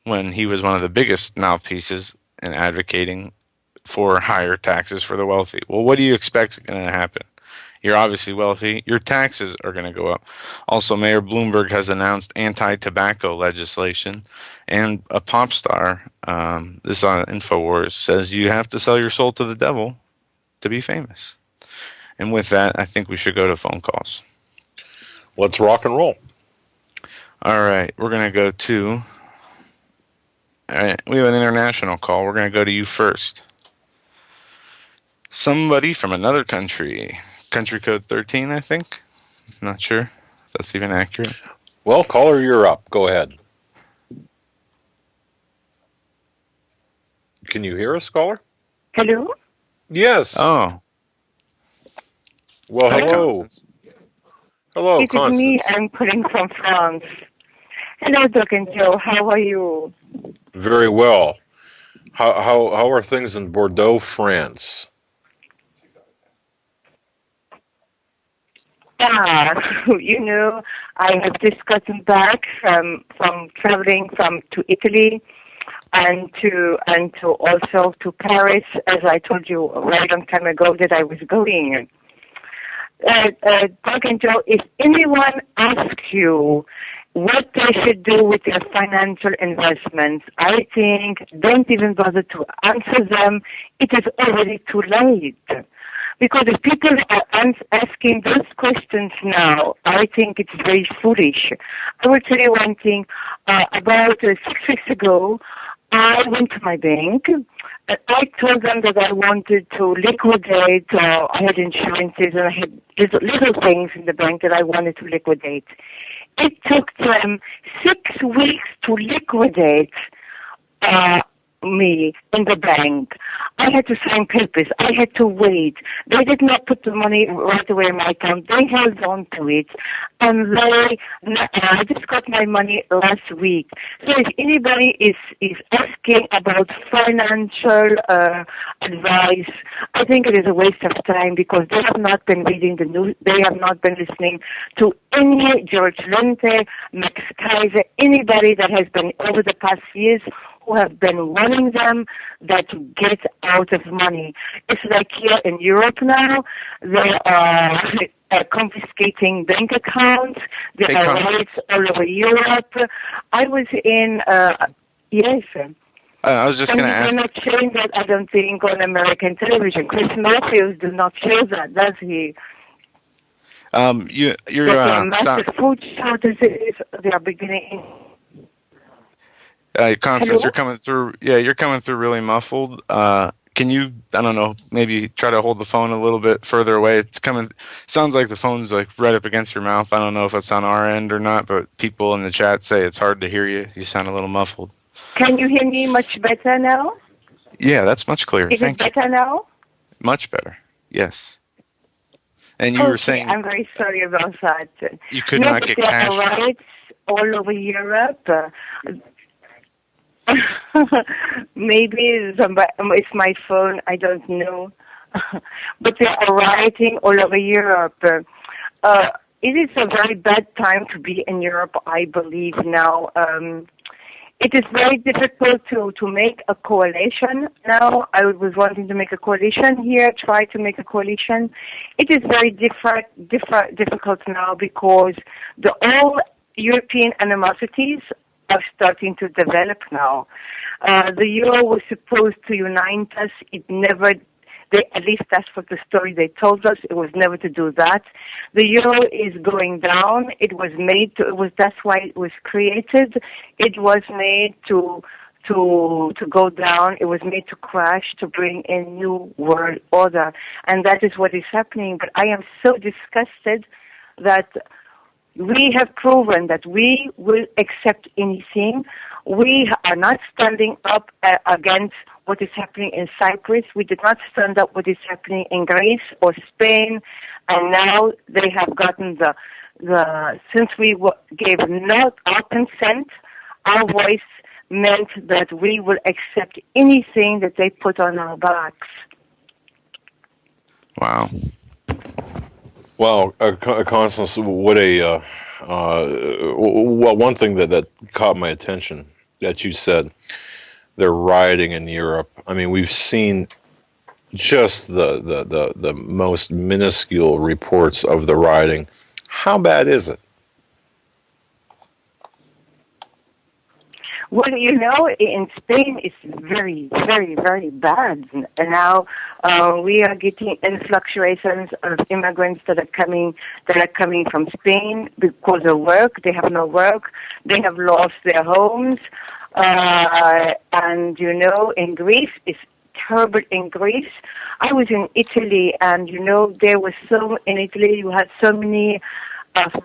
when he was one of the biggest mouthpieces in advocating for higher taxes for the wealthy. Well, what do you expect is going to happen? You're obviously wealthy. Your taxes are going to go up. Also, Mayor Bloomberg has announced anti-tobacco legislation, and a pop star, this on InfoWars, says you have to sell your soul to the devil to be famous. And with that, I think we should go to phone calls. Let's rock and roll. All right, we're going to go to... All right, we have an international call. We're going to go to you first. Somebody from another country. Country code 13, I think. Not sure if that's even accurate. Well, caller, you're up. Go ahead. Can you hear us, caller? Hello? Yes. Oh. Well, hello. Hello, This Constance. is me. I'm calling from France. Hello, Doc and Joe. How are you? Very well. How are things in Bordeaux, France? You know, I have just gotten back from traveling to Italy and to also to Paris, as I told you a very long time ago that I was going. Doug and Joe, if anyone asks you what they should do with their financial investments, I think don't even bother to answer them. It is already too late. Because if people are asking those questions now, I think it's very foolish. I will tell you one thing. About 6 weeks ago, I went to my bank. And I told them that I wanted to liquidate. I had insurances and I had little things in the bank that I wanted to liquidate. It took them 6 weeks to liquidate me in the bank. I had to sign papers. I had to wait. They did not put the money right away in my account. They held on to it. And I just got my money last week. So if anybody is asking about financial advice, I think it is a waste of time because they have not been reading the news. They have not been listening to any George Lente, Max Kaiser, anybody that has been over the past years who have been warning them that to get out of money. It's like here in Europe now, they are confiscating bank accounts. There are riots all over Europe. I was in, yes. I was just going to ask. They're not showing that, I don't think, on American television. Chris Matthews does not show that, does he? You're there are massive food shortages. They are beginning. Constance, Hello? you're coming through. Yeah, you're coming through really muffled. Can you, I don't know, maybe try to hold the phone a little bit further away? It's coming. Sounds like the phone's like right up against your mouth. I don't know if it's on our end or not, but people in the chat say it's hard to hear you. You sound a little muffled. Can you hear me much better now? Yeah, that's much clearer. Is it better now? Much better. Yes. And you were saying I'm very sorry about that. you could not get cash. There are riots all over Europe. Maybe it's my phone. I don't know. But they are rioting all over Europe. It is a very bad time to be in Europe, I believe now. It is very difficult to make a coalition now. I was wanting to make a coalition here, try to make a coalition. It is very difficult now because the all European animosities are starting to develop now. The euro was supposed to unite us. It never, at least that's what the story they told us. It was never to do that. The euro is going down. It was made that's why it was created. It was made to go down. It was made to crash, to bring in new world order. And that is what is happening. But I am so disgusted that we have proven that we will accept anything. We are not standing up against what is happening in Cyprus. We did not stand up what is happening in Greece or Spain. And now they have gotten since we gave not our consent, our voice meant that we will accept anything that they put on our backs. Wow. Well, Constance, what one thing that caught my attention that you said, they're rioting in Europe. I mean, we've seen just the most minuscule reports of the rioting. How bad is it? Well, in Spain it's very, very, very bad. And now we are getting fluctuations of immigrants that are coming from Spain because of work. They have no work. They have lost their homes. And in Greece, it's terrible in Greece. I was in Italy, and there was in Italy you had so many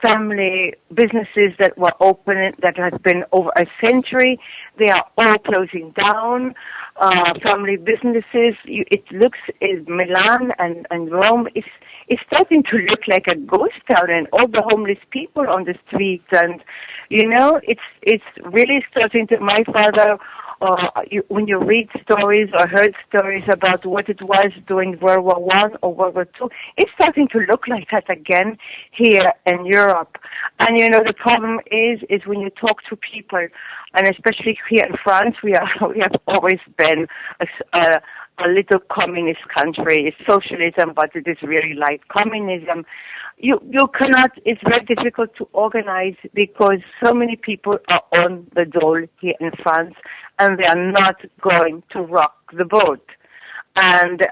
family businesses that were open that has been over a century. They are all closing down. Family businesses. It looks Milan and Rome is starting to look like a ghost town, and all the homeless people on the streets. And it's really starting to. My father. When you read stories or heard stories about what it was during World War I or World War II, it's starting to look like that again here in Europe. And the problem is when you talk to people, and especially here in France, we have always been a little communist country. It's socialism, but it is really like communism. You cannot. It's very difficult to organize because so many people are on the dole here in France, and they are not going to rock the boat. And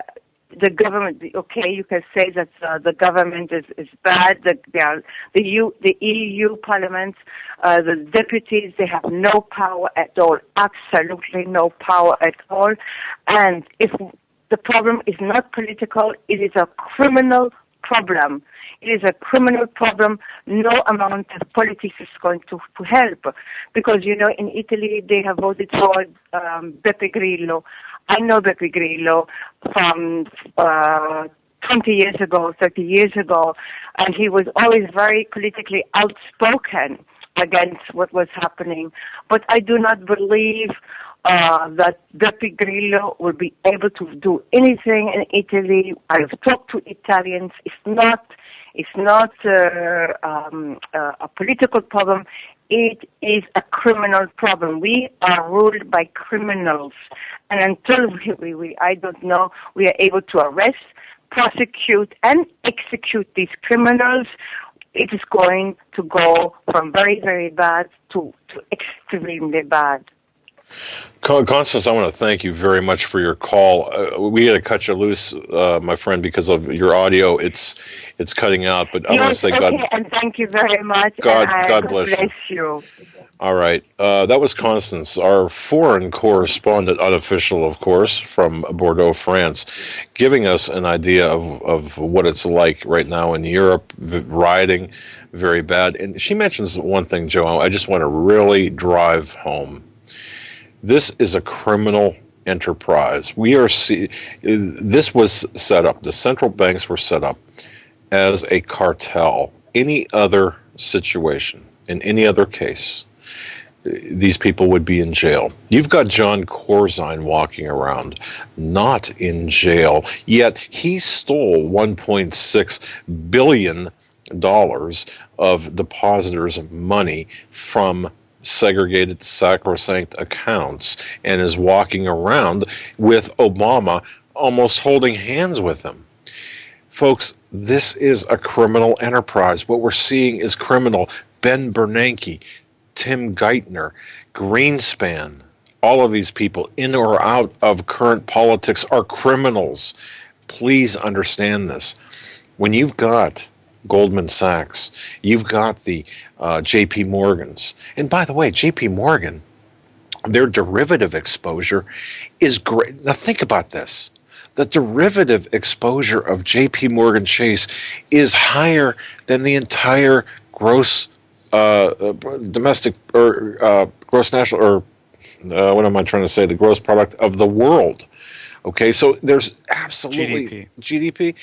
the government, okay, you can say that the government is bad. The EU Parliament, the deputies, they have no power at all. Absolutely no power at all. And if the problem is not political, it is a criminal problem. It is a criminal problem. No amount of politics is going to help. Because, in Italy, they have voted for Beppe Grillo. I know Beppe Grillo from 20 years ago, 30 years ago, and he was always very politically outspoken against what was happening. But I do not believe that Beppe Grillo will be able to do anything in Italy. I've talked to Italians. It's not a political problem. It is a criminal problem. We are ruled by criminals, and until we are able to arrest, prosecute, and execute these criminals, it is going to go from very, very bad to extremely bad. Constance, I want to thank you very much for your call. We had to cut you loose, my friend, because of your audio. It's cutting out, but I want to say and thank you very much. God bless you. All right. That was Constance, our foreign correspondent, unofficial, of course, from Bordeaux, France, giving us an idea of what it's like right now in Europe, rioting, very bad. And she mentions one thing, Joe, I just want to really drive home. This is a criminal enterprise. This was set up, the central banks were set up as a cartel. Any other situation, in any other case, these people would be in jail. You've got John Corzine walking around, not in jail, yet he stole $1.6 billion of depositors' money from segregated, sacrosanct accounts and is walking around with Obama almost holding hands with him. Folks, this is a criminal enterprise. What we're seeing is criminal. Ben Bernanke, Tim Geithner, Greenspan, all of these people in or out of current politics are criminals. Please understand this. When you've got Goldman Sachs, you've got the J.P. Morgans, and by the way, J.P. Morgan, their derivative exposure is great. Now think about this. The derivative exposure of J.P. Morgan Chase is higher than the entire gross domestic or gross national, or what am I trying to say? The gross product of the world. Okay, so there's absolutely GDP.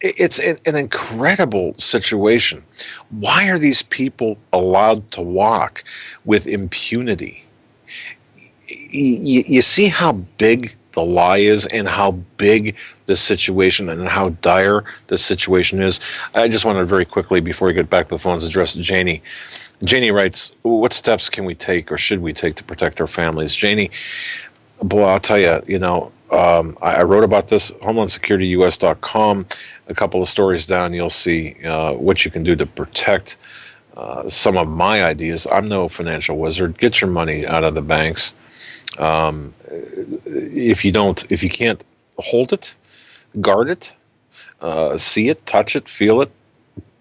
It's an incredible situation. Why are these people allowed to walk with impunity? You see how big the lie is and how big the situation and how dire the situation is. I just wanted to very quickly, before we get back to the phones, address Janie. Janie writes, what steps can we take or should we take to protect our families? Janie, boy, I'll tell you, I wrote about this, HomelandSecurityUS.com. A couple of stories down, you'll see what you can do to protect some of my ideas. I'm no financial wizard. Get your money out of the banks. If you can't hold it, guard it, see it, touch it, feel it,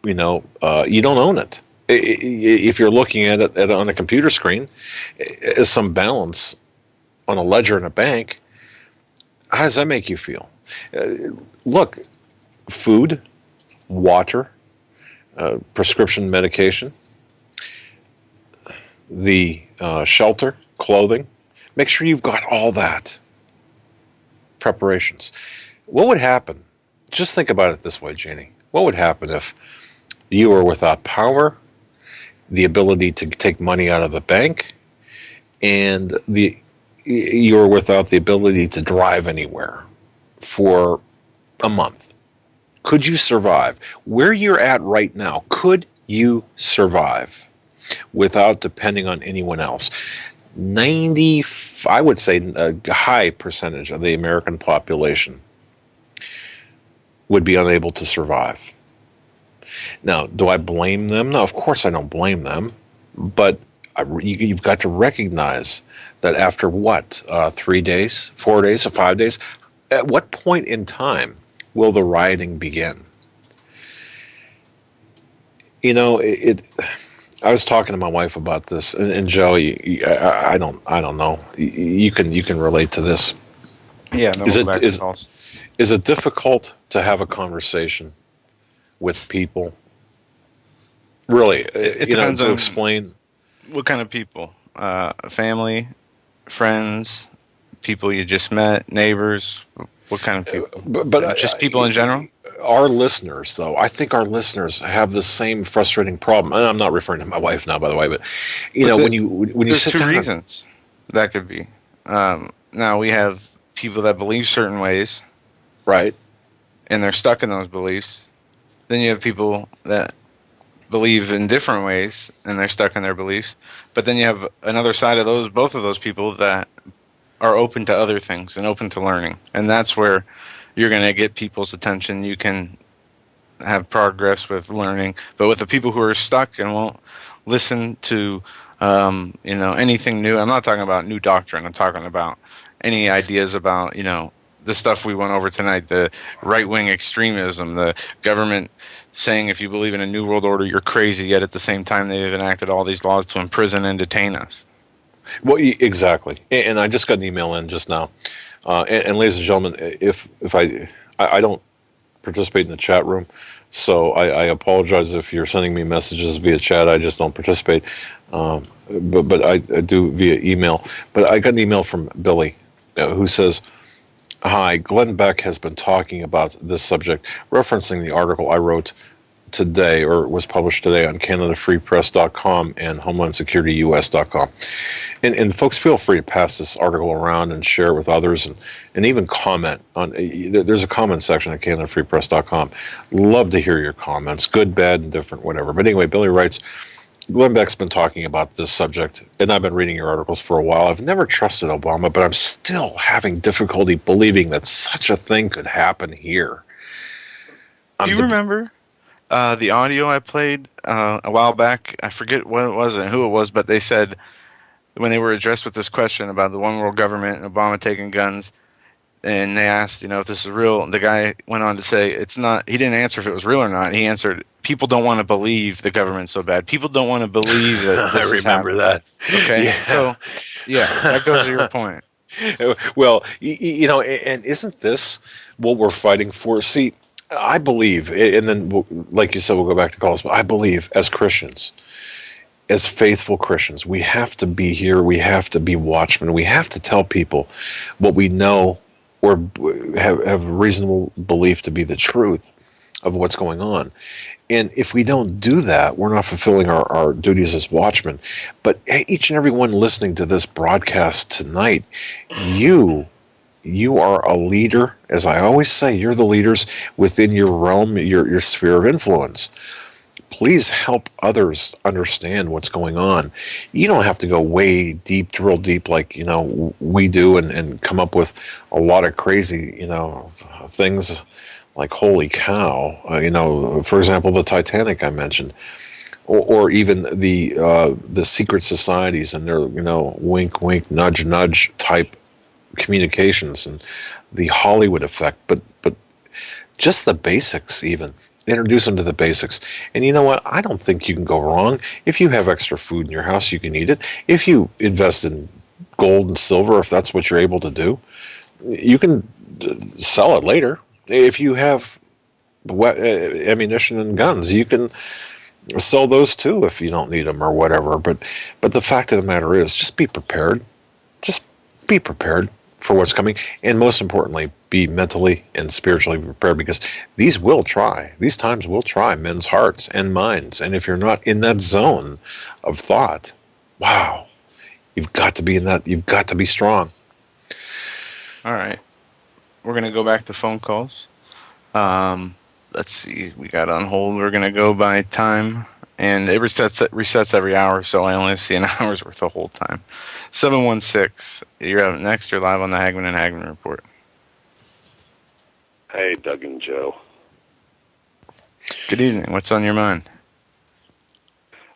you don't own it. If you're looking at it on a computer screen, as some balance on a ledger in a bank, how does that make you feel? Look, food, water, prescription medication, the shelter, clothing. Make sure you've got all that. Preparations. What would happen? Just think about it this way, Janie. What would happen if you were without power, the ability to take money out of the bank, and you were without the ability to drive anywhere for a month? Could you survive? Where you're at right now, could you survive without depending on anyone else? I would say a high percentage of the American population would be unable to survive. Now, do I blame them? No, of course I don't blame them. But you've got to recognize that after 3 days, 4 days, or 5 days, at what point in time will the rioting begin? I was talking to my wife about this, and Joe, I don't know. You can relate to this. Yeah. Is it difficult to have a conversation with people? Really, It depends to on explain. What kind of people? Family, friends, people you just met, neighbors. What kind of people? But Just people in general. Our listeners, though, I think our listeners have the same frustrating problem. And I'm not referring to my wife now, by the way, but when you there's sit two down, reasons that could be. Now we have people that believe certain ways, right, and they're stuck in those beliefs. Then you have people that believe in different ways, and they're stuck in their beliefs. But then you have another side of both of those people that are open to other things and open to learning, and that's where you're going to get people's attention. You can have progress with learning, but with the people who are stuck and won't listen to anything new. I'm not talking about new doctrine. I'm talking about any ideas about the stuff we went over tonight, the right-wing extremism, the government saying if you believe in a new world order you're crazy, yet at the same time they've enacted all these laws to imprison and detain us. Well, exactly. And I just got an email in just now. And ladies and gentlemen, if I don't participate in the chat room, so I apologize if you're sending me messages via chat. I just don't participate. But I do via email. But I got an email from Billy who says, "Hi, Glenn Beck has been talking about this subject, referencing the article I wrote today, or was published today on CanadaFreePress.com and HomelandSecurityUS.com. And folks, feel free to pass this article around and share it with others, and even comment on. There's a comment section at CanadaFreePress.com. Love to hear your comments, good, bad, and different, whatever. But anyway, Billy writes, Glenn Beck's been talking about this subject, and I've been reading your articles for a while. I've never trusted Obama, but I'm still having difficulty believing that such a thing could happen here. Do you remember the audio I played a while back? I forget what it was and who it was, but they said when they were addressed with this question about the one world government and Obama taking guns, and they asked, if this is real, the guy went on to say it's not. He didn't answer if it was real or not. He answered, people don't want to believe the government's so bad. People don't want to believe that this I remember that. Okay, Yeah. So that goes to your point. Well, and isn't this what we're fighting for? See, I believe, and then, like you said, we'll go back to calls, but I believe as Christians, as faithful Christians, we have to be here, we have to be watchmen, we have to tell people what we know or have reasonable belief to be the truth of what's going on. And if we don't do that, we're not fulfilling our duties as watchmen. But each and every one listening to this broadcast tonight, you are a leader. As I always say, you're the leaders within your realm, your sphere of influence. Please help others understand what's going on. You don't have to go way deep, drill deep like, we do and come up with a lot of crazy, things like, holy cow, for example, the Titanic I mentioned, or even the secret societies and their, wink, wink, nudge, nudge type communications and the Hollywood effect, but just the basics even. Introduce them to the basics. And you know what? I don't think you can go wrong. If you have extra food in your house, you can eat it. If you invest in gold and silver, if that's what you're able to do, you can sell it later. If you have ammunition and guns, you can sell those too if you don't need them or whatever. But the fact of the matter is, just be prepared. Just be prepared for what's coming, and most importantly, be mentally and spiritually prepared, because these times will try men's hearts and minds. And if you're not in that zone of thought, wow, you've got to be in that. You've got to be strong. All right, we're gonna go back to phone calls. Let's see, we got on hold. We're gonna go by time, and it resets every hour, so I only see an hour's worth of hold time. 716, you're up next. You're live on the Hagmann and Hagmann Report. Hey, Doug and Joe. Good evening. What's on your mind?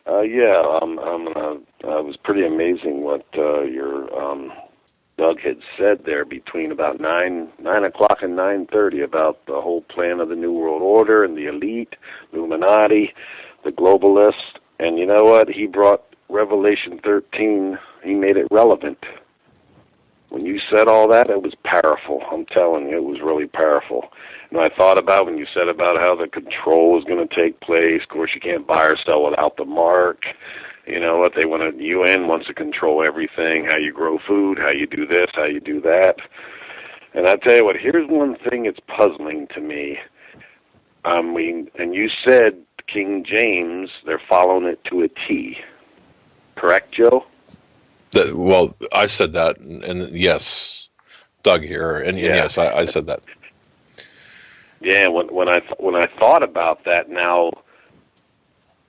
It was pretty amazing what your Doug had said there between about 9 o'clock and 9:30 about the whole plan of the New World Order and the elite, Illuminati, the globalists. And you know what? He brought Revelation 13. He made it relevant. When you said all that, it was powerful. I'm telling you, it was really powerful. And I thought about when you said about how the control is going to take place. Of course, you can't buy or sell without the mark. You know what? The UN wants to control everything, how you grow food, how you do this, how you do that. And I tell you what, here's one thing that's puzzling to me. And you said King James, they're following it to a T. Correct, Joe? Well, I said that, and yes, Doug here, and yes, I said that. Yeah, when I thought about that, now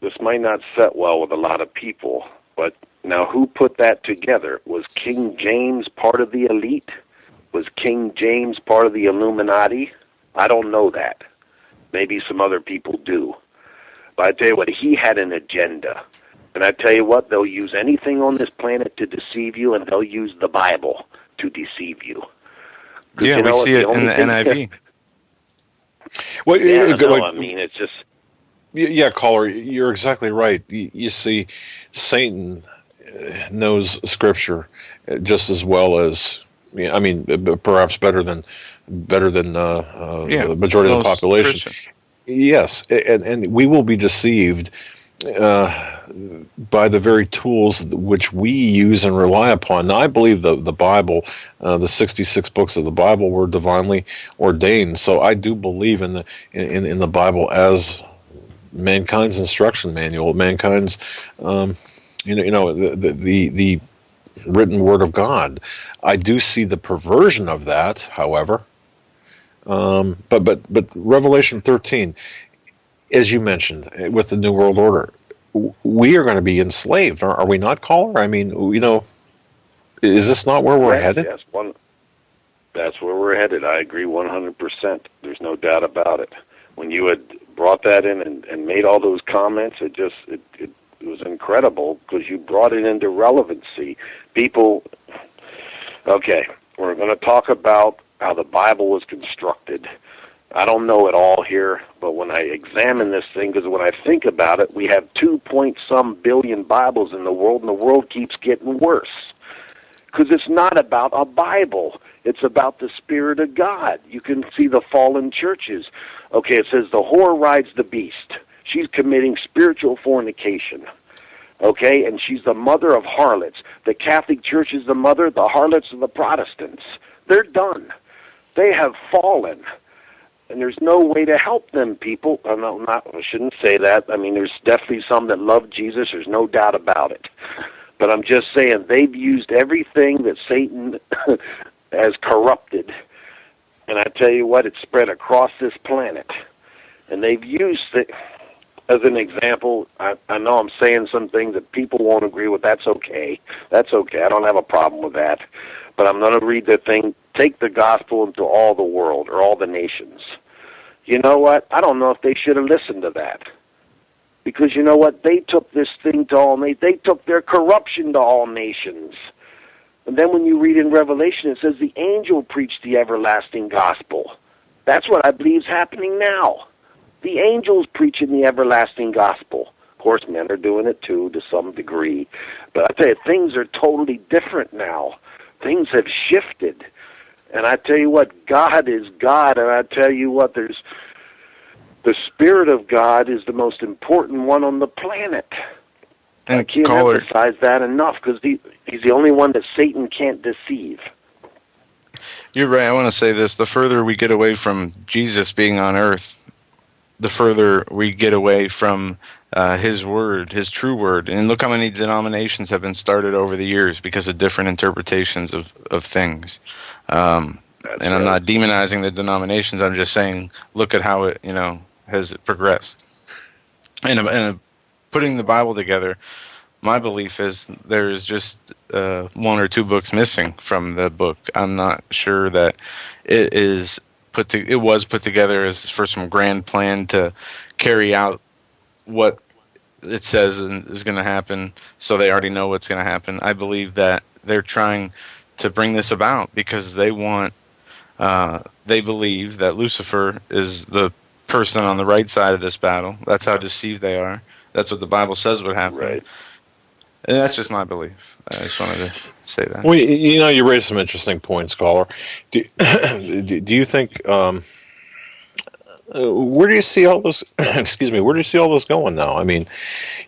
this might not set well with a lot of people, but now who put that together? Was King James part of the elite? Was King James part of the Illuminati? I don't know that. Maybe some other people do. But I tell you what, he had an agenda. And I tell you what, they'll use anything on this planet to deceive you, and they'll use the Bible to deceive you. Yeah, we see it in the NIV. Well, I mean, it's just... Yeah, caller, you're exactly right. You see, Satan knows Scripture just as well as, I mean, perhaps better than the majority of the population. Christian. Yes, and we will be deceived by the very tools which we use and rely upon. Now, I believe the Bible, the 66 books of the Bible, were divinely ordained. So I do believe in the Bible as mankind's instruction manual, mankind's the written word of God. I do see the perversion of that, however. But Revelation 13, as you mentioned, with the New World Order, we are going to be enslaved, are we not, caller? I mean, is this not where we're headed? Yes, that's where we're headed. I agree 100%. There's no doubt about it. When you had brought that in and made all those comments, it was incredible because you brought it into relevancy. People, okay, we're going to talk about how the Bible was constructed. I don't know it all here, but when I examine this thing, because when I think about it, we have 2-point-some billion Bibles in the world, and the world keeps getting worse. Because it's not about a Bible. It's about the Spirit of God. You can see the fallen churches. Okay, it says the whore rides the beast. She's committing spiritual fornication. Okay, and she's the mother of harlots. The Catholic Church is the mother, the harlots are the Protestants. They're done. They have fallen. And there's no way to help them, people. I shouldn't say that. I mean, there's definitely some that love Jesus. There's no doubt about it. But I'm just saying they've used everything that Satan has corrupted. And I tell you what, it's spread across this planet. And they've used it as an example. I know I'm saying some things that people won't agree with. That's okay. That's okay. I don't have a problem with that. But I'm going to read the thing, take the gospel into all the world or all the nations. You know what? I don't know if they should have listened to that. Because you know what? They took this thing to all nations. They took their corruption to all nations. And then when you read in Revelation, it says the angel preached the everlasting gospel. That's what I believe is happening now. The angels preaching the everlasting gospel. Of course, men are doing it too to some degree. But I tell you, things are totally different now. Things have shifted. And I tell you what, God is God. And I tell you what, the Spirit of God is the most important one on the planet. And I can't emphasize that enough because he's the only one that Satan can't deceive. You're right. I want to say this. The further we get away from Jesus being on earth, the further we get away from his word, his true word. And look how many denominations have been started over the years because of different interpretations of things. And I'm not demonizing the denominations. I'm just saying, look at how it, has progressed. And putting the Bible together, my belief is there's just 1 or 2 books missing from the book. I'm not sure that it was put together as for some grand plan to carry out what it says is going to happen, so they already know what's going to happen. I believe that they're trying to bring this about because they believe that Lucifer is the person on the right side of this battle. That's how deceived they are. That's what the Bible says would happen. Right. And that's just my belief. I just wanted to say that. Well, you raised some interesting points, caller. Do, do you think? Where do you see all this? Excuse me. Where do you see all this going now? I mean,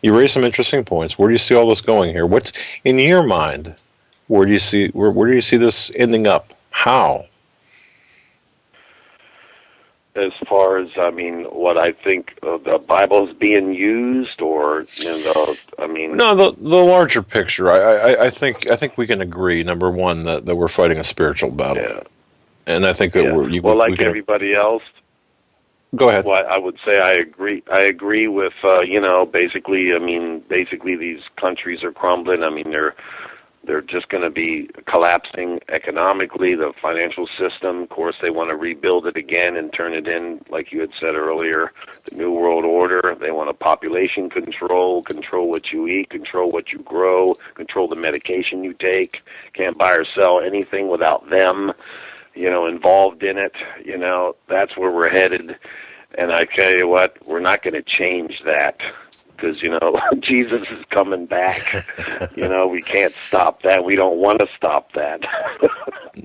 you raised some interesting points. Where do you see all this going here? What's in your mind? Where do you see where do you see this ending up? How? As far as, I mean, what I think the Bible's being used, or I mean, No, the larger picture. I think we can agree. Number one, that we're fighting a spiritual battle, and I think that we can, everybody else. Go ahead. Well, I would say I agree. I agree with basically. I mean, basically these countries are crumbling. I mean, they're just going to be collapsing economically, the financial system. Of course, they want to rebuild it again and turn it in, like you had said earlier, the New World Order. They want a population control what you eat, control what you grow, control the medication you take. Can't buy or sell anything without them, involved in it. That's where we're headed. And I tell you what, we're not going to change that. Because, Jesus is coming back. We can't stop that. We don't want to stop that.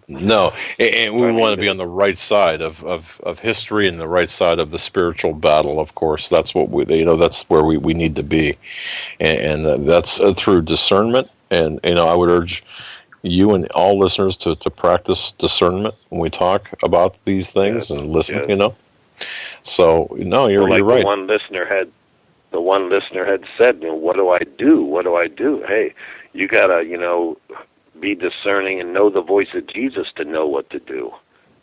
No, and we want to be on the right side of history and the right side of the spiritual battle. Of course, that's what that's where we need to be, and that's through discernment. And I would urge you and all listeners to practice discernment when we talk about these things and listen. Yes. So you're right. The one listener had said, what do I do? What do I do? Hey, you got to, be discerning and know the voice of Jesus to know what to do.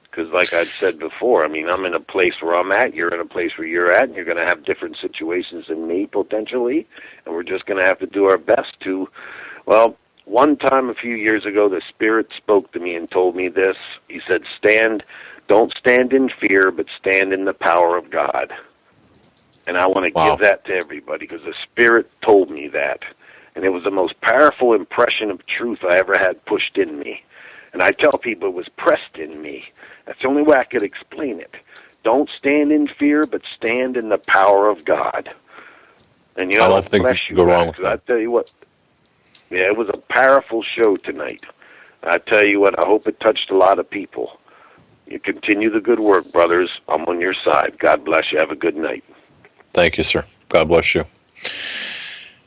Because like I'd said before, I mean, I'm in a place where I'm at, you're in a place where you're at, and you're going to have different situations than me, potentially, and we're just going to have to do our best to, one time a few years ago, the Spirit spoke to me and told me this. He said, don't stand in fear, but stand in the power of God. And I want to give that to everybody because the Spirit told me that. And it was the most powerful impression of truth I ever had pushed in me. And I tell people it was pressed in me. That's the only way I could explain it. Don't stand in fear, but stand in the power of God. And I don't think you can go wrong with that. I tell you what, it was a powerful show tonight. I tell you what, I hope it touched a lot of people. You continue the good work, brothers. I'm on your side. God bless you. Have a good night. Thank you, sir. God bless you.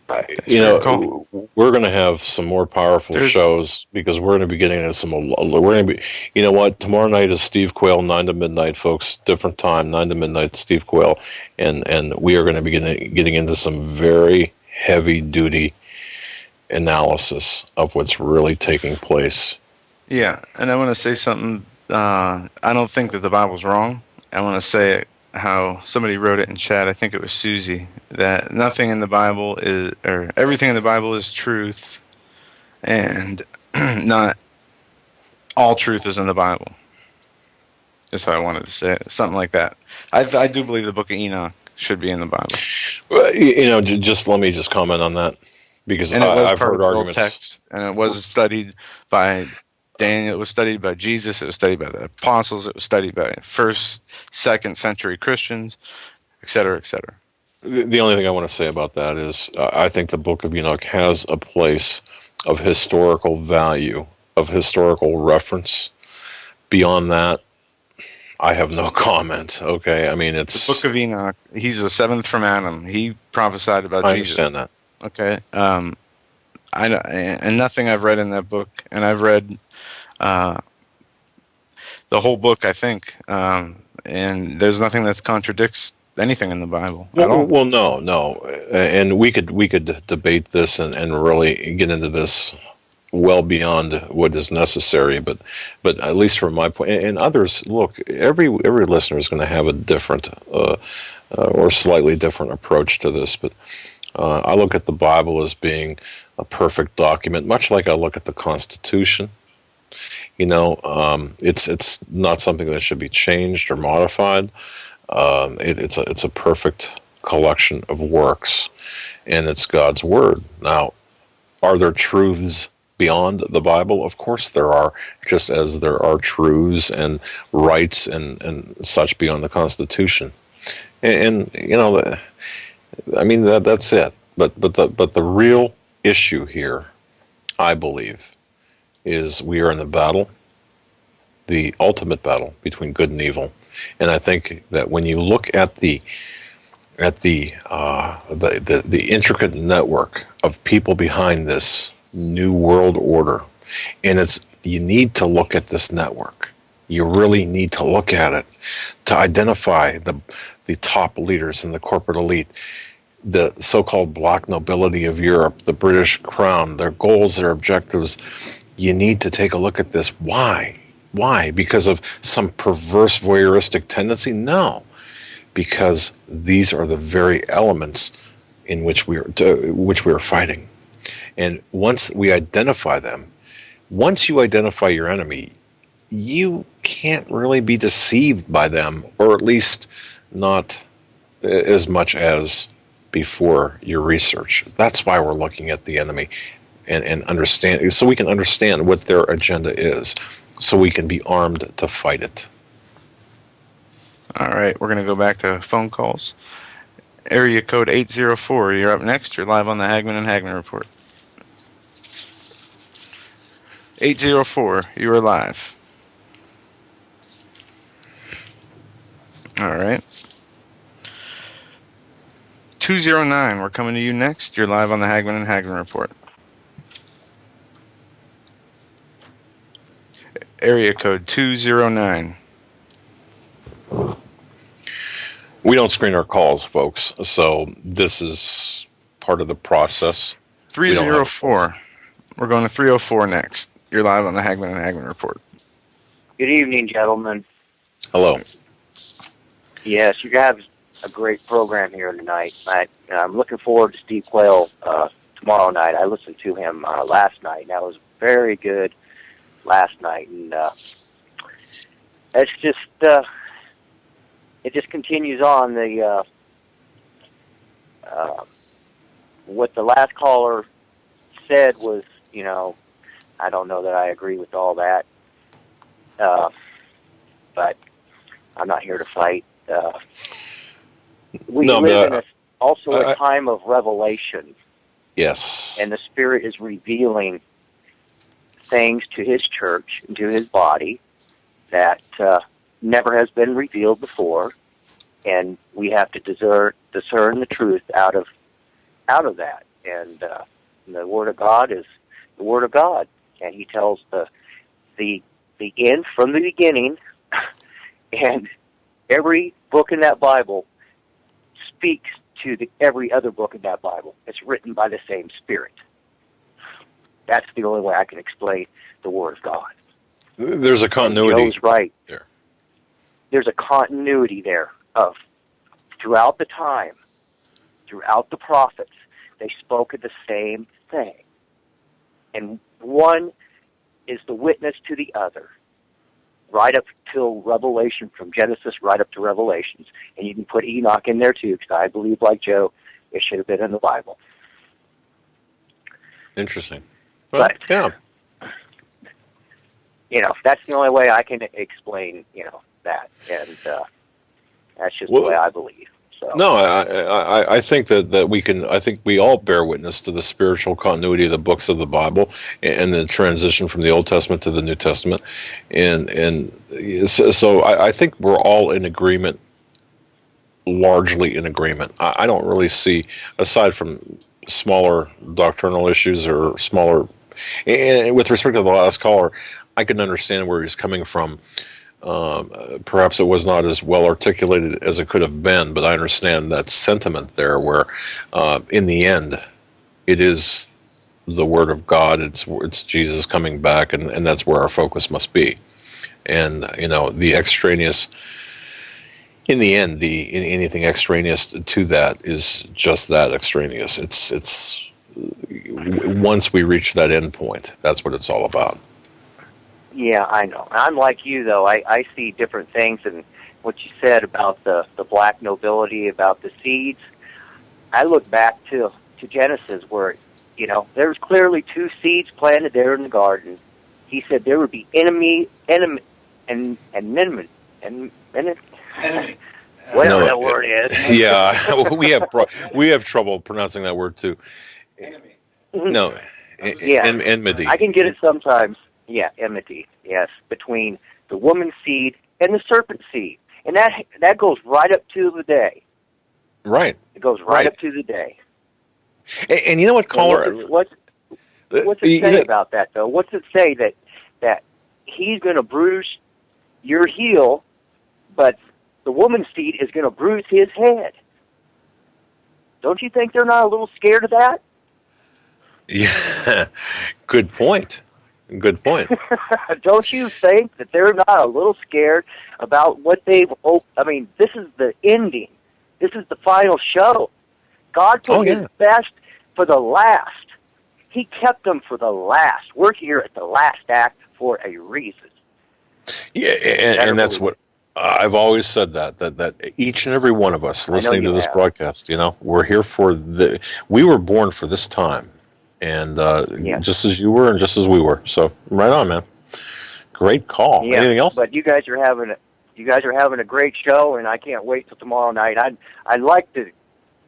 Bye. We're going to have some more powerful shows because we're going to be getting into some. We're going to be. You know what? Tomorrow night is Steve Quayle, 9 to midnight, folks. Different time, 9 to midnight. Steve Quayle, and we are going to be getting into some very heavy duty analysis of what's really taking place. Yeah, and I want to say something. I don't think that the Bible's wrong. I want to say it how somebody wrote it in chat. I think it was Susie, that nothing in the Bible is, or everything in the Bible is truth, and not all truth is in the Bible. That's how I wanted to say it. Something like that. I do believe the Book of Enoch should be in the Bible. Well, just let me just comment on that because I've heard arguments. Text, and it was studied by Daniel, it was studied by Jesus, it was studied by the apostles, it was studied by first, second century Christians, et cetera, et cetera. The only thing I want to say about that is I think the Book of Enoch has a place of historical value, of historical reference. Beyond that, I have no comment, okay? I mean, it's... The Book of Enoch, he's the seventh from Adam. He prophesied about Jesus. I understand that. Okay. And nothing I've read in that book, and I've read the whole book, I think, and there's nothing that contradicts anything in the Bible at all. Well, no, and we could debate this and really get into this well beyond what is necessary, but at least from my point, and others, look, every listener is going to have a different or slightly different approach to this, but I look at the Bible as being a perfect document, much like I look at the Constitution. It's not something that should be changed or modified. It's a perfect collection of works, and it's God's Word. Now, are there truths beyond the Bible? Of course there are, just as there are truths and rights and such beyond the Constitution. And I mean that's it. But the real issue here, I believe, is we are in the battle, the ultimate battle between good and evil. And I think that when you look at the intricate network of people behind this new world order, and you need to look at this network. You really need to look at it to identify the top leaders in the corporate elite, the so-called black nobility of Europe, the British crown, their goals, their objectives. You need to take a look at this. Why? Why? Because of some perverse voyeuristic tendency? No, because these are the very elements in which we are fighting. And once we identify them, once you identify your enemy, you can't really be deceived by them, or at least not as much as before your research. That's why we're looking at the enemy and understand, so we can understand what their agenda is, so we can be armed to fight it. All right, we're going to go back to phone calls. Area code 804, you're up next. You're live on the Hagmann and Hagmann Report. 804, you are live. All right. 209, we're coming to you next. You're live on the Hagmann and Hagmann Report. Area code 209. We don't screen our calls, folks, so this is part of the process. 304. We're going to 304 next. You're live on the Hagmann and Hagmann Report. Good evening, gentlemen. Hello. Yes, you have a great program here tonight. I'm looking forward to Steve Quayle tomorrow night. I listened to him last night, and that was very good last night. And it's just it just continues on the what the last caller said was, you know, I don't know that I agree with all that, but I'm not here to fight. We live in also a time of revelation. Yes. And the Spirit is revealing things to His church and to His body that never has been revealed before, and we have to discern the truth out of that. And the Word of God is the Word of God, and He tells the end from the beginning, and every book in that Bible speaks to every other book in that Bible. It's written by the same Spirit. That's the only way I can explain the Word of God. There's a continuity. Joe's right. There. There's a continuity there of throughout the time, throughout the prophets, they spoke of the same thing. And one is the witness to the other, right up till Revelation, from Genesis right up to Revelations. And you can put Enoch in there too, because I believe, like Joe, it should have been in the Bible. Interesting. Well, but, yeah. You know, that's the only way I can explain, you know, that. And that's just the way I believe. So. No, I think that we can. I think we all bear witness to the spiritual continuity of the books of the Bible and the transition from the Old Testament to the New Testament, and so I think we're all in agreement, largely in agreement. I don't really see, aside from smaller doctrinal issues or smaller, and with respect to the last caller, I can understand where he's coming from. Perhaps it was not as well articulated as it could have been, but I understand that sentiment there where in the end it is the Word of God, it's Jesus coming back, and that's where our focus must be. And you know, the extraneous, in the end, anything extraneous to that is just that, extraneous. It's once we reach that end point, that's what it's all about. Yeah, I know. I'm like you, though. I see different things, and what you said about the black nobility, about the seeds, I look back to Genesis where, you know, there's clearly two seeds planted there in the garden. He said there would be enemy, and whatever that word is. Yeah, we have trouble pronouncing that word too. No, Yeah. enmity. I can get it sometimes. Yeah, enmity. Yes, between the woman's seed and the serpent seed, and that goes right up to the day. Right. It goes right up to the day. And you know what, caller? What's it say about that, though? What's it say that he's going to bruise your heel, but the woman's seed is going to bruise his head? Don't you think they're not a little scared of that? Yeah, good point. Good point. Don't you think that they're not a little scared about what they've... I mean, this is the ending. This is the final show. God put his best for the last. He kept them for the last. We're here at the last act for a reason. Yeah, and that's what I've always said, that each and every one of us listening to this broadcast, we're here for we were born for this time. And just as you were and just as we were. So right on, man. Great call. Yeah, Anything else? But you guys are having a great show, and I can't wait till tomorrow night. I'd like to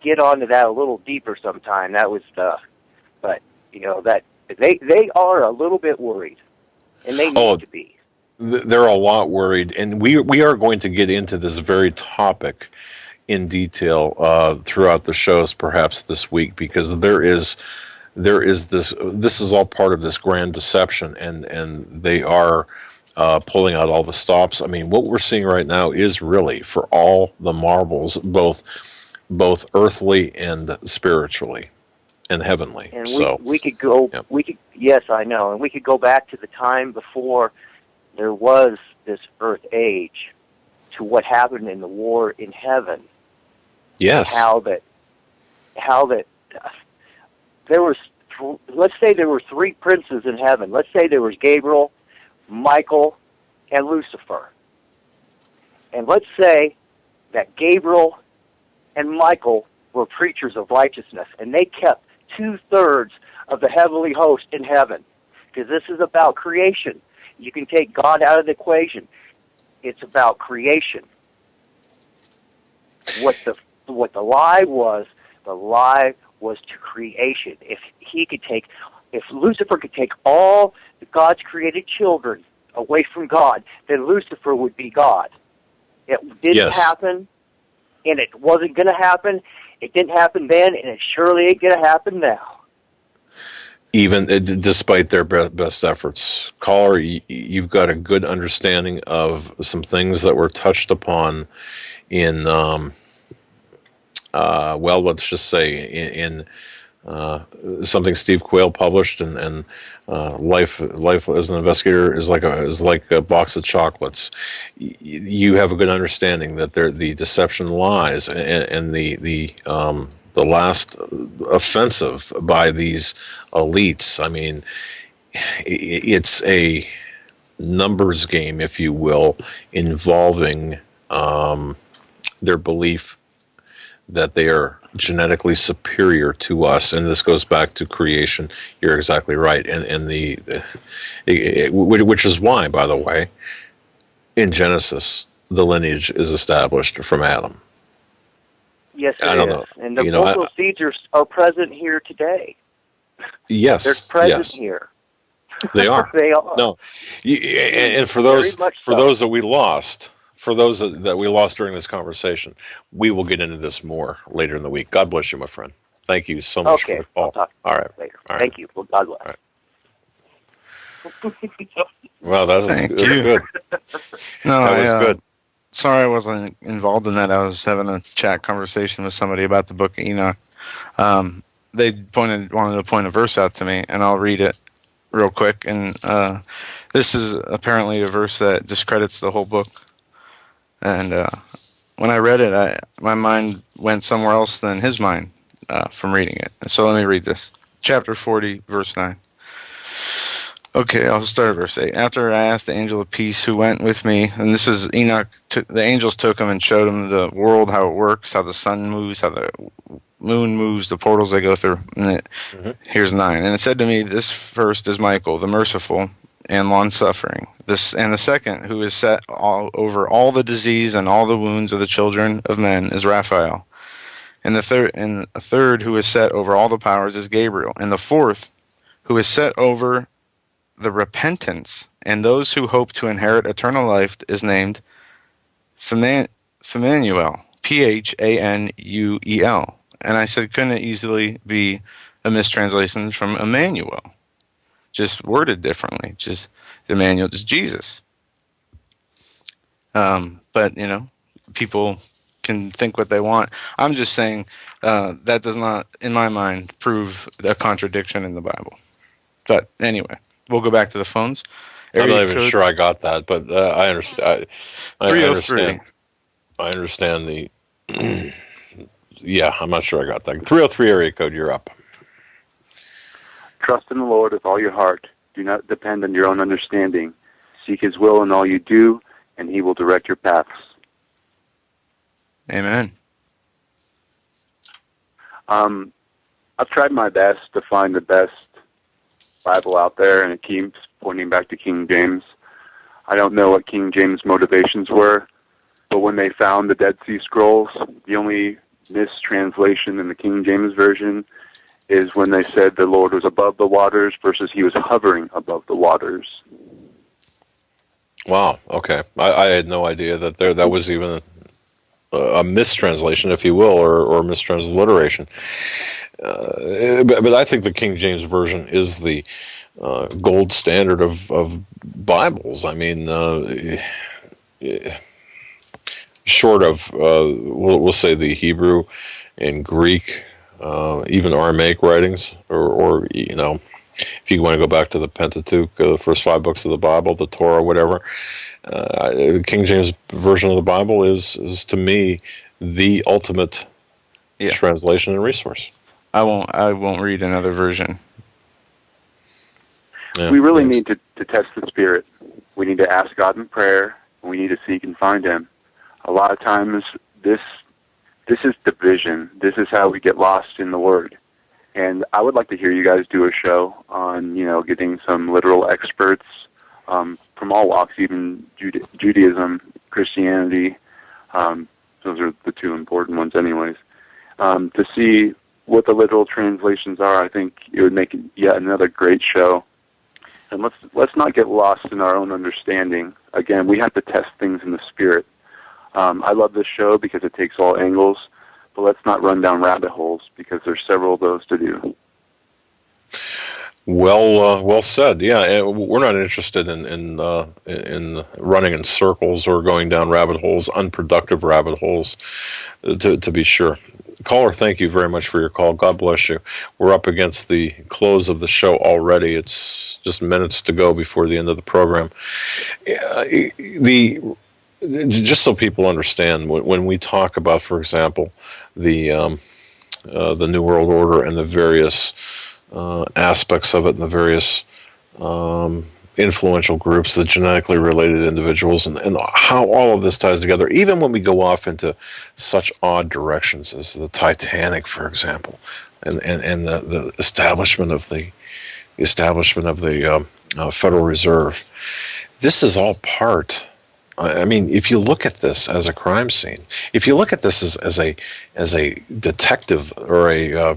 get onto that a little deeper sometime. That was but that they are a little bit worried, and they need to be. They're a lot worried, and we are going to get into this very topic in detail throughout the shows, perhaps this week, because there is this is all part of this grand deception, and they are pulling out all the stops. I mean, what we're seeing right now is really for all the marbles, both earthly and spiritually and heavenly. And we could go. Yeah. Yes, I know, and we could go back to the time before there was this earth age, to what happened in the war in heaven. Yes. How that there was, let's say there were three princes in heaven. Let's say there was Gabriel, Michael, and Lucifer. And let's say that Gabriel and Michael were preachers of righteousness, and they kept 2/3 of the heavenly host in heaven. Because this is about creation. You can take God out of the equation. It's about creation. What the lie was to creation. If Lucifer could take all God's created children away from God, then Lucifer would be God. It didn't happen, and it wasn't going to happen. It didn't happen then, and it surely ain't going to happen now. Even despite their best efforts. Caller, you've got a good understanding of some things that were touched upon in, let's just say in something Steve Quayle published, and life as an investigator is like a box of chocolates. You have a good understanding that the deception lies, and the last offensive by these elites. I mean, it's a numbers game, if you will, involving their belief that they are genetically superior to us, and this goes back to creation. You're exactly right, and which is why, by the way, in Genesis, the lineage is established from Adam. Yes, I don't know. And the vocal seeds are present here today. Yes, they're present here. They are. They are. No, and for those that we lost. For those that we lost during this conversation, we will get into this more later in the week. God bless you, my friend. Thank you so much for the call. I'll talk all right. Later. All right. Thank you. Well, God bless. All right. Wow, that was good. No, that was good. Sorry I wasn't involved in that. I was having a chat conversation with somebody about the book of Enoch. They wanted to point a verse out to me, and I'll read it real quick. And this is apparently a verse that discredits the whole book. And when I read it, my mind went somewhere else than his mind from reading it. So let me read this. Chapter 40, verse 9. Okay, I'll start at verse 8. After I asked the angel of peace who went with me, and this is Enoch, the angels took him and showed him the world, how it works, how the sun moves, how the moon moves, the portals they go through. And here's 9. And it said to me, this first is Michael, the merciful and long-suffering. And the second, who is set over all the disease and all the wounds of the children of men, is Raphael. And a third who is set over all the powers is Gabriel. And the fourth who is set over the repentance and those who hope to inherit eternal life is named Phanuel, Phanuel. And I said, couldn't it easily be a mistranslation from Emmanuel? Just worded differently. Just Emmanuel is Jesus. But, people can think what they want. I'm just saying that does not, in my mind, prove a contradiction in the Bible. But anyway, we'll go back to the phones. I'm not even sure I got that, but I understand. I 303. I understand the. Yeah, I'm not sure I got that. 303 area code. You're up. Trust in the Lord with all your heart. Do not depend on your own understanding. Seek His will in all you do, and He will direct your paths. Amen. I've tried my best to find the best Bible out there, and it keeps pointing back to King James. I don't know what King James' motivations were, but when they found the Dead Sea Scrolls, the only mistranslation in the King James Version is when they said the Lord was above the waters versus He was hovering above the waters. Wow. Okay. I had no idea that was even a mistranslation, if you will, or mistransliteration. But I think the King James Version is the gold standard of Bibles. I mean, short of we'll say the Hebrew and Greek, even Aramaic writings, or if you want to go back to the Pentateuch, the first 5 books of the Bible, the Torah, whatever, the King James Version of the Bible is to me the ultimate translation and resource. I won't read another version. Yeah, we really need to test the Spirit. We need to ask God in prayer, and we need to seek and find Him. A lot of times, this is division. This is how we get lost in the Word. And I would like to hear you guys do a show on, getting some literal experts from all walks, even Judaism, Christianity. Those are the 2 important ones anyways. To see what the literal translations are. I think it would make yet another great show. And let's not get lost in our own understanding. Again, we have to test things in the Spirit. I love this show because it takes all angles, but let's not run down rabbit holes because there's several of those to do. Well said. Yeah, we're not interested in running in circles or going down rabbit holes, unproductive rabbit holes, to be sure. Caller, thank you very much for your call. God bless you. We're up against the close of the show already. It's just minutes to go before the end of the program. Just so people understand, when we talk about, for example, the New World Order and the various aspects of it and the various influential groups, the genetically related individuals, and how all of this ties together, even when we go off into such odd directions as the Titanic, for example, and the establishment of the Federal Reserve. This is all part. I mean, if you look at this as a crime scene, if you look at this as a detective or a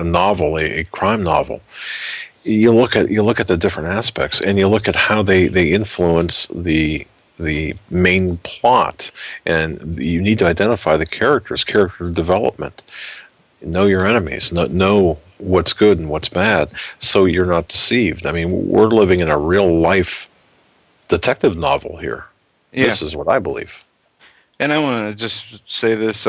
novel, a crime novel, you look at the different aspects, and you look at how they influence the main plot, and you need to identify the character development, know your enemies, know what's good and what's bad, so you're not deceived. I mean, we're living in a real life detective novel here. Yeah. This is what I believe. And I want to just say this.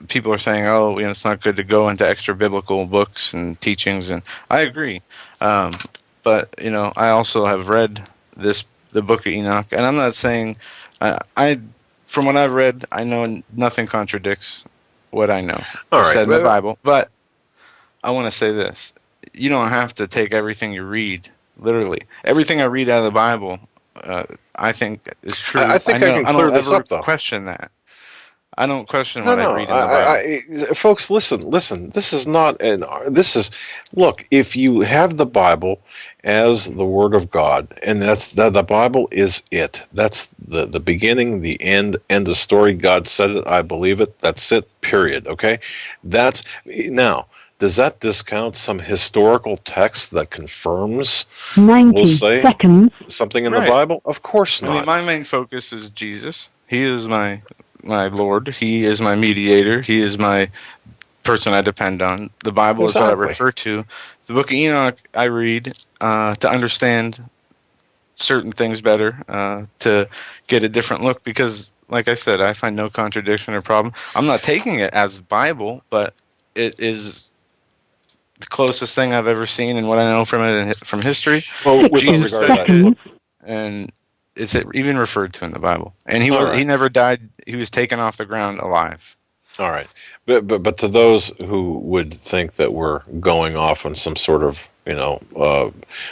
People are saying, it's not good to go into extra biblical books and teachings, and I agree. But, I also have read the book of Enoch, and I'm not saying, from what I've read, I know nothing contradicts what I know said in the Bible. But I want to say this. You don't have to take everything you read literally. Everything I read out of the Bible, I think is true. I think I can clear this up, though. Question that. I don't question No, what I no, read in the Bible. folks, listen. This is not an. This is look. If you have the Bible as the Word of God, and that's the Bible is it. That's the beginning, the end of story. God said it. I believe it. That's it. Period. Okay. That's now. Does that discount some historical text that confirms, 90 we'll say, seconds. something in the Right. Bible? Of course I mean, not. my main focus is Jesus. He is my Lord. He is my mediator. He is my person I depend on. The Bible is what I Exactly. refer to. The Book of Enoch I read to understand certain things better, to get a different look. Because, like I said, I find no contradiction or problem. I'm not taking it as the Bible, but it is the closest thing I've ever seen, and what I know from it from history. Well, with Jesus regard to that, studied it, and it's even referred to in the Bible. And he All was right. he never died. He was taken off the ground alive. All right, but to those who would think that we're going off on some sort of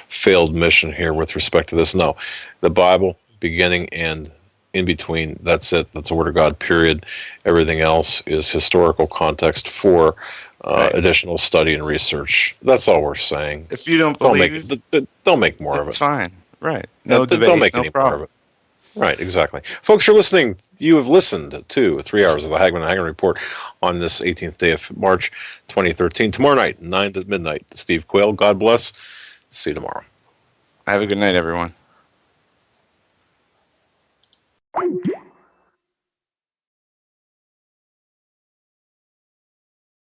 failed mission here with respect to this, no, the Bible, beginning and in between, that's it. That's the Word of God. Period. Everything else is historical context for additional study and research. That's all we're saying. If you don't Don't believe, don't make more of it's it. fine. Right. No Don't debate. make No any more of problem. it. Right, exactly. Folks, you're listening. You have listened to 3 hours of the Hagmann Report on this 18th day of March 2013. Tomorrow night, 9 to midnight. Steve Quayle, God bless. See you tomorrow. Have a good night, everyone.